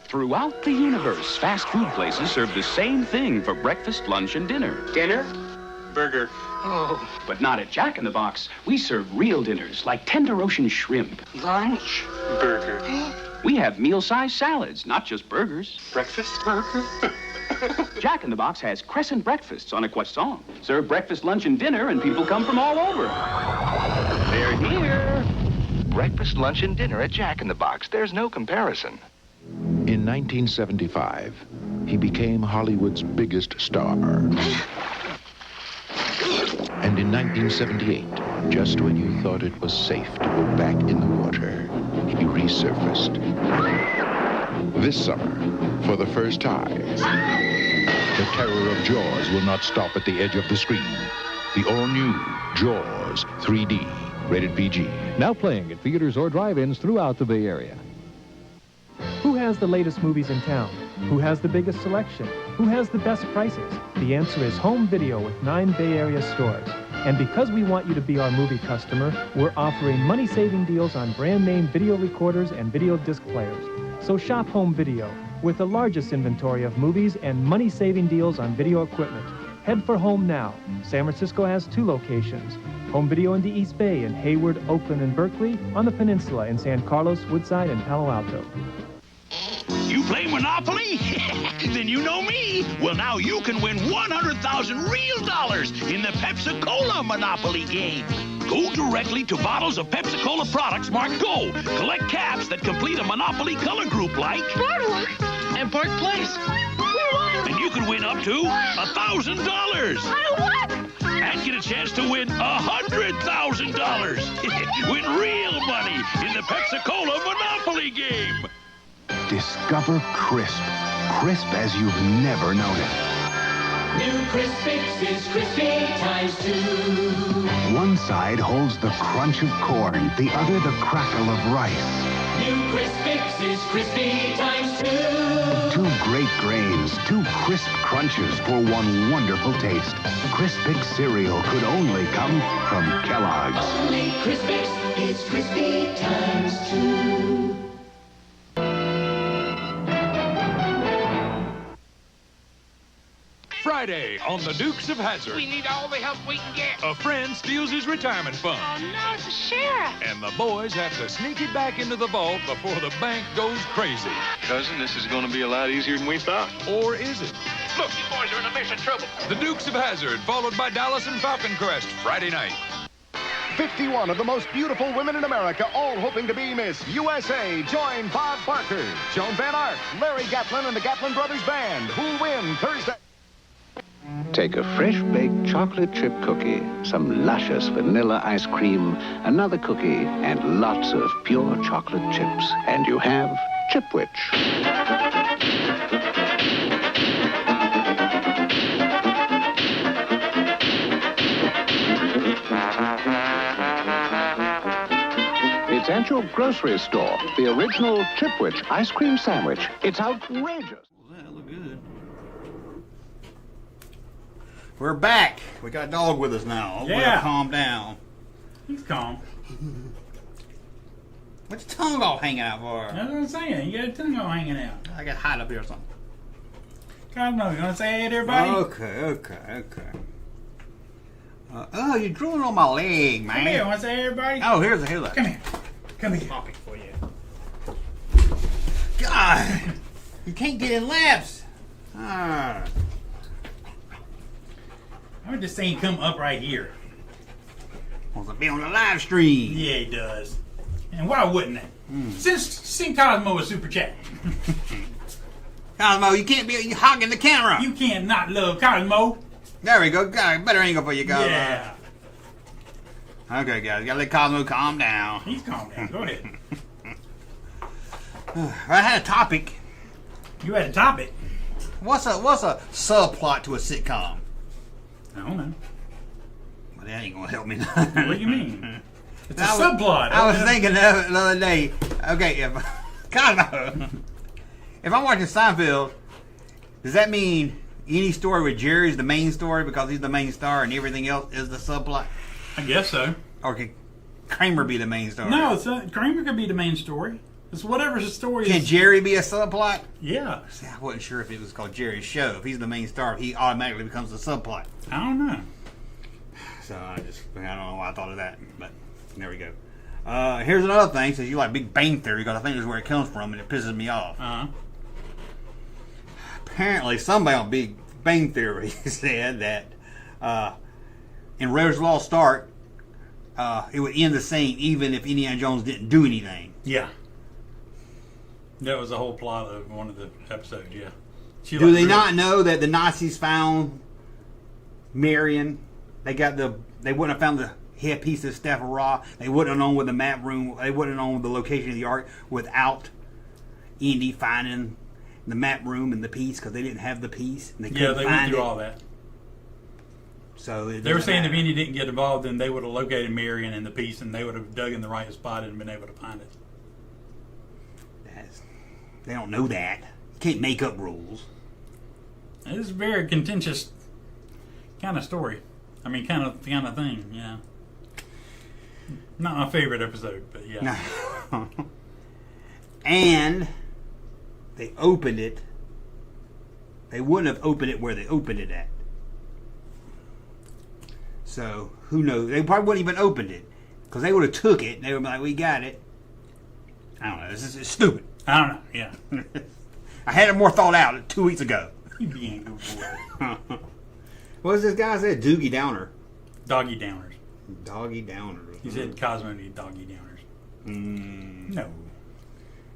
Throughout the universe, fast food places serve the same thing for breakfast, lunch, and dinner. Dinner? Burger. Oh. But not at Jack in the Box. We serve real dinners like tender ocean shrimp. Lunch? Burger. We have meal-sized salads, not just burgers. Breakfast? Burger. Jack in the Box has crescent breakfasts on a croissant. Serve breakfast, lunch, and dinner, and people come from all over. They're here. Breakfast, lunch, and dinner at Jack in the Box. There's no comparison. In 1975, he became Hollywood's biggest star. And in 1978, just when you thought it was safe to go back in the water, he resurfaced. This summer, for the first time, the terror of Jaws will not stop at the edge of the screen. The all-new Jaws 3D, rated PG. Now playing at theaters or drive-ins throughout the Bay Area. Who has the latest movies in town? Who has the biggest selection? Who has the best prices? The answer is Home Video with 9 Bay Area stores. And because we want you to be our movie customer, we're offering money-saving deals on brand-name video recorders and video disc players. So shop Home Video. with the largest inventory of movies and money-saving deals on video equipment. Head for home now. San Francisco has 2 locations. Home Video in the East Bay in Hayward, Oakland, and Berkeley, on the peninsula in San Carlos, Woodside, and Palo Alto. You play Monopoly? Then you know me. Well, now you can win 100,000 real dollars in the Pepsi-Cola Monopoly game. Go directly to bottles of Pepsi-Cola products marked gold. Collect caps that complete a Monopoly color group like Boardwalk and Park Place. And you can win up to $1,000. I won! And get a chance to win $100,000. Win real money in the Pepsi-Cola Monopoly game. Discover crisp. Crisp as you've never known it. New Crisp Fix is crispy times 2. One side holds the crunch of corn, the other the crackle of rice. New Crisp Fix is crispy times 2. 2 great grains, 2 crisp crunches for one wonderful taste. Crisp Fix cereal could only come from Kellogg's. Only Crisp Fix is crispy times 2. Friday on the Dukes of Hazzard. We need all the help we can get. A friend steals his retirement fund. Oh, no, it's the sheriff. And the boys have to sneak it back into the vault before the bank goes crazy. Cousin, this is going to be a lot easier than we thought. Or is it? Look, you boys are in a mess of trouble. The Dukes of Hazzard, followed by Dallas and Falcon Crest, Friday night. 51 of the most beautiful women in America, all hoping to be Miss USA. Join Bob Barker, Joan Van Ark, Larry Gatlin, and the Gatlin Brothers Band, who'll win Thursday. Take a fresh-baked chocolate chip cookie, some luscious vanilla ice cream, another cookie, and lots of pure chocolate chips. And you have Chipwich. It's at your grocery store. The original Chipwich ice cream sandwich. It's outrageous. That look good. We're back. We got a dog with us now. Yeah. We'll calm down. He's calm. What's your tongue all hanging out for? That's what I'm saying. You got a tongue all hanging out. I got hot up here or something. Cosmo, you want to say hey to everybody? Okay. Oh, you're drooling on my leg, man. Come here. Want to say hey everybody? Oh, here's a look. Come here. Come here. Topic for you. God, you can't get in laps. Why would this thing come up right here? Wants to be on the live stream. Yeah, he does. And why wouldn't it? Send Cosmo a super chat. Cosmo, you can't be hogging the camera. You can't not love Cosmo. There we go. Got a better angle for you, Cosmo. Yeah. Okay, guys, gotta let Cosmo calm down. He's calm down. Go ahead. I had a topic. You had a topic? What's a subplot to a sitcom? I don't know. Well, that ain't gonna help me. What do you mean? It's a subplot. I was thinking of it the other day. Okay, if Cosmo, if I'm watching Seinfeld, does that mean any story with Jerry's the main story because he's the main star and everything else is the subplot? I guess so. Or could Kramer be the main story? No, Kramer could be the main story. It's whatever the story is. Can Jerry be a subplot? Yeah. See, I wasn't sure if it was called Jerry's Show. If he's the main star, he automatically becomes the subplot. I don't know. So I don't know why I thought of that, but there we go. Here's another thing. Since you like Big Bang Theory, because I think this is where it comes from, and it pisses me off. Apparently, somebody on Big Bang Theory said that in Rose Law Stark, it would end the same even if Indiana Jones didn't do anything. Yeah. That was the whole plot of one of the episodes, yeah. Do they not know that the Nazis found Marion? They wouldn't have found the headpiece of Staff of Ra. They wouldn't have known where the map room. They wouldn't have known the location of the Ark without Indy finding the map room and the piece because they didn't have the piece. And they went through all that. So they were saying if Indy didn't get involved, then they would have located Marion and the piece, and they would have dug in the right spot and been able to find it. They don't know that. You can't make up rules. It's a very contentious kind of story. I mean, kind of thing, yeah. Not my favorite episode, but yeah. And they opened it. They wouldn't have opened it where they opened it at. So, who knows? They probably wouldn't even opened it. Because they would have took it and they would be like, we got it. I don't know. This is stupid. I don't know. Yeah. I had it more thought out 2 weeks ago. You being good boy. What does this guy say? Doogie Downer. Doggy Downers. Doggy Downers. He said Cosmo needs Doggy Downers. No.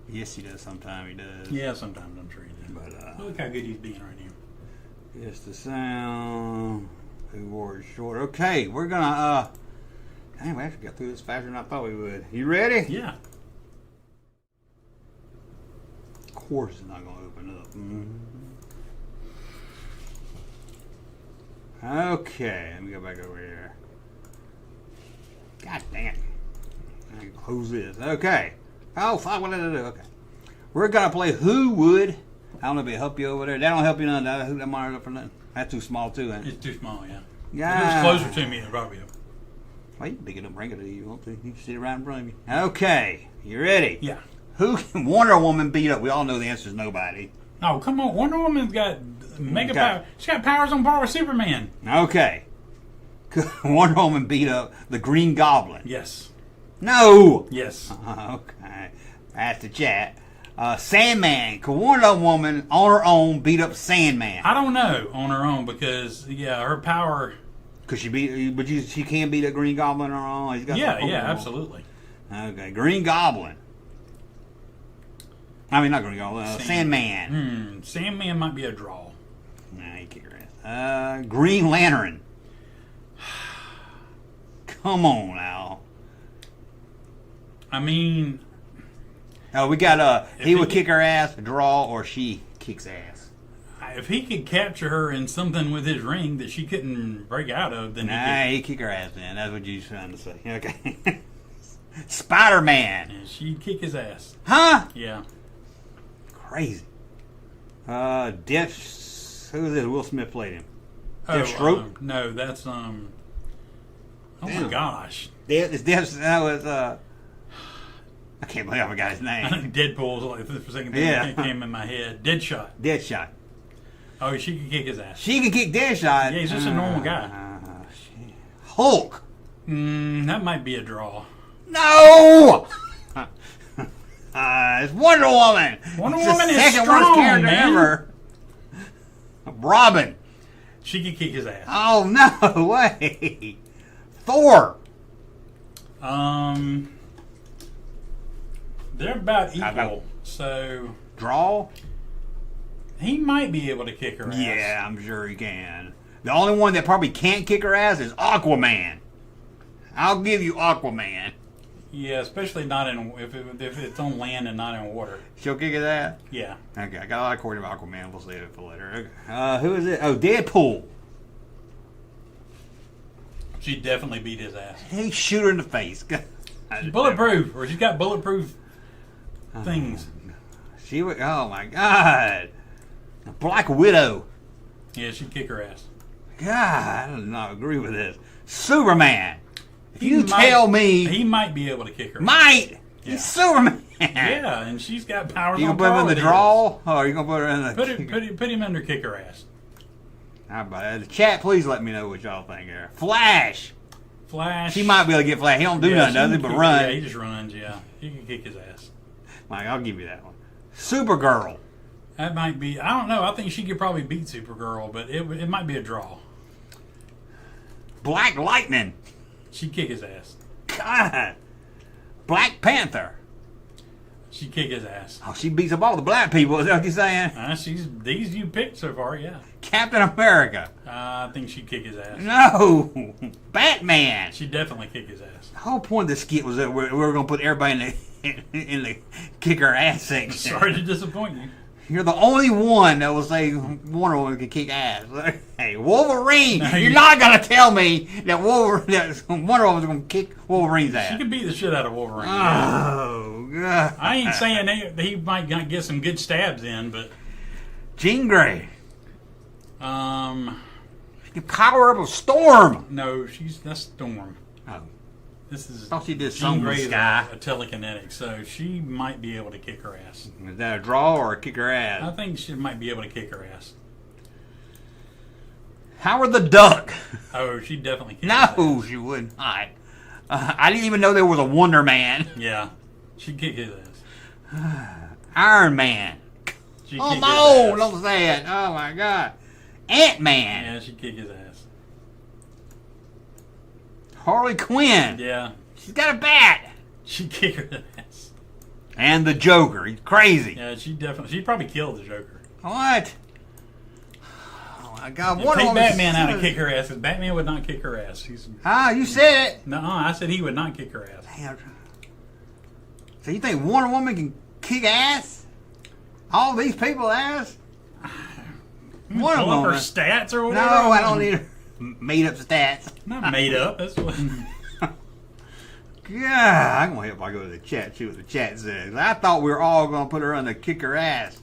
Yes, he does. Sometimes he does. Yeah, sometimes I'm sure he does. But look how good he's being right now. Yes, the sound. Who wore it short? Okay, we're gonna. Dang, we actually got through this faster than I thought we would. You ready? Yeah. Of course, it's not gonna open up. Okay, let me go back over here. God dang it. I can close this. Okay. Oh, fuck, what did I do? Okay. We're going to play Who Would. I don't know if it help you over there. That don't help you none. Who that monitor for nothing. That's too small, too, ain't it? It's too small, yeah. Yeah. If it was closer to me, it'd probably help. Well, you can pick it up, bring it to you. You want to. You can sit right in front of you. Okay. You ready? Yeah. Who can Wonder Woman beat up? We all know the answer is nobody. Oh, come on. Wonder Woman's got mega power. She's got powers on par with Superman. Okay. Wonder Woman beat up the Green Goblin. Yes. No. Yes. Okay. That's the chat. Sandman. Could Wonder Woman on her own beat up Sandman? I don't know on her own because her power. Could she beat? But she can beat a Green Goblin on her own. He's got absolutely. Okay, Green Goblin. I mean, not Green Goblin. Sandman. Sandman might be a draw. Nah, he kick her ass. Green Lantern. Come on now. I mean, we got he would kick her ass, draw, or she kicks ass. If he could capture her in something with his ring that she couldn't break out of, then he'd kick her ass. Then that's what you're trying to say. Okay. Spider-Man. And she'd kick his ass. Huh? Yeah. Crazy. Death. Who is this? Will Smith played him. Deathstroke? No, that's Oh my gosh. That was I can't believe I forgot his name. Deadpool's like the second thing that came in my head. Deadshot. Oh, she can kick his ass. She can kick Deadshot. Yeah, he's just a normal guy. Hulk. That might be a draw. No. It's Wonder Woman. Wonder it's Woman the is second strong, worst character man. ever. Robin. She could kick his ass. Oh no way. Thor. They're about equal. So draw. He might be able to kick her ass. Yeah, I'm sure he can. The only one that probably can't kick her ass is Aquaman. I'll give you Aquaman. Yeah, especially not if it's on land and not in water. She'll kick his ass? Yeah. Okay, I got a lot of recording of Aquaman. We'll save it for later. Okay. Who is it? Oh, Deadpool. She'd definitely beat his ass. He shoot her in the face. She's bulletproof, or she's got bulletproof things. She would. Oh my God. Black Widow. Yeah, she'd kick her ass. God, I do not agree with this. Superman. If you tell me he might be able to kick her. Might. Yeah. He's Superman. Yeah, and she's got powers. You gonna put him in the draw, or are you gonna put her in the? Put him under kick her ass. How about that? The chat, please let me know what y'all think here. Flash. She might be able to get Flash. He don't do nothing, does he? But run. Yeah, he just runs. Yeah, he can kick his ass. Mike, I'll give you that one. Supergirl. That might be. I don't know. I think she could probably beat Supergirl, but it might be a draw. Black Lightning. She'd kick his ass. God. Black Panther. She'd kick his ass. Oh, she beats up all the black people. Is that what you're saying? These you picked so far, yeah. Captain America. I think she'd kick his ass. No. Batman. She'd definitely kick his ass. The whole point of the skit was that we were going to put everybody in the kick her ass section. Sorry to disappoint you. You're the only one that will say Wonder Woman can kick ass. Hey, Wolverine! No, you're not going to tell me that Wonder Woman's going to kick Wolverine's ass. She could beat the shit out of Wolverine. Oh, God. I ain't saying he might get some good stabs in, but... Jean Grey. She can power up a storm. No, that's Storm. Oh. This is thought she did Jean something with Grey's Sky. a telekinetic, so she might be able to kick her ass. Is that a draw or a kick her I ass? think she might be able to kick her ass. Howard the Duck. Oh, she definitely kick his ass. No, she would not. I didn't even know there was a Wonder Man. Yeah, she'd kick his ass. Iron Man. She'd Oh kick his no, ass. don't say it. Oh my God. Ant-Man. Yeah, she'd kick his ass. Harley Quinn. Yeah, She's got a bat. she'd kick her ass. And the Joker. He's crazy. Yeah, she'd probably kill the Joker. What? Oh my God. Yeah, Wonder take Woman's Batman out so- and kick her ass, because Batman would not kick her ass. He's You said it. no, I said he would not kick her ass. Damn. So you think Wonder Woman can kick ass? All these people ass? Wonder Pull up her Woman. stats or whatever. No, I don't need her made up stats. Not made up. That's what. Yeah, I'm gonna help. I go to the chat. See what the chat says. I thought we were all gonna put her on the kick her ass.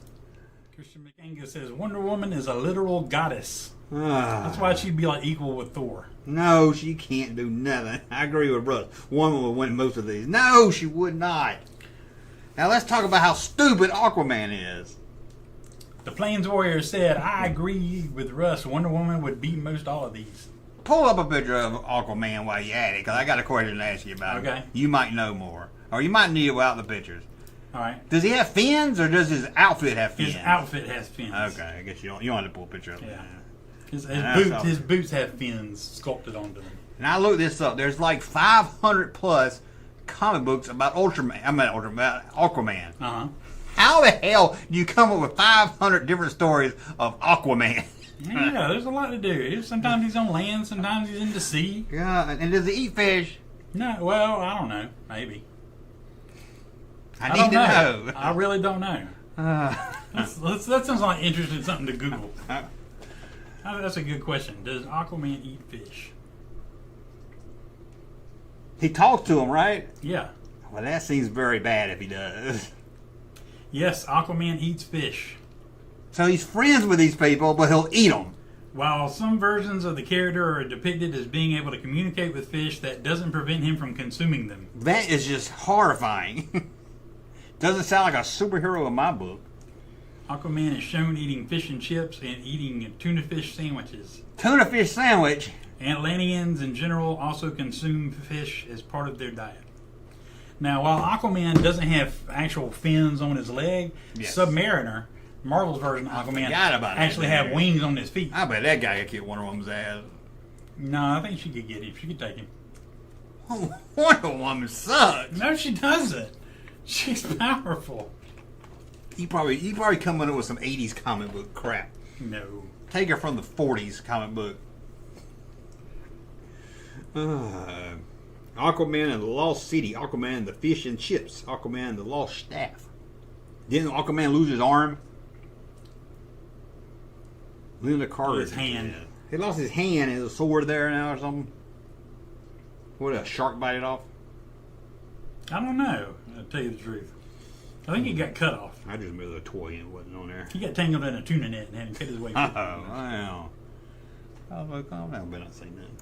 Christian McAngus says Wonder Woman is a literal goddess. That's why she'd be like equal with Thor. No, she can't do nothing. I agree with Russ. Woman would win most of these. No, she would not. Now let's talk about how stupid Aquaman is. The Plains Warrior said, I agree with Russ. Wonder Woman would beat most all of these. Pull up a picture of Aquaman while you're at it, because I got a question to ask you about it. Okay. You might know more. Or you might need it without the pictures. All right. Does he have fins, or does his outfit have fins? His outfit has fins. Okay, I guess you don't have to pull a picture of it. Yeah. His boots have fins sculpted onto them. And I looked this up. There's like 500 plus comic books about about Aquaman. Uh-huh. How the hell do you come up with 500 different stories of Aquaman? Yeah, there's a lot to do. Sometimes he's on land, sometimes he's in the sea. Yeah, and does he eat fish? No, well, I don't know. Maybe. I need to know. I really don't know. That sounds like interesting something to Google. That's a good question. Does Aquaman eat fish? He talks to him, right? Yeah. Well, that seems very bad if he does. Yes, Aquaman eats fish. So he's friends with these people, but he'll eat them. While some versions of the character are depicted as being able to communicate with fish, that doesn't prevent him from consuming them. That is just horrifying. Doesn't sound like a superhero in my book. Aquaman is shown eating fish and chips and eating tuna fish sandwiches. Tuna fish sandwich? Atlanteans in general also consume fish as part of their diet. Now, while Aquaman doesn't have actual fins on his leg, Yes. Submariner, Marvel's version of Aquaman, Forgot about that actually have there. wings on his feet. I bet that guy could kick Wonder Woman's ass. No, I think she could get him. She could take him. Wonder Woman sucks. No, she doesn't. She's powerful. He probably coming up with some 80s comic book crap. No. Take her from the 40s comic book. Aquaman and the Lost City. Aquaman and the Fish and Chips. Aquaman and the Lost Staff. Didn't Aquaman lose his arm? Linda Carter. His hand. He lost his hand and a sword there now or something. What, a shark bite it off? I don't know. I'll tell you the truth. I think he got cut off. I just made a toy and it wasn't on there. He got tangled in a tuna net and had to cut his way. Oh, wow. I was like, oh, no, better not say nothing.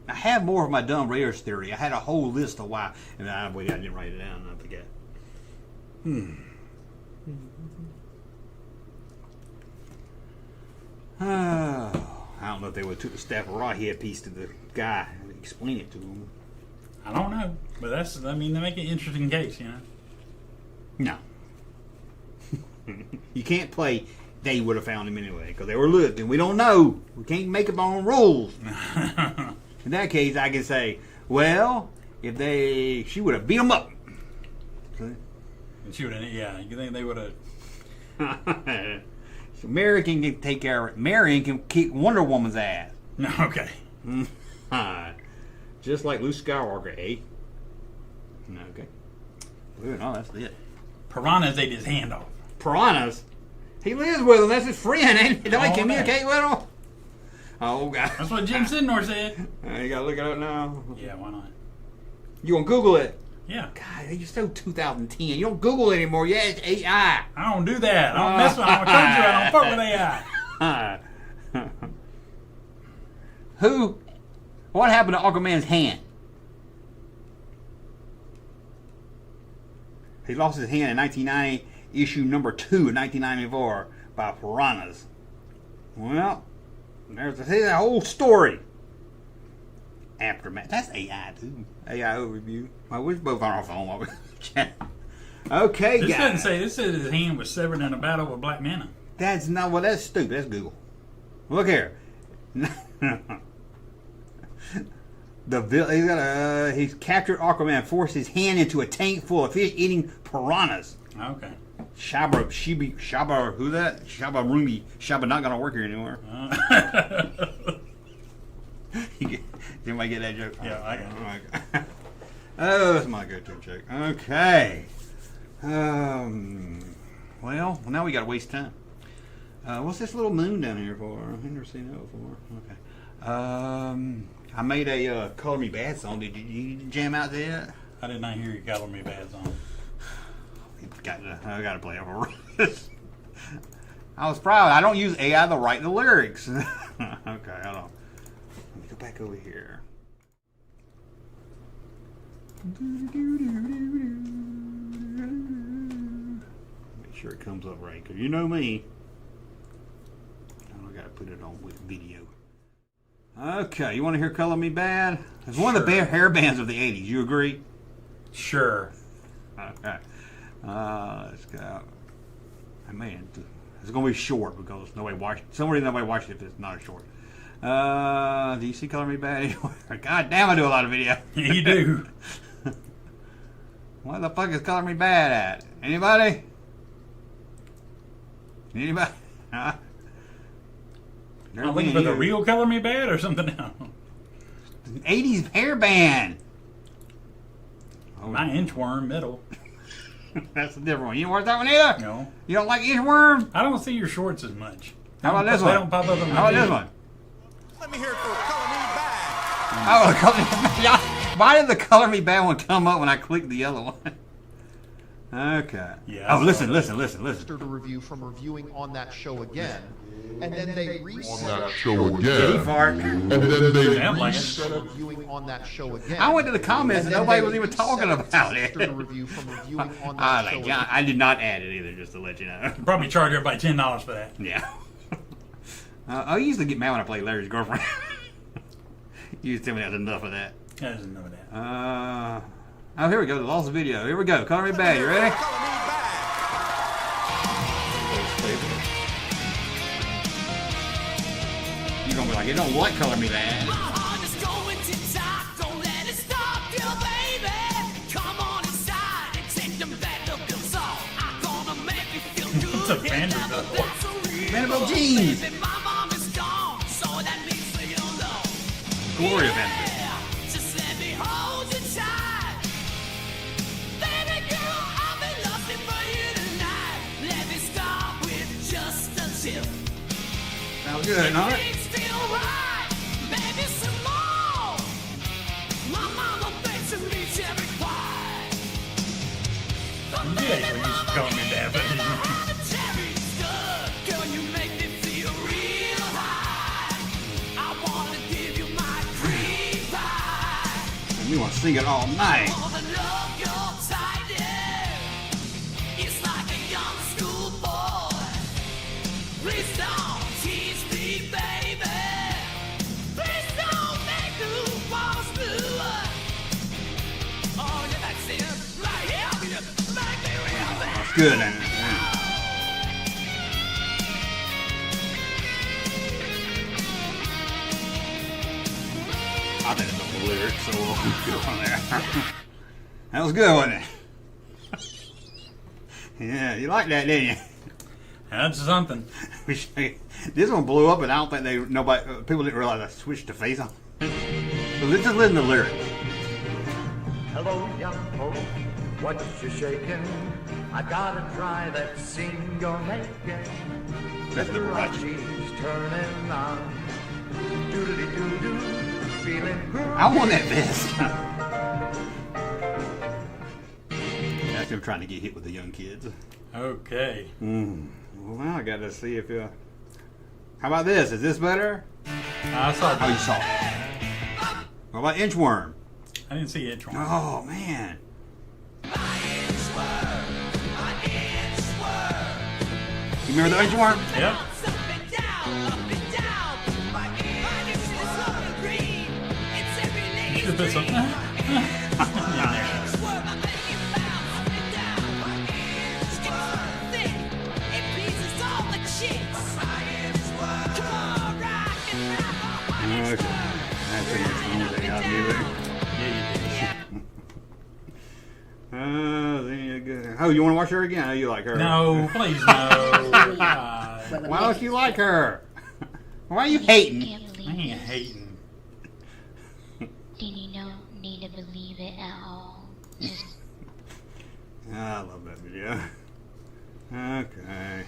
I have more of my dumb raiders theory. I had a whole list of why, and I didn't write it down. I forget. I don't know if they would have took the staff of Rawhead piece to the guy and explain it to him. I don't know, but they make an interesting case, you know. No. You can't play they would have found him anyway, because they were looking. We don't know. We can't make up our own rules. In that case, I can say, well, she would have beat them up. She would have, yeah. You think they would have? So Marion can take care of it. Marion can kick Wonder Woman's ass. Okay. Just like Luke Skywalker, eh? Okay. No, that's it. Piranhas ate his hand off. Piranhas? He lives with him. That's his friend, ain't he? Don't he communicate with him? Oh, God. That's what Jim Sidnor said. You got to look it up now. Yeah, why not? You want to Google it? Yeah. God, you're so 2010. You don't Google it anymore. Yeah, it's AI. I don't do that. I don't mess with it. I told you I don't fuck with AI. What happened to Aquaman's hand? He lost his hand in 1990, issue number 2 in 1994 by piranhas. Well, there's the whole story. Aftermath. That's AI too. AI overview. Well, we're both on our phone. Okay, this guys. doesn't say. This says his hand was severed in a battle with Black Manta. That's not. Well, that's stupid. That's Google. Look here. He's captured Aquaman, forced his hand into a tank full of fish-eating piranhas. Okay. Shaba, who that? Shaba Rumi. Shaba not gonna work here anymore. Anybody get that joke? Yeah, I got it. Oh, that's my go-to joke. Okay. Well, now we gotta waste time. What's this little moon down here for? I've never seen that before. Okay. I made a Color Me Bad song. Did you jam out there? I did not hear you Color Me Bad song. I gotta play it for Russ. I was proud. I don't use AI to write the lyrics. Okay, hold on. Let me go back over here. Make sure it comes up right, because you know me. I gotta put it on with video. Okay, you want to hear Color Me Bad? It's one of the hair bands of the 80s. You agree? Sure. Okay. Let's go. I mean, it's going to be short because nobody watched. Somebody watched it if it's not short. Do you see Color Me Bad anywhere? God damn, I do a lot of video. You do. What the fuck is Color Me Bad at? Anybody? Anybody? Huh? I'm looking for the real Color Me Bad or something else. 80s hair band. My inchworm middle. That's a different one. You don't watch that one either? No. You don't like inchworm? I don't see your shorts as much. How about this one? They don't pop up on my How about this feed. one? Let me hear it for Color Me Bad. Oh, Color Me Bad. Why did the Color Me Bad one come up when I clicked the other one? Okay. Yeah. Oh, listen. To review from reviewing on that show again, and then they reset on that show again. Did he fart? And then they reset reviewing on that show again. I went to the comments and nobody was even talking about it. To review from reviewing on that show again. I did not add it either, just to let you know. Probably charge everybody $10 for that. Yeah. I usually get mad when I play Larry's Girlfriend. You just tell me that's enough of that. That's enough of that. Oh, here we go. The lost video. Here we go. Color Me Bad. You ready? You're going to be like, you don't like Color Me Bad. It's a Vanderbilt. Vanderbilt jeans. Gloria Vanderbilt. Sounds good, huh? Yeah, you used to call me Dad, but you want to sing it all night. That's good, ain't it? I think it's the lyrics, so we'll go on there. That was good, wasn't it? Yeah, you like that, didn't you? That's something. This one blew up, and I don't think people didn't realize I switched to face on. So let's just listen to the lyrics. Hello, young folks, what you shaking? I gotta try that scene you're making. That's the Liberace's turning on. Doodly-doo-doo, feeling groovy. I want that vest. That's him trying to get hit with the young kids. Okay. Well, I got to see if... How about this? Is this better? I saw Oh, you saw it. What about Inchworm? I didn't see Inchworm. Oh, man. You remember the Inchworm? Yep. You should have put something in there. Okay. That's the next one they got music. Oh, you want to watch her again? Oh, you like her? No, please no. Why don't you like her? Why are you hating? I ain't hating. Then you don't need to believe it at all. I love that video. Okay.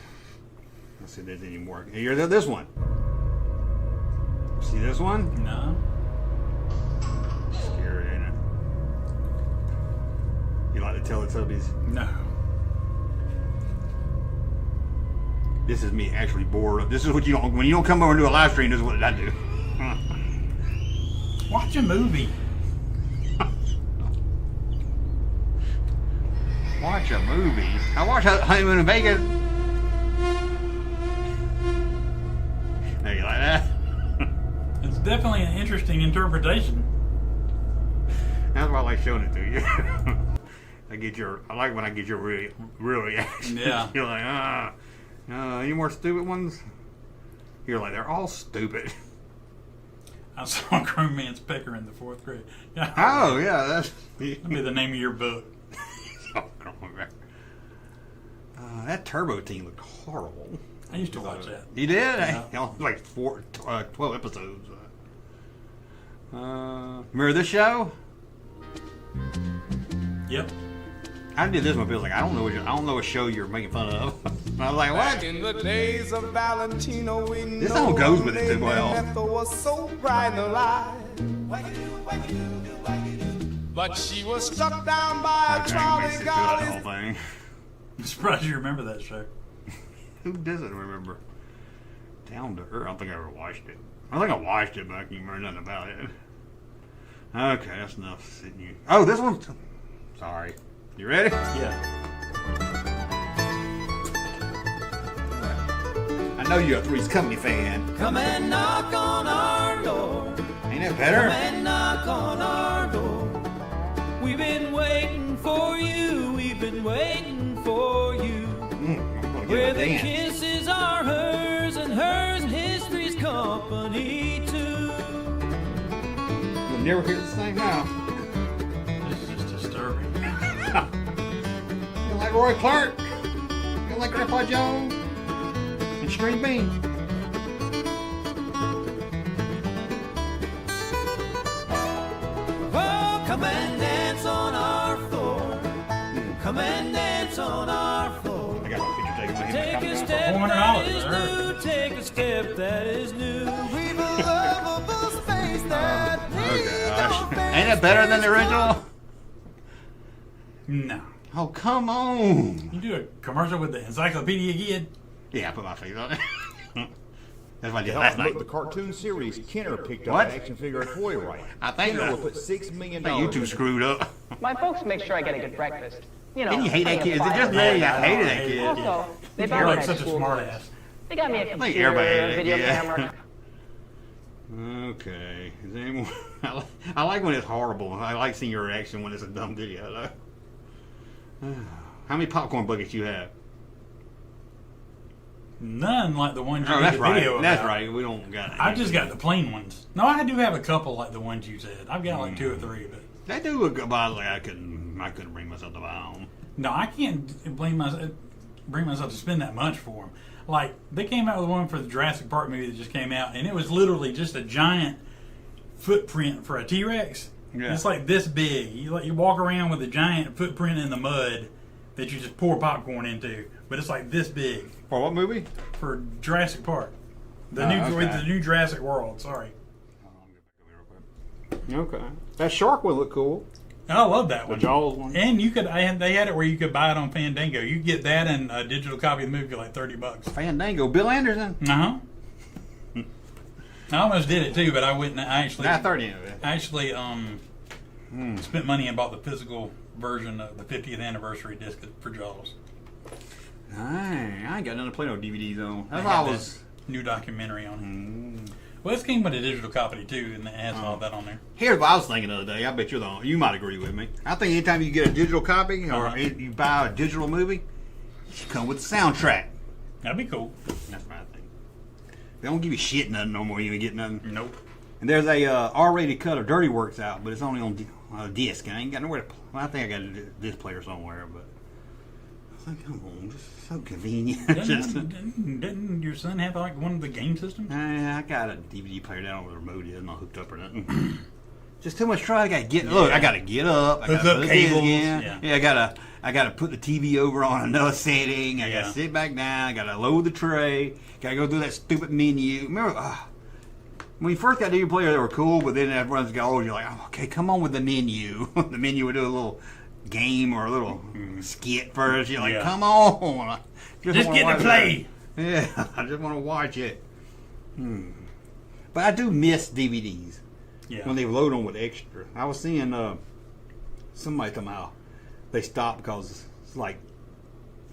Let's see if there's any more. Here's this one. See this one? No. Scary, ain't it? You like the Teletubbies? No. This is me actually bored. This is what you don't, when you don't come over and do a live stream, this is what I do. Watch a movie. Watch a movie. I watched Honeymoon in Vegas. Now you like that? It's definitely an interesting interpretation. That's why I like showing it to you. I like when I get your real reaction. Yeah. You're like, any more stupid ones? You're like, they're all stupid. I saw a grown man's pecker in the 4th grade. Yeah. Oh, yeah. That'd be the name of your book. That Turbo Team looked horrible. I used to watch that. You did? Yeah. Like 12 episodes. Remember this show? Yep. I did this one. Feels like I don't know what show you're making fun of. I was like, what? Back in the days of Valentino, we This song goes with it too well. Ethel was so bright and alive. But she was struck down by a trolley golly. Thing. I'm surprised you remember that show. Who doesn't remember? Down to Earth. I don't think I ever watched it. I think I watched it, but I can't remember nothing about it. Okay, that's enough sitting you. Oh, this one. Sorry. You ready? Yeah. I know you're a Three's Company fan. Come and knock on our door. Ain't that better? Come and knock on our door. We've been waiting for you. We've been waiting for you. Where the kisses are hers and history's company too. You'll never hear this thing now. This is just disturbing. You like Roy Clark? You like Grandpa Jones? And String Bean? Oh, come and dance on our floor. Come and dance on our floor. I got my picture taken with him. Take a step that is new. Take a step that is new. We've a lovable space that Ain't it better than the original? No. Oh, come on. You do a commercial with the Encyclopedia Kid? Yeah, I put my face on it. That's what I did To last help night. make the cartoon series, Kenner picked What? up an action figure toy right. I think Kenner that- will put $6 million. I think you two screwed up. My folks make sure I get a good breakfast. You know, Didn't you hate that plenty kid? of Is it just me? fiber. I hated that kid. Also, they You're bought me like a such a school smart bus. ass. They got me a think computer, everybody hated that video kid. camera. Okay. Is there any more? I like when it's horrible. I like seeing your reaction when it's a dumb video, though. How many popcorn buckets you have? None like the ones you Oh, did that's the right. video That's about. right. We don't got it. I've just got the plain ones. No, I do have a couple like the ones you said. I've got like 2 or 3, but They do look good, but like I couldn't bring myself to buy them. no, I can't bring myself to spend that much for them. Like they came out with one for the Jurassic Park movie that just came out, and it was literally just a giant footprint for a T-Rex. Yeah. It's like this big. You walk around with a giant footprint in the mud that you just pour popcorn into, but it's like this big. For what movie? For Jurassic Park, the new Jurassic World. Sorry. Okay. That shark one looked cool. I love that one. The Jaws one. And you could, they had it where you could buy it on Fandango. You could get that and a digital copy of the movie for like $30. Fandango, Bill Anderson. Uh huh. I almost did it too, but I wouldn't. I actually spent money and bought the physical version of the 50th anniversary disc for Jaws. I ain't got nothing to play no DVDs on. That's They why I had was. that new documentary on it. Well, this came with a digital copy too, and it has all that on there. Here's what I was thinking the other day. I bet you might agree with me. I think anytime you get a digital copy or you buy a digital movie, it should come with the soundtrack. That'd be cool. That's my thing. They don't give you shit nothing no more. You ain't get nothing. Nope. And there's a R-rated cut of Dirty Works out, but it's only on disc. I ain't got nowhere to play. Well, I think I got a disc player somewhere, but I think, come on, just so convenient. Didn't your son have like one of the game systems? I got a DVD player down where the remote is, not hooked up or nothing. Just too much trouble. I got to get look. I got to get up. I got to put the disc in. Yeah, I got to put the TV over on another setting. I got to sit back down. I got to load the tray. Got to go through that stupid menu. Remember, when you first got DVD player, they were cool, but then everyone's got old. You're like, oh, okay, come on with the menu. The menu would do a little game or a little skit first. You're like, come on. Just get to play. Yeah, I just want to watch it. But I do miss DVDs. Yeah. When they load them with extra. I was seeing somebody come out. They stopped because it's like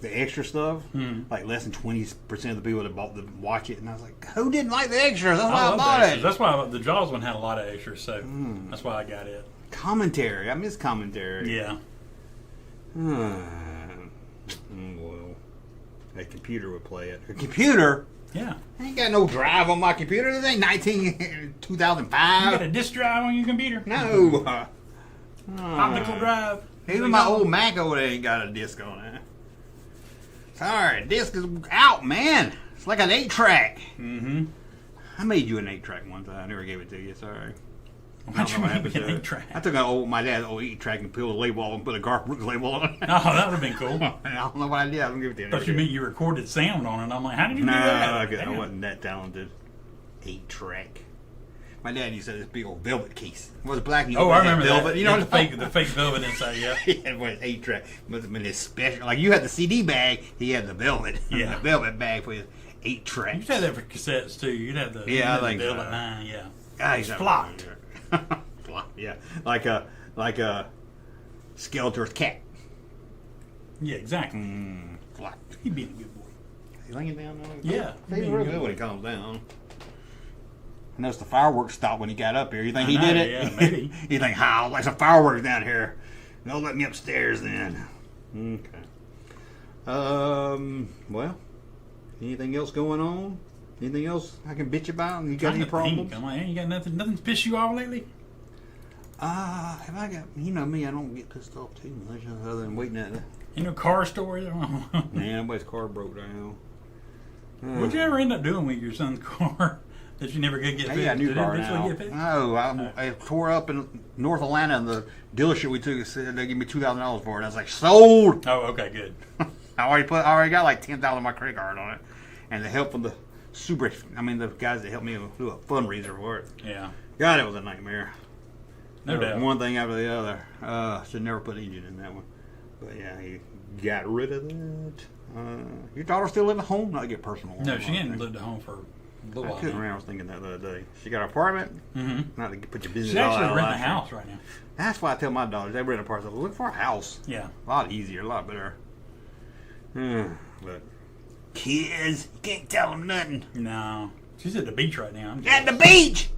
the extra stuff. Like less than 20% of the people that bought the watch it, and I was like, "Who didn't like the extras? That's why I bought it." That's why the Jaws one had a lot of extras, so that's why I got it. Commentary. I miss commentary. Yeah. Well, a computer would play it. A computer. Yeah. I ain't got no drive on my computer. This ain't 2005. You got a disk drive on your computer? No. Optical drive. Even my old Mac over there ain't got a disc on it. Sorry, disc is out, man. It's like an 8-track. I made you an 8-track one time. I never gave it to you. Sorry. Why'd you make an 8-track? I took my dad's old 8-track and peeled the label off and put a Garth Brooks label on it. Oh, that would have been cool. I don't know what I did. I don't give it to you. Thought you meant you recorded sound on it. I'm like, how did you do that? I wasn't that talented. 8-track. My dad used to have this big old velvet case. It was black. And I remember velvet. that. You know the fake velvet inside. Yeah. It was 8-track. But it's special. Like you had the CD bag, he had the velvet. Yeah. The velvet bag for his 8-track. You used to have that for cassettes too. You'd have the I think velvet so. 9. Yeah. It's flopped. Yeah, like a Skeletor's cat. Yeah, exactly. Flop. He'd be a good boy. Is he laying down now? Yeah. He's real good when he calms down. I noticed the fireworks stopped when he got up here. You think he did it? Yeah, maybe. You think, how? There's some fireworks down here. Don't let me upstairs then. Okay. Well, anything else going on? Anything else I can bitch about? You got any problems? I'm like, you got nothing to piss you off lately? Have I got? You know me, I don't get pissed off too much other than waiting at the. Ain't no car story? Man, everybody's car broke down. What'd you ever end up doing with your son's car that you never could get fixed? I got a new car now. Get fixed? No, I tore up in North Atlanta, and the dealership we took said they gave me $2,000 for it. I was like, sold. Oh, okay, good. I already got like $10,000 on my credit card on it, and the help from the the guys that helped me do a fundraiser for it. Yeah. God, it was a nightmare. No doubt. One thing after the other. Should never put engine in that one. But yeah, he got rid of it. Your daughter still live at home? Not to get personal. No, she hadn't lived at home for a little while. I couldn't remember. I was thinking that the other day. She got an apartment. Not to put your business. She's all actually out renting a there. house right now. That's why I tell my daughters they rent an apartment. Look for a house. Yeah. A lot easier, a lot better. But kids, you can't tell them nothing. No, she's at the beach right now. At the beach.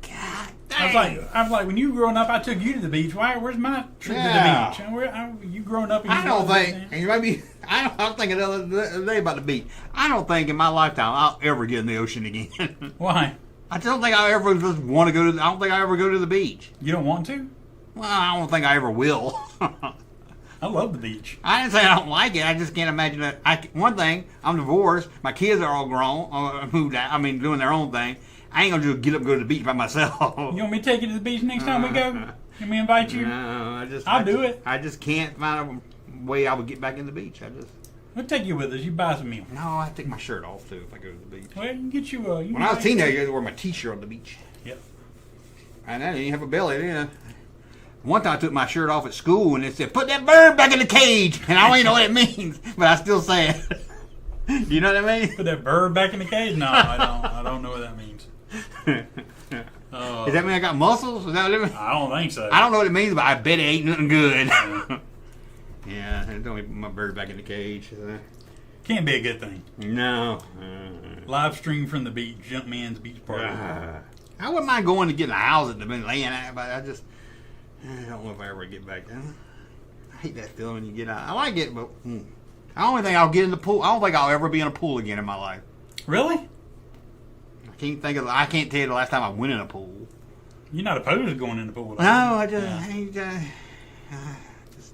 God dang. I was like, when you growing up, I took you to the beach. Where's my trip to the beach? You growing up? I don't think. And maybe I was thinking the other day about the beach. I don't think in my lifetime I'll ever get in the ocean again. Why? I don't think I ever just want to go to. I don't think I ever go to the beach. You don't want to? Well, I don't think I ever will. I love the beach. I didn't say I don't like it. I just can't imagine that. One thing, I'm divorced. My kids are all grown, moved out. I mean, doing their own thing. I ain't gonna just get up and go to the beach by myself. You want me to take you to the beach next time we go? Can we invite you? No, I'll do it. I just can't find a way I would get back in the beach. We'll take you with us. You buy some meal. No, I take my shirt off too if I go to the beach. Well, you can get you a. When I was a teenager, I used to wear my T-shirt on the beach. Yep. And I didn't have a belly then. One time I took my shirt off at school and it said, "Put that bird back in the cage," and I don't even know what it means, but I still say it. Do you know what I mean? Put that bird back in the cage? No, I don't. I don't know what that means. Does that mean I got muscles? Is that what it means? I don't think so. I don't know what it means, but I bet it ain't nothing good. Yeah, don't put my bird back in the cage. Can't be a good thing. No. Live stream from the beach, Junkman's beach party. I wouldn't mind going to get in the house that I've been laying at, but I don't know if I ever get back there. I hate that feeling when you get out. I like it, but I don't think I'll get in the pool. I don't think I'll ever be in a pool again in my life. Really? I can't tell you the last time I went in a pool. You're not opposed to going in the pool? No, I just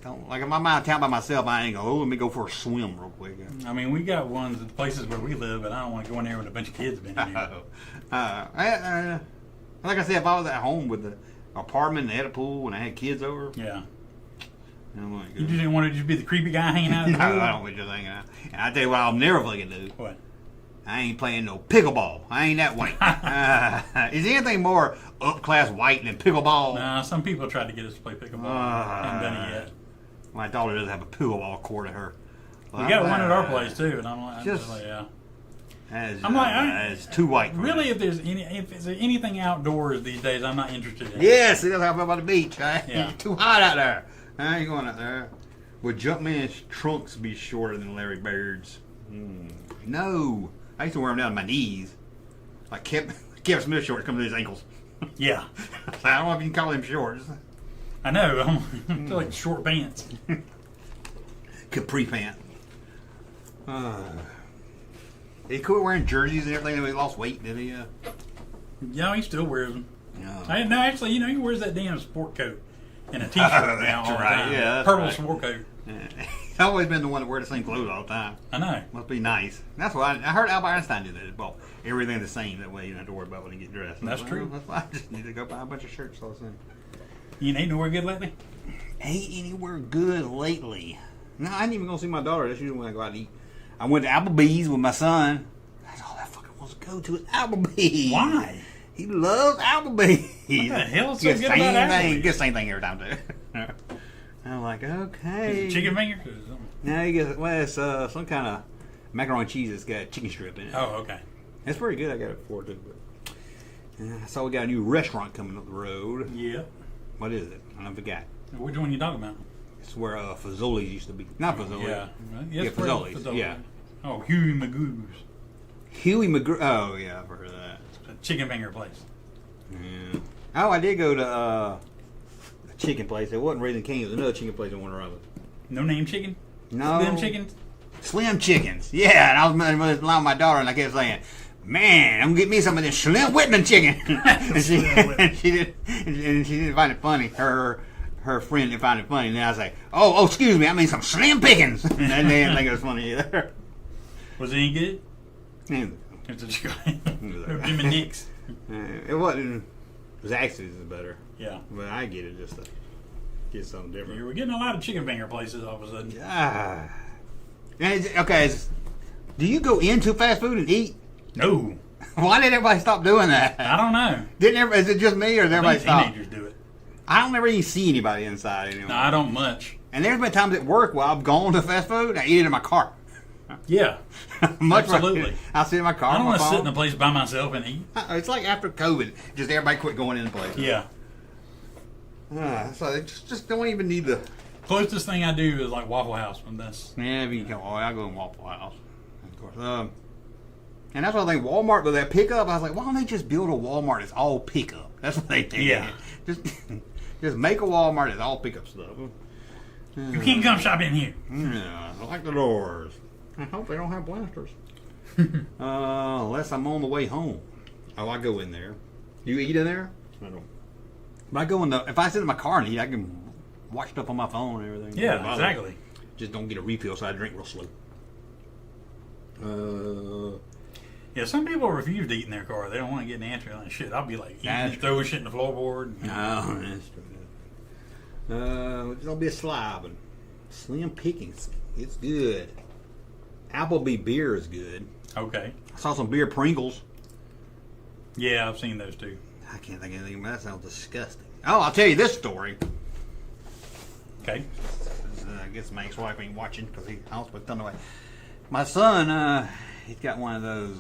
don't. Like, if I'm out of town by myself, I ain't go, let me go for a swim real quick. I mean, we got ones at places where we live, but I don't want to go in there when a bunch of kids have been in here. Like I said, if I was at home with the apartment and they had a pool and I had kids over. Yeah. You just didn't want to just be the creepy guy hanging out? No, I don't want to just hanging out. And I tell you what I'll never fucking do. What? I ain't playing no pickleball. I ain't that white. Is there anything more up-class white than pickleball? Nah, some people tried to get us to play pickleball. Haven't done it yet. My daughter doesn't have a pickleball court at her. We got one at our place, too, and I'm just like, yeah. It's too white. Really, if there's anything outdoors these days, I'm not interested in. Yes, that's how I feel about the beach. Yeah. It's too hot out there. I ain't going out there. Would Junkman's trunks be shorter than Larry Bird's? No. I used to wear them down to my knees. Like Kevin Smith shorts come to his ankles. Yeah. I don't know if you can call them shorts. I know. They're like short pants. Capri pant. He quit wearing jerseys and everything. He lost weight, did he? Yeah, he still wears them. No. No, actually, he wears that damn sport coat and a t-shirt now all the time. Yeah, purple right. sport coat. He's always been the one that wears the same clothes all the time. I know. Must be nice. That's why I heard Albert Einstein did that. He bought everything the same. That way you don't have to worry about when you get dressed. That's true. That's why I just need to go buy a bunch of shirts all the same. You ain't nowhere good lately? Ain't anywhere good lately. No, I ain't even gonna see my daughter. That's usually when I go out to eat. I went to Applebee's with my son. That's all that fucker wants to go to is Applebee's. Why? He loves Applebee's. What the hell is so good about Applebee's? He gets the same thing every time, too. I'm like, okay. Is it chicken finger? No, he gets, it's some kind of macaroni and cheese that's got chicken strip in it. Oh, okay. It's pretty good. I got it before, too. But, I saw we got a new restaurant coming up the road. Yeah. What is it? I forgot. Which one you talking about? It's where Fazoli's used to be. Not Fazoli's. Yeah. Yeah, Fazoli's. Yeah. Oh, Huey Magoo's. Huey Magoo. Oh, yeah, I've heard of that. It's a chicken finger place. Yeah. Oh, I did go to a chicken place. It wasn't Raising Cane's. It was another chicken place in Warner Robins. No name chicken? No. Slim chickens? Slim chickens. Yeah, and I was allowing my daughter, and I kept saying, man, I'm gonna get me some of this Slim Whitman chicken. and she didn't find it funny. Her friend didn't find it funny. And then I was like, oh, excuse me, I mean some Slim Pickens. And they didn't think it was funny either. Was it any good? It was Jim and Nick's. It wasn't. Zaxby's is better. Yeah. But I get it just to get something different. We're getting a lot of chicken finger places all of a sudden. Okay, do you go into fast food and eat? No. Why did everybody stop doing that? I don't know. Is it just me or did everybody stop? Teenagers do it. I don't ever even see anybody inside anymore. No, I don't much. And there's been times at work while I've gone to fast food, I eat it in my car. Yeah. Absolutely. I'll sit in my car. I don't want to sit in a place by myself and eat. It's like after COVID, just everybody quit going in the place. Yeah. So they just don't even need the closest thing I do is like Waffle House, and that's I go in Waffle House, of course. And that's why I think Walmart with that pickup. I was like, why don't they just build a Walmart that's all pickup? That's what they did. Yeah. Just make a Walmart that's all pickup stuff. You can't come shop in here. Yeah, I like the doors. I hope they don't have blasters. Unless I'm on the way home. Oh, I go in there. You eat in there? I don't. But I go in if I sit in my car and eat, I can watch stuff on my phone and everything. Yeah, exactly. Just don't get a refill, so I drink real slow. Yeah, some people refuse to eat in their car. They don't want to get an answer like shit. I'll be like eating and throwing shit in the floorboard. No, that's true. It's gonna be a slob and Slim Pickens. It's good. Applebee beer is good. Okay. I saw some beer Pringles. Yeah, I've seen those too. I can't think of anything. That sounds disgusting. Oh, I'll tell you this story. Okay. I guess my ex-wife ain't watching because I was put them away. My son, he's got one of those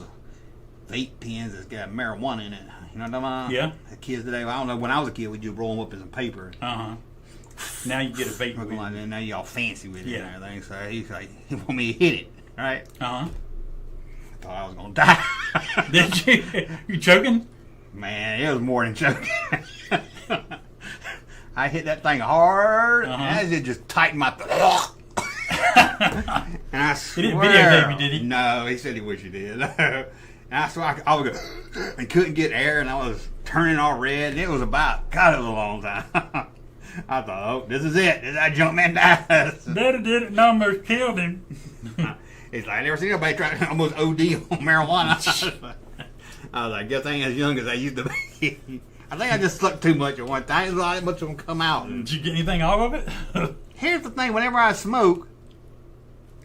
vape pens that's got marijuana in it. You know what I'm talking about? Yeah. The kids today, I don't know, when I was a kid, we just roll them up in some paper. Uh-huh. Now you get a vape with like that. Now you all fancy with it Yeah. and everything. So he's like, he want me to hit it, right? Uh-huh. I thought I was going to die. Did you? You choking? Man, it was more than joking. I hit that thing hard, and it just tightened my throat. And I swear, He didn't videotape you, did he? No, he said he wish he did. And I swear I would go and couldn't get air, and I was turning all red. And it was about, God, it was a long time. I thought, oh, this is it. This is how Junkman dies. Daddy did it and almost killed him. It's like I never seen nobody try to almost OD on marijuana. I was like, I guess I ain't as young as I used to be. I think I just sucked too much at one time. There's not much of them come out. Did you get anything off of it? Here's the thing: whenever I smoke,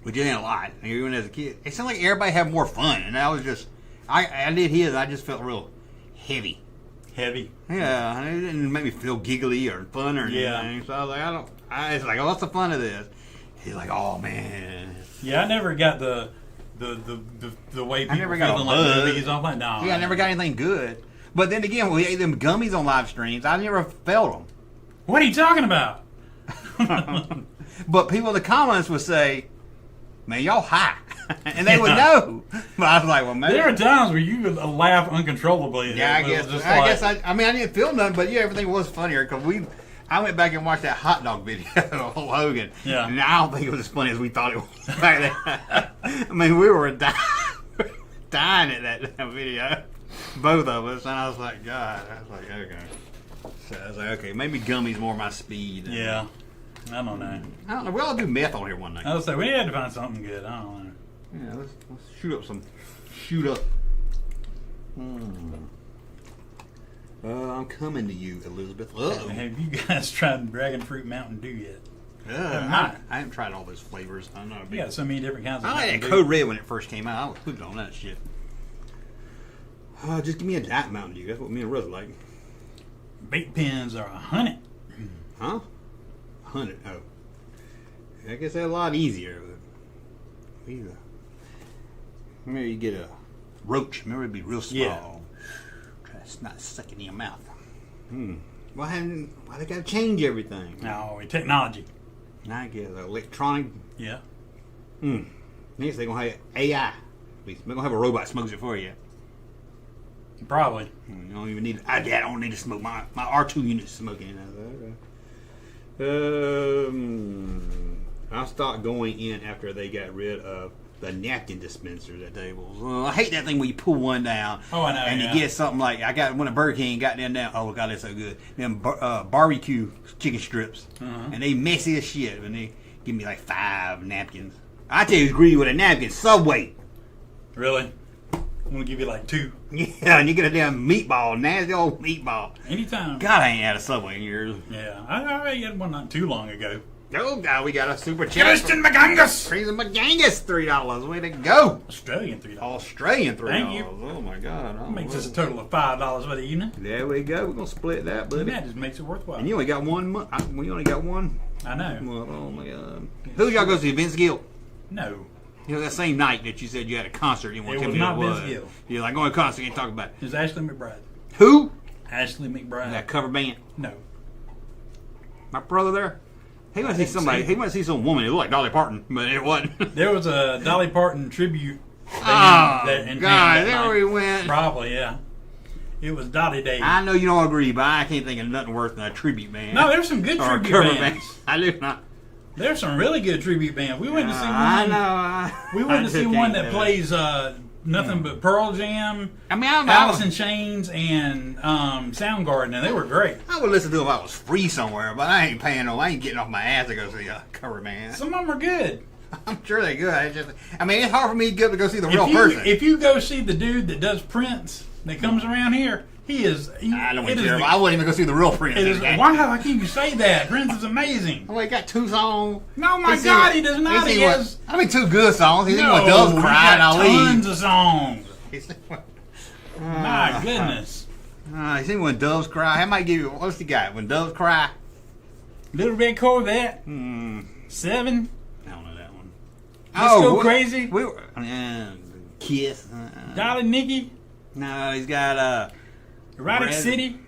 which ain't a lot, even as a kid, it seemed like everybody had more fun, and I was just, I did his. I just felt real heavy. Heavy. Yeah, and it didn't make me feel giggly or fun or anything. So I was like, it's like, oh, what's the fun of this? He's like, oh man. Yeah, I never got the way people I never got feeling a buzz. like movies. I'm like, no. Yeah, I never got anything good. But then again, when we ate them gummies on live streams, I never felt them. What are you talking about? But people in the comments would say, man, y'all high. And they would know. But I was like, well, maybe. There are times where you would laugh uncontrollably. Yeah, I guess I didn't feel nothing, but yeah, everything was funnier because I went back and watched that hot dog video of Hulk Hogan. Yeah. And I don't think it was as funny as we thought it was back then. I mean, we were dying at that video. Both of us. And I was like, God. I was like, okay. So I was like, okay, maybe gummy's more my speed. Yeah. I don't know. I don't know. We all do meth on here one night. I was say we had to find something good. I don't know. Yeah, let's shoot up. I'm coming to you, Elizabeth. Have you guys tried Dragon Fruit Mountain Dew yet? I haven't tried all those flavors. I know. You got so many different kinds of I like that Mountain Code Dew. Red when it first came out. I was hooked on that shit. Just give me a Diet Mountain Dew. That's what me and Russ like. Vape pens are 100. Huh? 100. Oh. I guess that's a lot easier. Maybe you get a roach. Remember, it'd be real small. Yeah. Try to not suck it in your mouth. Why they got to change everything? No, technology. Now I guess electronic. Yeah. Next they're gonna have AI. They're gonna have a robot smokes it for you. Probably. You don't even need. I don't need to smoke. My R2 unit's smoking. I stopped going in after they got rid of the napkin dispensers at tables. I hate that thing where you pull one down. Oh, I know. And you get something like I got one at Burger King. Got them down. Oh God, that's so good. Them barbecue chicken strips, and they messy as shit. And they give me like 5 napkins. I tell you, it's greedy with a napkin. Subway. Really? I'm gonna give you like 2. Yeah, and you get a damn meatball, nasty old meatball. Anytime. God, I ain't had a Subway in years. Yeah, I had one not too long ago. Oh God, we got a super chat. Christian McGangus. Christian McGangus, $3. Way to go. Australian $3. Australian $3. Thank you. Oh my God. That makes us a total of $5 for the evening. There we go. We're gonna split that, buddy. That just makes it worthwhile. And you only got 1 month. We only got one. I know. Well, oh my God. Who y'all go see? Vince Gill? No. You know, that same night that you said you had a concert, you want to tell me not who it was. Vince Gill. You're like, going to a concert, you can't talk about it. It was Ashley McBride. Who? Ashley McBride. That cover band? No. My brother there? He went to see somebody. He went to see some woman. It looked like Dolly Parton, but it wasn't. There was a Dolly Parton tribute. Oh, in God, there we went. Probably, yeah. It was Dolly Day. I know you don't agree, but I can't think of nothing worse than a tribute band. No, there's some good or tribute a cover bands. band. I do not. There's some really good tribute bands. We went to see one. I know. We went to see one that plays nothing but Pearl Jam, Alice in Chains, and Soundgarden, and they were great. I would listen to them if I was free somewhere, but I ain't paying no. I ain't getting off my ass to go see a cover band. Some of them are good. I'm sure they're good. I mean, it's hard for me to go see the real person. If you go see the dude that does Prince that comes around here, he is. I don't care. I wouldn't even go see the real Prince. Why? How can you say that? Prince is amazing. Well, he got 2 songs. No, my God, he does not. He has. 2 good songs. He's No, what Doves Cry and I leave. tons of songs. My goodness. You see when Doves Cry? I might give you. What's the guy? When Doves Cry. Little Red Corvette. 7. I don't know that one. Let's go crazy. We were, Kiss. Dolly Nikki. No, he's got Erotic City.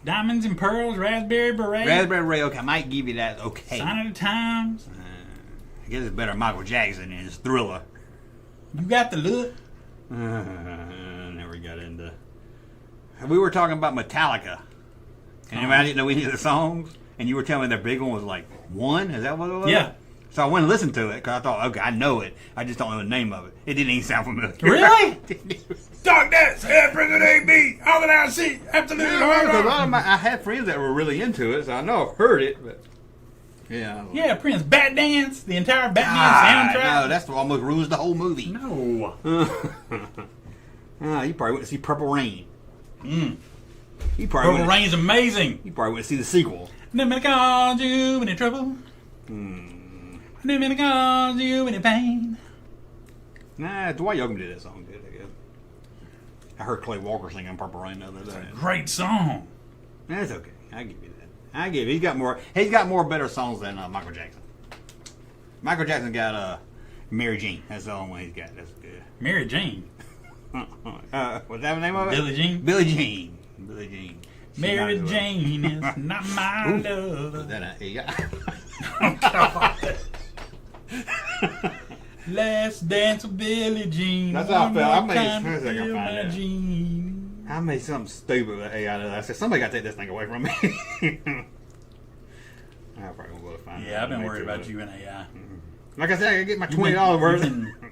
Diamonds and Pearls, Raspberry Beret. Raspberry Beret, okay, I might give you that, okay. Sign of the Times. I guess it's better than Michael Jackson in his Thriller. You got the look. Never got into... We were talking about Metallica. And I didn't know any of the songs. And you were telling me their big one was like One? Is that what it was? Yeah. So I went and listened to it because I thought, okay, I know it. I just don't know the name of it. It didn't even sound familiar. Really? Dark Dance, Head Prison AB, all that I see, absolutely horrible. I had friends that were really into it, so I know I've heard it, but yeah. Yeah, Prince, Bat Dance, the entire Batman soundtrack. No, that's what almost ruins the whole movie. No. You probably went to see Purple Rain. Purple Rain's amazing. You probably went to see the sequel. Never cause you any trouble. Never cause you any pain. Nah, Dwight Yoakam did that song good, I guess. I heard Clay Walker singing Purple Rain the other day. It's a great song. That's okay. I give you that. I give you. He's got more better songs than Michael Jackson. Michael Jackson got Mary Jean. That's the only one he's got. That's good. Mary Jane. What's that the name of it? Billie Jean. Billie Jean. Billie Jean. Mary Jane is not my love. Is that Oh, God. Last dance with Billie Jean. That's how I felt. I made something stupid with AI. I said, somebody got to take this thing away from me. I'm probably going to go to find it. Yeah, I've been worried about you and AI. Like I said, I can get my $20 worth.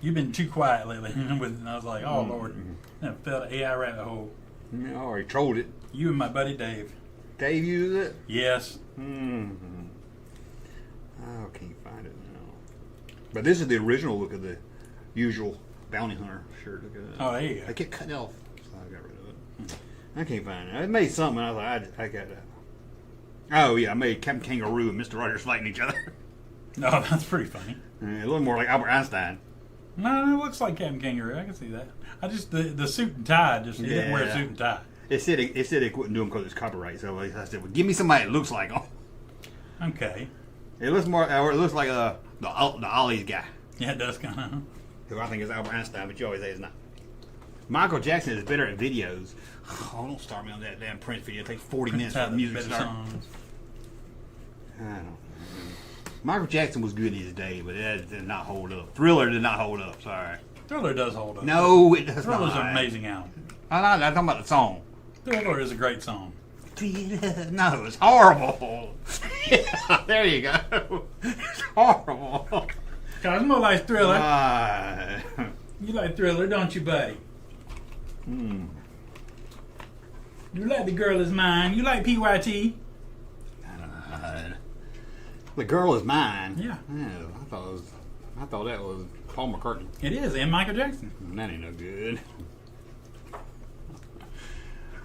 You've been too quiet lately. And I was like, oh, Lord. I fell the AI rabbit hole. I already trolled it. You and my buddy Dave. Dave used it? Yes. Oh, can't find it now. But this is the original look of the usual bounty hunter shirt. Oh, there you go. I kept cutting it off, so I got rid of it. I can't find it. I made something. I was like, I got that. Oh yeah, I made Captain Kangaroo and Mr. Rogers fighting each other. No, that's pretty funny. A little more like Albert Einstein. No, it looks like Captain Kangaroo. I can see that. I just the suit and tie. He didn't wear a suit and tie. It said they couldn't do them because it's copyright. So I said, well, give me somebody that looks like him. Okay. It looks more. Or it looks like the Ollie's guy. Yeah, it does kind of. Who I think is Albert Einstein, but you always say it's not. Michael Jackson is better at videos. Oh, don't start me on that damn Prince video. It takes 40 minutes for the music to start. Songs. I don't know. Michael Jackson was good in his day, but it did not hold up. Thriller did not hold up. Sorry. Thriller does hold up. No, it does Thriller's not. an amazing album. I'm talking about the song. Thriller is a great song. No, it's horrible. Yeah, there you go. It's horrible. Cosmo likes Thriller. You like Thriller, don't you, buddy? You like The Girl Is Mine. You like PYT. The Girl Is Mine. Yeah. I thought that was Paul McCartney. It is, and Michael Jackson. That ain't no good.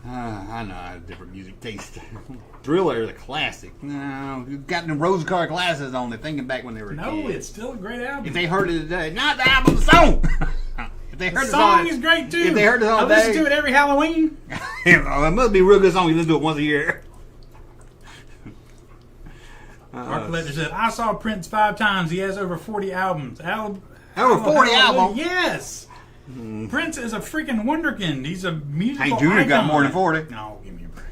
I know I have different music taste. Thriller is a classic. No, you've got them rose-colored glasses on. They're thinking back when they were a kid. It's still a great album. If they heard it today, not the album, the song. If they heard the song is great too. If they heard the song, I listen to it every Halloween. It must be a real good song. You listen to it once a year. Mark Ledger said, I saw Prince 5 times. He has over 40 albums. Over 40 albums? Yes. Prince is a freaking wonderkind. He's a musical Hank Jr. got more than 40. No, give me a break.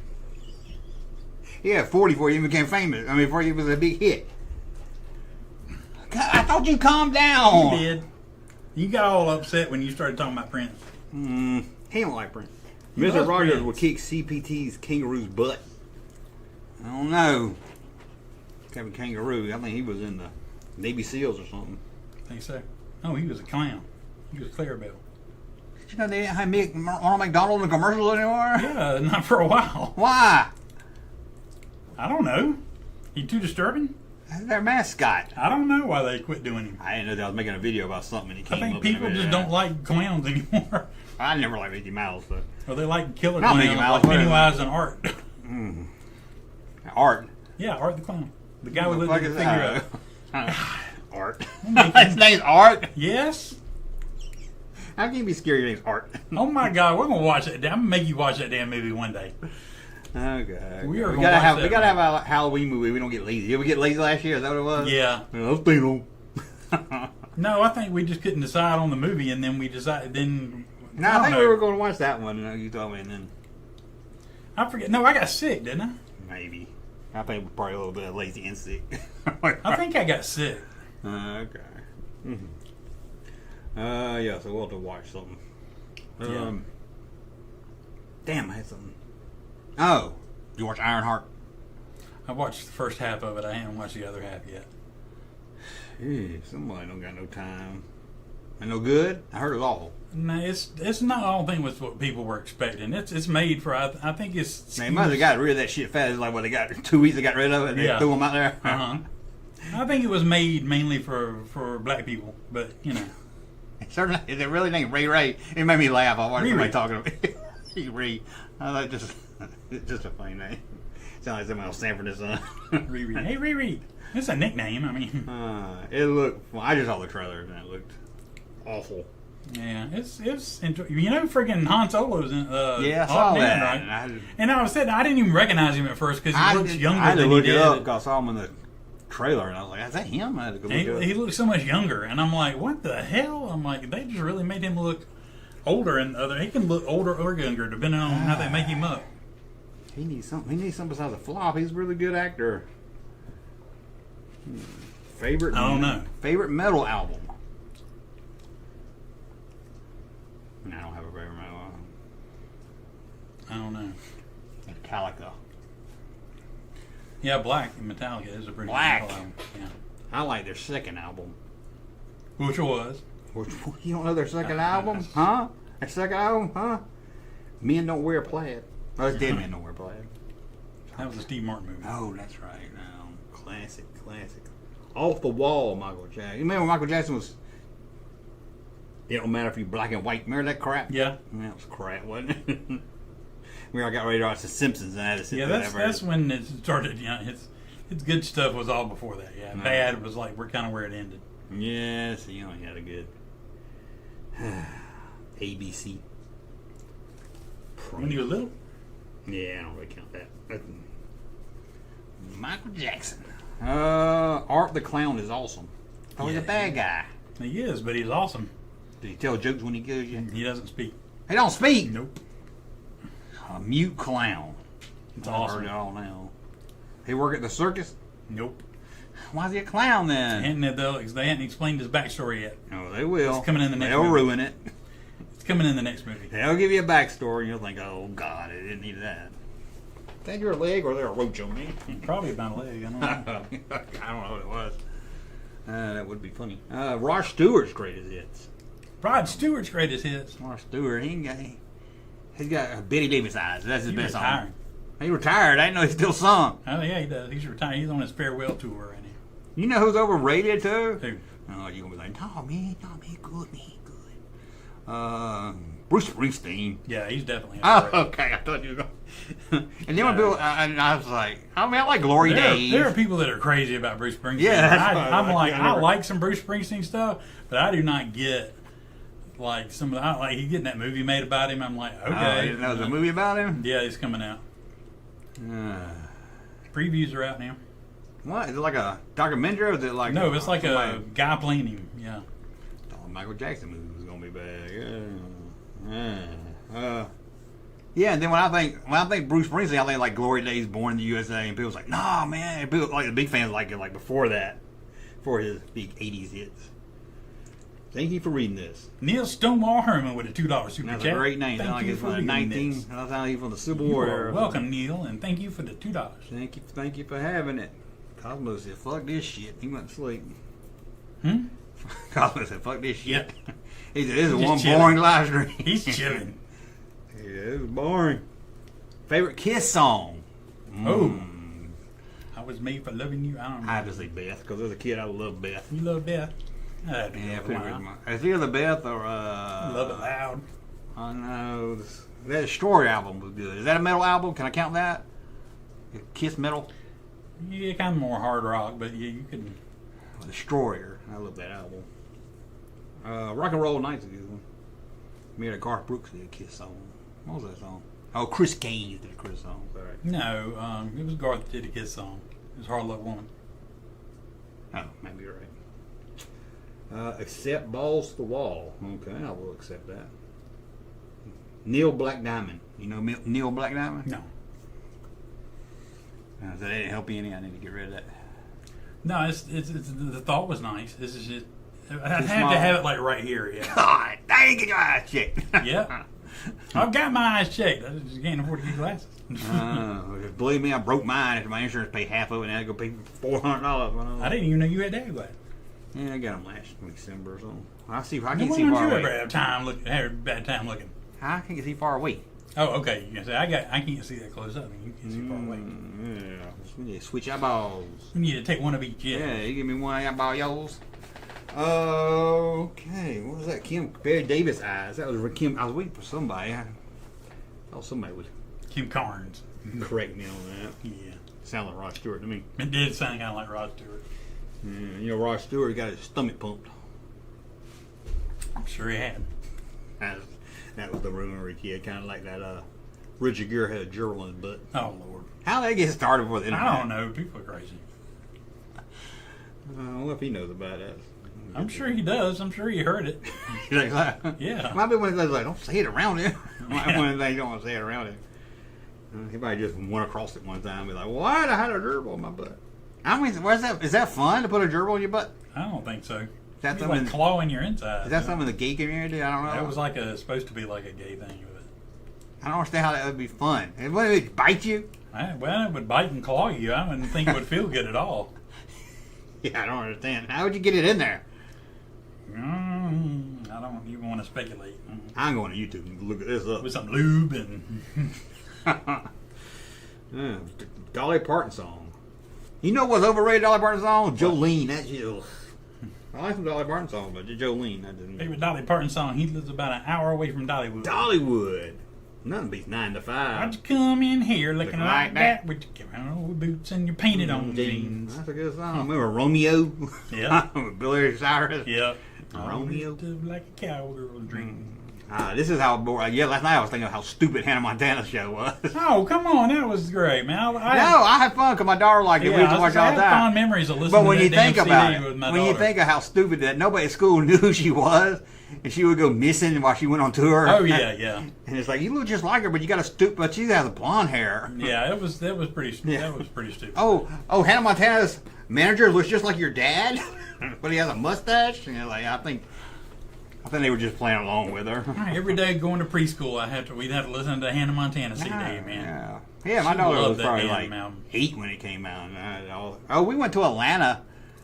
He had 40 before he even became famous. I mean, before he was a big hit. God, I thought you calmed down. You did. You got all upset when you started talking about Prince. He don't like Prince. Mr. Rogers will kick CPT's Kangaroo's butt. I don't know. Captain Kangaroo, I think he was in the Navy SEALs or something. I think so. No, he was a clown. He was Clarabelle. Did you know they didn't have Ronald McDonald in commercials anymore? Yeah, not for a while. Why? I don't know. He too disturbing? That's their mascot. I don't know why they quit doing him. I didn't know they was making a video about something and he came I think up people just don't like clowns anymore. I never liked Mickey Mouse, but... Well, they like killer Not clowns Mickey Mouse, like Pennywise and Art. Art? Yeah, Art the Clown. The guy with the finger up. Art. His name's Art? Yes. How can you be scared your name's Art? Oh my God, we're gonna watch that. I'm gonna make you watch that damn movie one day. Okay. We are. We gotta have a Halloween movie. We don't get lazy. Did we get lazy last year? Is that what it was? Yeah. Let's do No, I think we just couldn't decide on the movie, and then we decided. Then No, I think we were going to watch that one. You told me, and then I forget. No, I got sick, didn't I? maybe. I think we're probably a little bit lazy and sick. I think I got sick. Okay. Mm-hmm. Yeah, so we'll have to watch something. Damn, I had something. Oh, you watch Ironheart? I watched the first half of it. I haven't watched the other half yet. Somebody don't got no time. Ain't no good? I heard it was awful. No, it's not. I don't think was what people were expecting. It's made for. I think it's. They might have got rid of that shit fast. It's like what they got 2 weeks. They got rid of it. And they threw them out there. I think it was made mainly for black people, but you know. Certainly, is it really named Ray Ray? It made me laugh. I watched somebody talking about it. Ray. I thought it's just a funny name. Sounds like someone else Sanford and Son. Riri. Hey Riri. It's a nickname. I mean. It looked. Well, I just saw the trailer and it looked awful. Yeah, it's you know, freaking Han Solo's in. Yeah, I saw that. Right? And I said I didn't even recognize him at first because he looks younger I had to than look he it did. up because I saw him in the trailer and I was like, "Is that him?" I had to go look it up. He looks so much younger, and I'm like, "What the hell?" I'm like, they just really made him look older, and he can look older or younger depending on how they make him up. He needs something. He needs something besides a flop. He's a really good actor. Favorite? I don't know. Favorite metal album? No, I don't have a favorite metal album. I don't know. Metallica. Yeah, Black and Metallica is a pretty Black. good album. Yeah. I like their second album. Which was? You don't know their second album? Huh? Their second album? Huh? Men Don't Wear Plaid. Oh, it's Dead Men Don't Wear Plaid. That was a Steve Martin movie. Oh, that's right. Classic. Off the Wall, Michael Jackson. You remember when Michael Jackson was... It don't matter if you're black and white. Remember that crap? Yeah. That was crap, wasn't it? I got ready to watch The Simpsons and I had to sit there. That's when it started. Yeah, its good stuff was all before that. Yeah, bad was like we're kind of where it ended. Yes, you only had a good ABC. When you were little? Yeah, I don't really count that. Michael Jackson. Art the Clown is awesome. Oh, he's a bad guy. He is, but he's awesome. Did he tell jokes when he kills you? He doesn't speak. He don't speak? Nope. A mute clown. It's awesome. I heard it all now. He work at the circus? Nope. Why is he a clown then? They hadn't explained his backstory yet. Oh, they will. It's coming in the next They'll movie. ruin it. It's coming in the next movie. They'll give you a backstory and you'll think, oh, God, I didn't need that. Is that your leg or is there a roach on me? Probably about a leg. I don't know. I don't know what it was. That would be funny. Rod Stewart's greatest hits. Rod Stewart's greatest hits. Rod Stewart, he's got Betty Davis eyes. That's his best retired. song. He retired. I didn't know he still sung. Oh, yeah, he does. He's retired. He's on his farewell tour right now. You know who's overrated too? Who? Oh, you're going to be like, no, man, good. Bruce Springsteen. Yeah, he's definitely overrated. Oh, okay. I thought you were going And then when people, I was like, I like Glory Days. There are people that are crazy about Bruce Springsteen. Yeah, I'm like, I like some Bruce Springsteen stuff, but I do not get like some of the, he's getting that movie made about him. I'm like, okay. I didn't know there's a movie about him? Yeah, it's coming out. Previews are out now. What? Is it like a documentary or is it like... No, it's like a guy playing him. Yeah. Michael Jackson movie was going to be bad. Yeah, and then when I think Bruce Springsteen, I think like Glory Days, Born in the USA, and people's like, nah, man. And people, like the big fans like it like before that, before his big 80s hits. Thank you for reading this. Neil Stonewall Herman with a $2 super chat. That's a great name. Thank you for reading 19. this. That's how he's from the Civil War era. Welcome, Neil, and thank you for the $2. Thank you for having it. Cosmo said, fuck this shit. He went to sleep. Cosmo said, fuck this shit. Yep. He said, this is one boring live stream. He's chilling. Yeah, it was boring. Favorite Kiss song? I was made for loving you. I don't know. I have to say Beth, because as a kid I loved Beth. You love Beth? Yeah, it's either Beth or... Love It Loud. I know. That Destroyer album was good. Is that a metal album? Can I count that? Kiss metal? Yeah, kind of more hard rock, but yeah, you could... Destroyer. I love that album. Rock and Roll Night's a good one. Me and Garth Brooks did a Kiss song. What was that song? Oh, Chris Gaines did a Kiss song. Sorry. No, it was Garth that did a Kiss song. It was Hard Luck Woman. Oh, maybe you're right. Accept Balls to the Wall. Okay, I will accept that. Neil Black Diamond. You know Neil Black Diamond? No. So that didn't help you any. I need to get rid of that. No, it's the thought was nice. This is just. I have to have it like right here. Yeah. God, dang, get your eyes checked. Yep. I've got my eyes checked. I just can't afford to get glasses. Believe me, I broke mine after my insurance paid half of it, and I had to go pay $400. I didn't even know you had to have glasses. Yeah, I got them last December or so. I see. I Why can't see don't far you away. ever have a bad time looking? I can't see far away. Oh, okay. You can say I can't see that close up, and you can see far away. Yeah, we need to switch eyeballs. You need to take one of each. Yeah, you give me one eyeball, yours. Okay, what was that? Barry Davis eyes. That was Kim. I was waiting for somebody. I thought somebody would. Kim Carnes. Correct me on that. Yeah. Sounded like Rod Stewart to me. It did sound kind of like Rod Stewart. Yeah, you know, Rod Stewart got his stomach pumped. I'm sure he had. That was the rumor he had, kind of like that. Richard Gere had a gerbil in his butt. Oh Lord! How did they get started with it? I don't know. People are crazy. I don't know if he knows about that. I'm sure he does. I'm sure he heard it. Yeah. Might be one of those like, don't say it around him. Might be one of those you don't want to say it around him. He might just went across it one time and be like, what? I had a gerbil in my butt. I mean, where's that? Is that fun to put a gerbil in your butt? I don't think so. Is that something like clawing your inside? Is that something in the gay community? I don't know. That was like supposed to be like a gay thing with it. I don't understand how that would be fun. Would it bite you? Well, it would bite and claw you. I wouldn't think it would feel good at all. Yeah, I don't understand. How would you get it in there? I don't even want to speculate. I'm going to YouTube and look at this up. With some lube and... Dolly Parton song. You know what's overrated Dolly Parton song? Jolene. That's you. I like some Dolly Parton song, but Jolene. That didn't. Favorite Dolly Parton song. He lives about an hour away from Dollywood. Dollywood. Nothing beats 9 to 5. Why'd you come in here looking like that with your boots and your painted on jeans? That's a good song. Remember Romeo? Yeah. With Billy Cyrus? Yeah. Romeo. Like a cowgirl dream. This is how bored. Yeah, last night I was thinking of how stupid Hannah Montana's show was. Oh, come on. That was great, man. I had fun because my daughter liked it. We used to watch all the time. I have fond memories of listening but when to you that think damn about CD it, with my when you daughter. think of how stupid that nobody at school knew who she was, and she would go missing while she went on tour. Oh, yeah, yeah. And it's like, you look just like her, but you got a but she has blonde hair. Yeah, that was pretty stupid. Oh, Hannah Montana's manager looks just like your dad, but he has a mustache. And you're like, I think they were just playing along with her. Every day going to preschool, we'd have to listen to Hannah Montana CD, man. Yeah, my She daughter loved was that probably damn like album. 8 when it came out. We went to Atlanta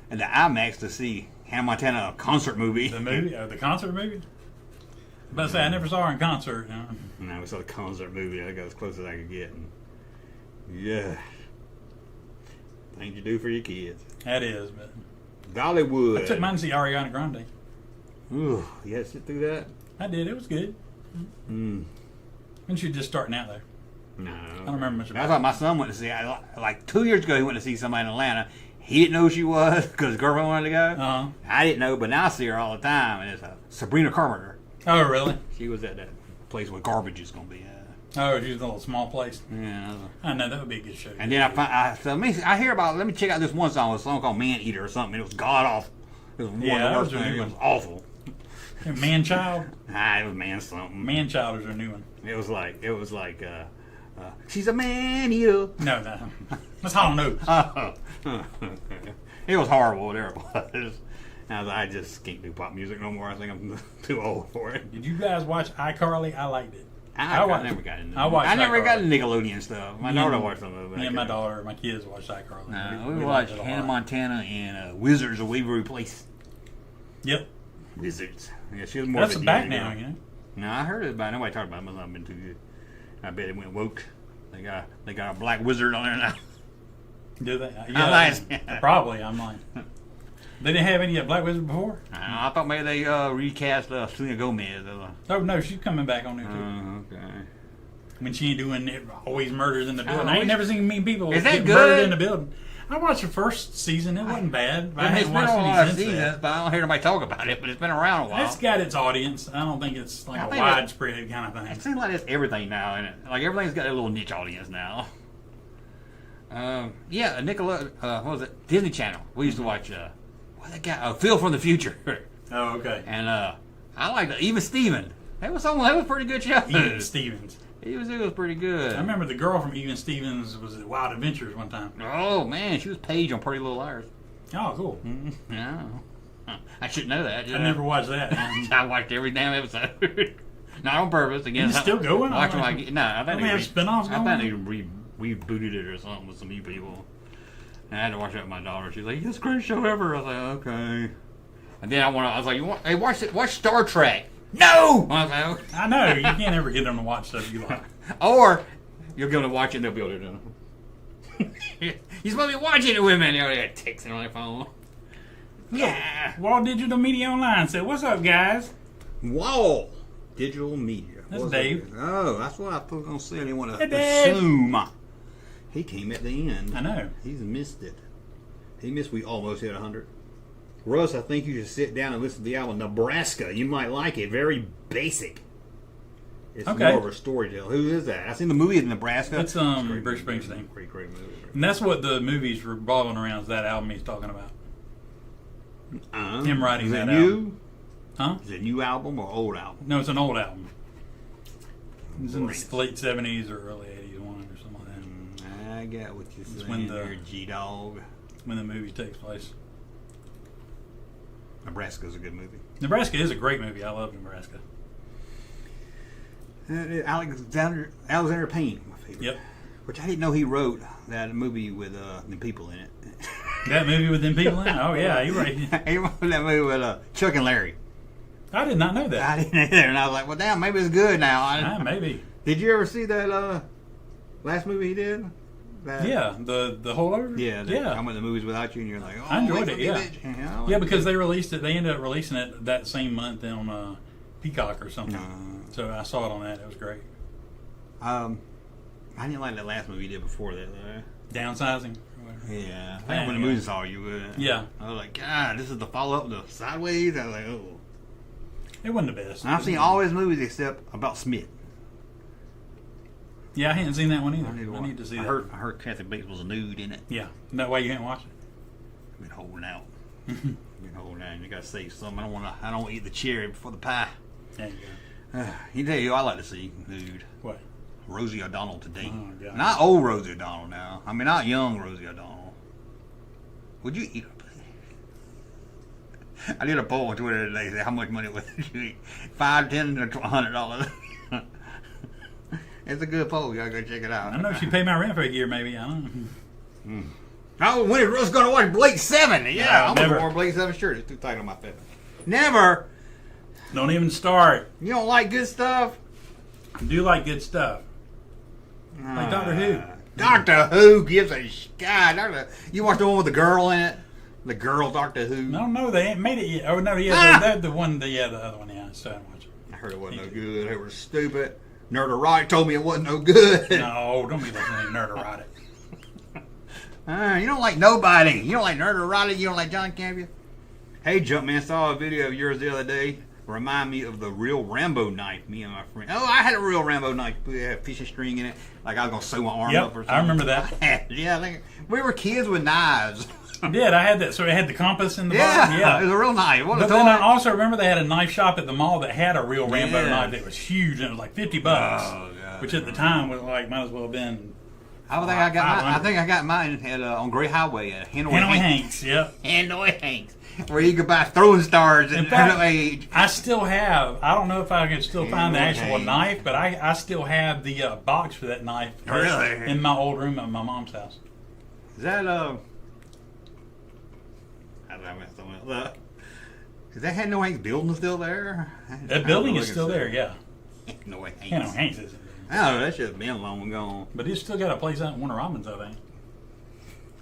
at the IMAX to see Hannah Montana, a concert movie. The movie? The concert movie? About to say, I never saw her in concert. No, we saw the concert movie. I got as close as I could get. And yeah. Things you do for your kids. That is, but... Dollywood. I took mine to see Ariana Grande. Ooh, you had to sit through that? I did. It was good. And she was just starting out, though. No. I don't remember much about That's why my son went to see. Like 2 years ago, he went to see somebody in Atlanta. He didn't know who she was because his girlfriend wanted to go. Uh-huh. I didn't know, but now I see her all the time. And it's Sabrina Carpenter. Oh, really? She was at that place where garbage is going to be at. Oh, she's in a little small place. Yeah. I know, that would be a good show. And then I hear about, let me check out this one song. It was a song called Man Eater or something. It was god awful. It was one of the worst things. It was awful. Man Child? It was Man something. Man Child is her new one. It was like, she's a man eater. No. That's Hall & Oates. It was horrible, whatever it was. I just can't do pop music no more. I think I'm too old for it. Did you guys watch iCarly? I liked it. I never got into it. I never got into Nickelodeon stuff. My daughter watched some of it. Me and my daughter, my kids watched iCarly. We watched Hannah Montana and Wizards of Waverly Place. Yep. Wizards. Yeah, she was more. That's back now, you know. No, I heard it, but nobody talked about it. Must not have been too good. I bet it went woke. They got a black wizard on there now. Do they? Yeah, probably. I'm like, they didn't have any Black Wizard before. I thought maybe they recast Selena Gomez. Oh no, she's coming back on there too. Okay. When she ain't doing always murders in the building. I ain't never seen mean people get murdered in the building. I watched the first season. It wasn't bad. It's been a lot of seasons, but I don't hear nobody talk about it. But it's been around a while. It's got its audience. I don't think it's like a widespread kind of thing. It seems like it's everything now, and like everything's got a little niche audience now. Nickelodeon. What was it? Disney Channel. We used to watch. What that guy? Phil from the Future. Oh, okay. And I liked Even Steven. That was a pretty good show. Even Stevens. It was pretty good. I remember the girl from Even Stevens was at Wild Adventures one time. Oh man, she was Paige on Pretty Little Liars. Oh, cool. Yeah. I should know that. I never watched that. I watched every damn episode. Not on purpose. Again, Is it still going? Watch them like I think they have spin-offs going. I think they rebooted it or something with some new people. And I had to watch that with my daughter. She's like, "This greatest show ever." I was like, "Okay." And then I was like, "Hey, watch Star Trek." No! I was like, okay. I know. You can't ever get them to watch stuff you like. Or you're going to watch it and they'll be able to do it. You're supposed to be watching it with me. And they got texting on their phone. Yeah. Wall Digital Media Online said, "What's up, guys?" Wall Digital Media. That's What's Dave. That? Oh, that's what I was going to say. I didn't want to Hey, assume. He came at the end. I know. He's missed it. He missed we almost hit 100. Russ, I think you should sit down and listen to the album Nebraska. You might like it. Very basic. It's Okay. more of a storyteller. Who is that? I seen the movie in Nebraska. That's Bruce Springsteen. Great movie. And that's what the movie's revolving around, is that album he's talking about. Him writing is that it new? album. Huh? Is it a new album or old album? No, it's an old album. It's in the late 70s or early 80s one or something like that. I get what you're saying when there, G-Dog. When the movie takes place. Nebraska's a good movie. Nebraska is a great movie. I love Nebraska. Alexander Payne, my favorite. Yep. Which I didn't know he wrote that movie with the people in it. That movie with them people in it? Oh, yeah. He wrote that movie with Chuck and Larry. I did not know that. I didn't either. And I was like, well, damn, maybe it's good now. Maybe. Did you ever see that last movie he did? Yeah, the holdover? Yeah. Yeah. I went to the movies without you, and you're like, oh, I enjoyed it, yeah. Yeah, because they released it. They ended up releasing it that same month on Peacock or something. So I saw it on that. It was great. I didn't like that last movie he did before that, though. Downsizing? Yeah. I think when the movie saw you would. Yeah. I was like, God, this is the follow-up to Sideways? I was like, oh. It wasn't the best. And I've seen all his movies except About Smith. Yeah, I hadn't seen that one either. I need to see that. I heard Kathy Bates was a nude in it. Yeah. That way you didn't watch it? I've been holding out. You gotta save some. I don't want to eat the cherry before the pie. There you go. You tell you, I like to see nude. What? Rosie O'Donnell today. Oh, God. Not old Rosie O'Donnell now. I mean, not young Rosie O'Donnell. Would you eat? I did a poll on Twitter today. Say how much money would you eat? $5, $10, or $100. It's a good poll. Y'all go check it out. I know she paid my rent for a year, maybe. I don't know. Oh, when is Russ going to watch Blake 7? Yeah, I'm going never. to wear Blake 7 shirt. It's too tight on my face. Never. Don't even start. You don't like good stuff? I do like good stuff. Like Doctor Who. Doctor Who gives a God. You watch the one with the girl in it? The girl Doctor Who? No, they ain't made it yet. Oh, no, yeah, the other one. Yeah, I still haven't watched it. I heard it wasn't no good. It was stupid. Nerderotic told me it wasn't no good. No, don't be listening to Nerderotic. You don't like nobody. You don't like Nerderotic. You don't like John Campion. Hey, Junkman, saw a video of yours the other day. Remind me of the real Rambo knife. Me and my friend. Oh, I had a real Rambo knife. We had fishing string in it. Like I was gonna sew my arm up or something. I remember that. Yeah, I think we were kids with knives. I did. I had that. So it had the compass in the bottom. Yeah, it was a real knife. But then I also remember they had a knife shop at the mall that had a real Rambo knife that was huge, and it was like $50. Oh, God. Which at the time was like might as well have been. I think I got mine at on Gray Highway at Hanoi Hanks. Yep. Hanoi Hanks, where you could buy throwing stars. In fact, I still have. I don't know if I can still find the actual knife, but I still have the box for that knife. Really? In my old room at my mom's house. Is that Is that Hanoi Hanks building still there? That building is still there, yeah. Hanoi Hanks. Hanoi Hanks isn't. Oh, that should have been long gone. But it's still got a place out in Warner Robins, I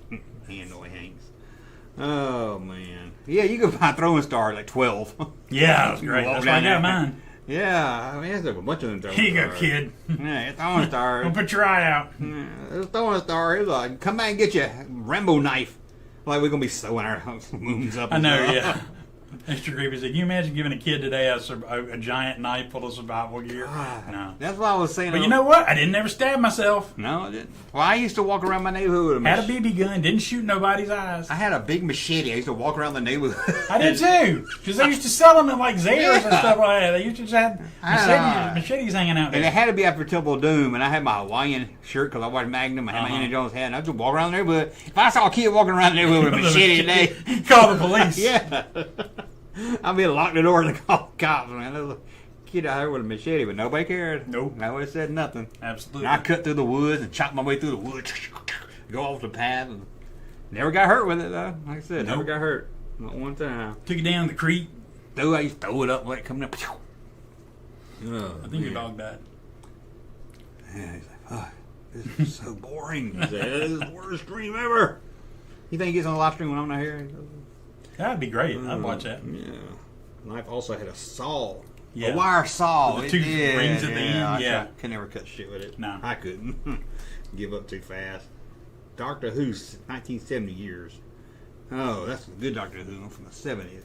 think. Hanoi Hanks. Oh, man. Yeah, you could buy throwing stars like 12. Yeah, it was great. That's why I got mine. Yeah, I mean, there's a bunch of them throwing stars. Here you go, kid. Yeah, throwing stars. Don't put your eye out. Yeah, throwing stars. Like, come back and get your Rambo knife. Like, we're going to be sewing our wounds up. I know, yeah. Extra creepy. Can you imagine giving a kid today a giant knife full of survival gear? No. That's what I was saying. But you know what? I didn't ever stab myself. No, I didn't. Well, I used to walk around my neighborhood with Had a BB gun. Didn't shoot nobody's eyes. I had a big machete. I used to walk around the neighborhood. I did too. Because they used to sell them at like Zayres and stuff like that. They used to just have machetes hanging out there. And it had to be after Temple of Doom. And I had my Hawaiian shirt because I watched Magnum. I had my Indiana Jones hat. And I just walk around the neighborhood. If I saw a kid walking around the neighborhood with a machete today, call the police. Yeah. I'd be lock the door and call the cops, man. There was a kid out here with a machete, but nobody cared. Nope. Nobody said nothing. Absolutely. And I cut through the woods and chopped my way through the woods, go off the path. And never got hurt with it, though. Like I said, never got hurt. Not one time. Took it down the creek. I used to throw it up, let it come up. I think your dog died. Yeah, he's like, oh, this is so boring. He said, this is the worst dream ever. You think he gets on the live stream when I'm not here? That'd be great. I'd watch that. Yeah. Knife also had a saw. Yeah. A wire saw. With the two rings at the end. Yeah. I could never cut shit with it. No. I couldn't. Give up too fast. Doctor Who's 1970 years. Oh, that's a good Doctor Who from the 70s.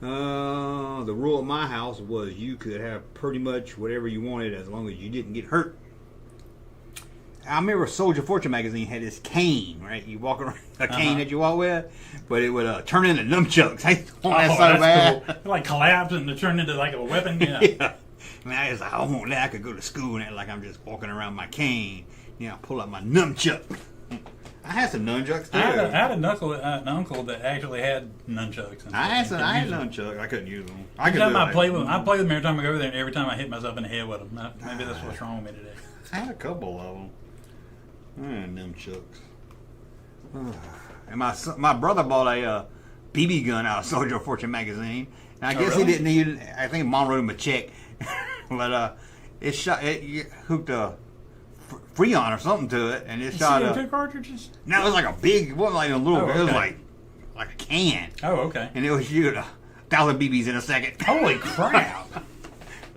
The rule at my house was you could have pretty much whatever you wanted as long as you didn't get hurt. I remember Soldier Fortune magazine had this cane, right? You walk around a cane that you walk with, but it would turn into nunchucks. I want that so bad. Cool. It like collapse and turn into like a weapon. Yeah. Yeah. I mean, I was like, I want that. I could go to school and act like I'm just walking around my cane. You know, pull out my nunchuck. I had some nunchucks too. I had an uncle that actually had nunchucks. And I had nunchucks. I couldn't use them. I play with them every time I go over there, and every time I hit myself in the head with them. Maybe that's what's wrong with me today. I had a couple of them. Nunchucks. And my brother bought a BB gun out of Soldier of Fortune magazine. And I guess he didn't need it. I think Mom wrote him a check. But it hooked a Freon or something to it, and it shot CO2 cartridges? No, it was like a big. It wasn't like a little. Oh, okay. It was like a can. Oh, okay. And it would shoot 1,000 BBs in a second. Holy crap!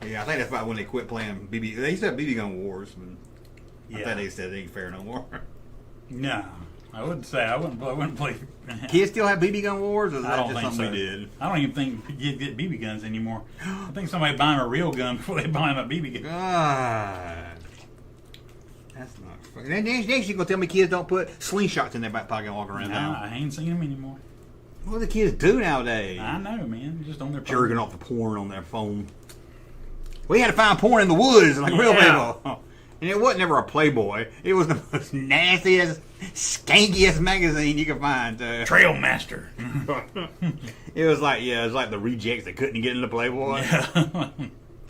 Yeah, I think that's about when they quit playing BB. They used to have BB gun wars. But I thought they said they ain't fair no more. No, I wouldn't say I wouldn't play. Kids still have BB gun wars, or is that just something so. we did? I don't even think kids get BB guns anymore. I think somebody buy them a real gun before they buy them a BB gun. God, that's not funny. Next you gonna tell me kids don't put slingshots in their back pocket and walk around town? I ain't seen them anymore. What do the kids do nowadays? I know, man. Just on their phone. Jerking off the porn on their phone. We had to find porn in the woods like real people. And it wasn't ever a Playboy. It was the most nastiest, skankiest magazine you could find. Trail Master. It was like the rejects that couldn't get into Playboy. Yeah.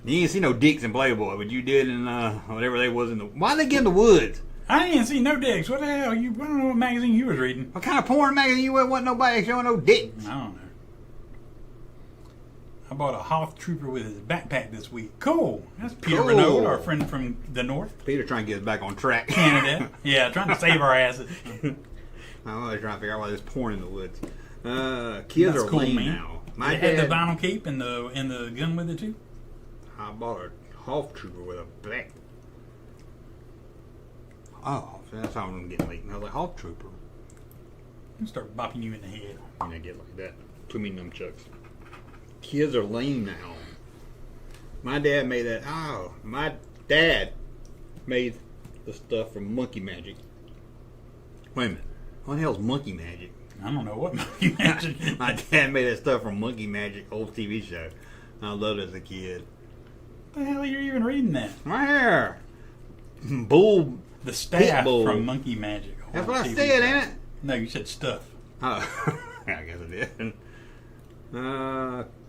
You didn't see no dicks in Playboy, but you did in whatever they was in the. Why'd they get in the woods? I didn't see no dicks. What the hell? I don't know what magazine you was reading. What kind of porn magazine you wasn't nobody showing no dicks? I don't know. I bought a Hoth Trooper with his backpack this week. Cool. That's Peter Renaud, our friend from the north. Peter trying to get us back on track. Canada. Yeah, trying to save our asses. I'm always trying to figure out why there's porn in the woods. Kids are lame now. My dad had the vinyl cape and the gun with it too. I bought a Hoth Trooper with a black. Oh, so that's how I'm getting late. I was like, Hoth Trooper. I'm start bopping you in the head. And I get like that. Too many nunchucks. Kids are lame now. My dad made that. Oh, my dad made the stuff from Monkey Magic. Wait a minute. What the hell's Monkey Magic? I don't know what Monkey Magic is. My dad made that stuff from Monkey Magic, old TV show. I loved it as a kid. What the hell are you even reading that? Right here. Bull. The staff from Monkey Magic. That's what I said, ain't it? No, you said stuff. Oh, I guess I did.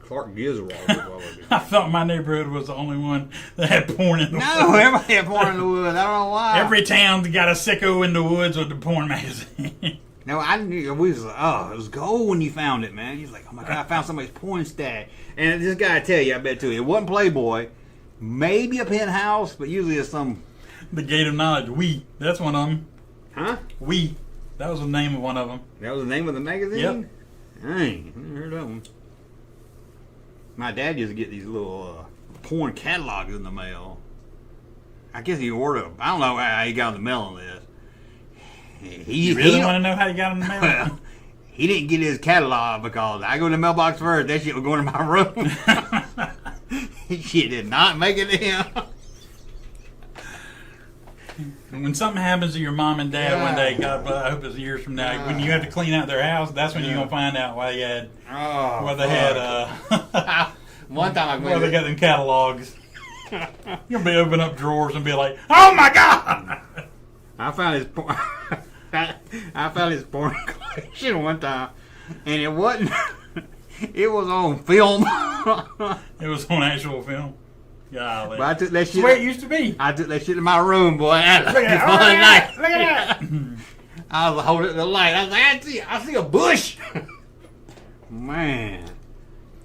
Clark Griswold. I thought my neighborhood was the only one that had porn in the woods. No, everybody had porn in the woods. I don't know why. Every town's got a sicko in the woods with the porn magazine. No, I knew. We was like, oh, it was gold when you found it, man. He's like, oh my God, I found somebody's porn stash. And this guy tell you, I bet too, it wasn't Playboy, maybe a Penthouse, but usually it's some. The Gate of Knowledge. We. That's one of them. Huh? We. That was the name of one of them. That was the name of the magazine? Yep. Dang, I never heard that one. My dad used to get these little porn catalogs in the mail. I guess he ordered them. I don't know how he got on the mailing list. You really want to know how he got on the mail? he didn't get his catalog because I go to the mailbox first. That shit was going to my room. Shit did not make it to him. When something happens to your mom and dad one day, God bless, I hope it's years from now, when you have to clean out their house, that's when you're going to find out why you had, why they had, one time why they got them catalogs. You're going to be opening up drawers and be like, oh my God! I found his porn. I found his porn collection one time, and it wasn't. It was on film. It was on actual film. Golly. But I took that shit. That's where it used to be. I took that shit in my room, boy. Look at that! Look at that! I was holding the light. I was like, I see a bush. Man.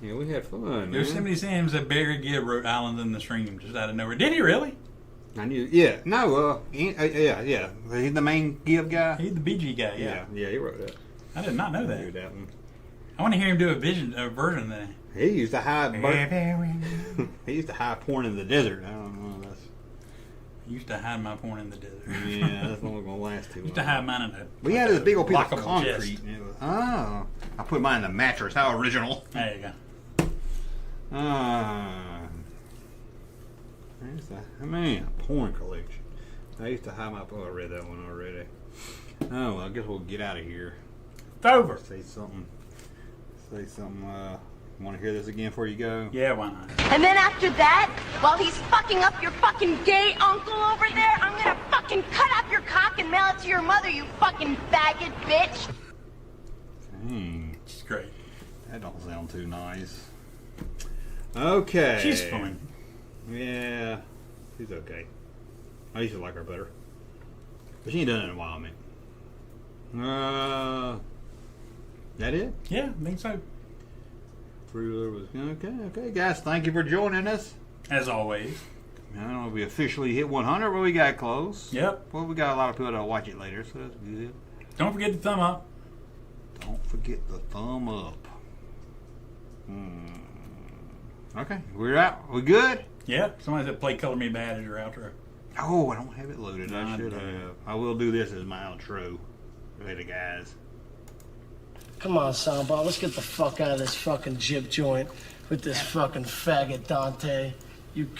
Yeah, we had fun. Yosemite Sam said Barry Gibb wrote Islands in the Stream just out of nowhere. Did he really? I knew. Yeah. No. Yeah. He's the main Gibb guy. He's the BG guy. Yeah. Yeah. He wrote that. I did not know that. I knew that one. I want to hear him do a version of that. He used to hide. He used to hide porn in the desert. I don't know. He used to hide my porn in the desert. Yeah, that's not going to last too long. Used to hide mine in the. We had this big old piece of concrete. Chest. I put mine in the mattress. How original. There you go. Man, porn collection. I used to hide my. Oh, I read that one already. Oh, well, I guess we'll get out of here. It's over. Say something. Want to hear this again before you go? Yeah, why not? And then after that, while he's fucking up your fucking gay uncle over there, I'm gonna fucking cut up your cock and mail it to your mother, you fucking faggot bitch. Dang. She's great. That don't sound too nice. Okay. She's fun. Yeah. She's okay. I used to like her better. But she ain't done it in a while, man. That it? Yeah, I think so. Okay, guys. Thank you for joining us. As always. I don't know if we officially hit 100, but we got close. Yep. Well, we got a lot of people that'll watch it later, so that's good. Don't forget the thumb up. Don't forget the thumb up. Okay, we're out. We good? Yep. Somebody said play Color Me Bad as your outro. Oh, I don't have it loaded. I should have. I will do this as my outro. Later, guys. Come on, Soundball, let's get the fuck out of this fucking jib joint with this fucking faggot Dante. You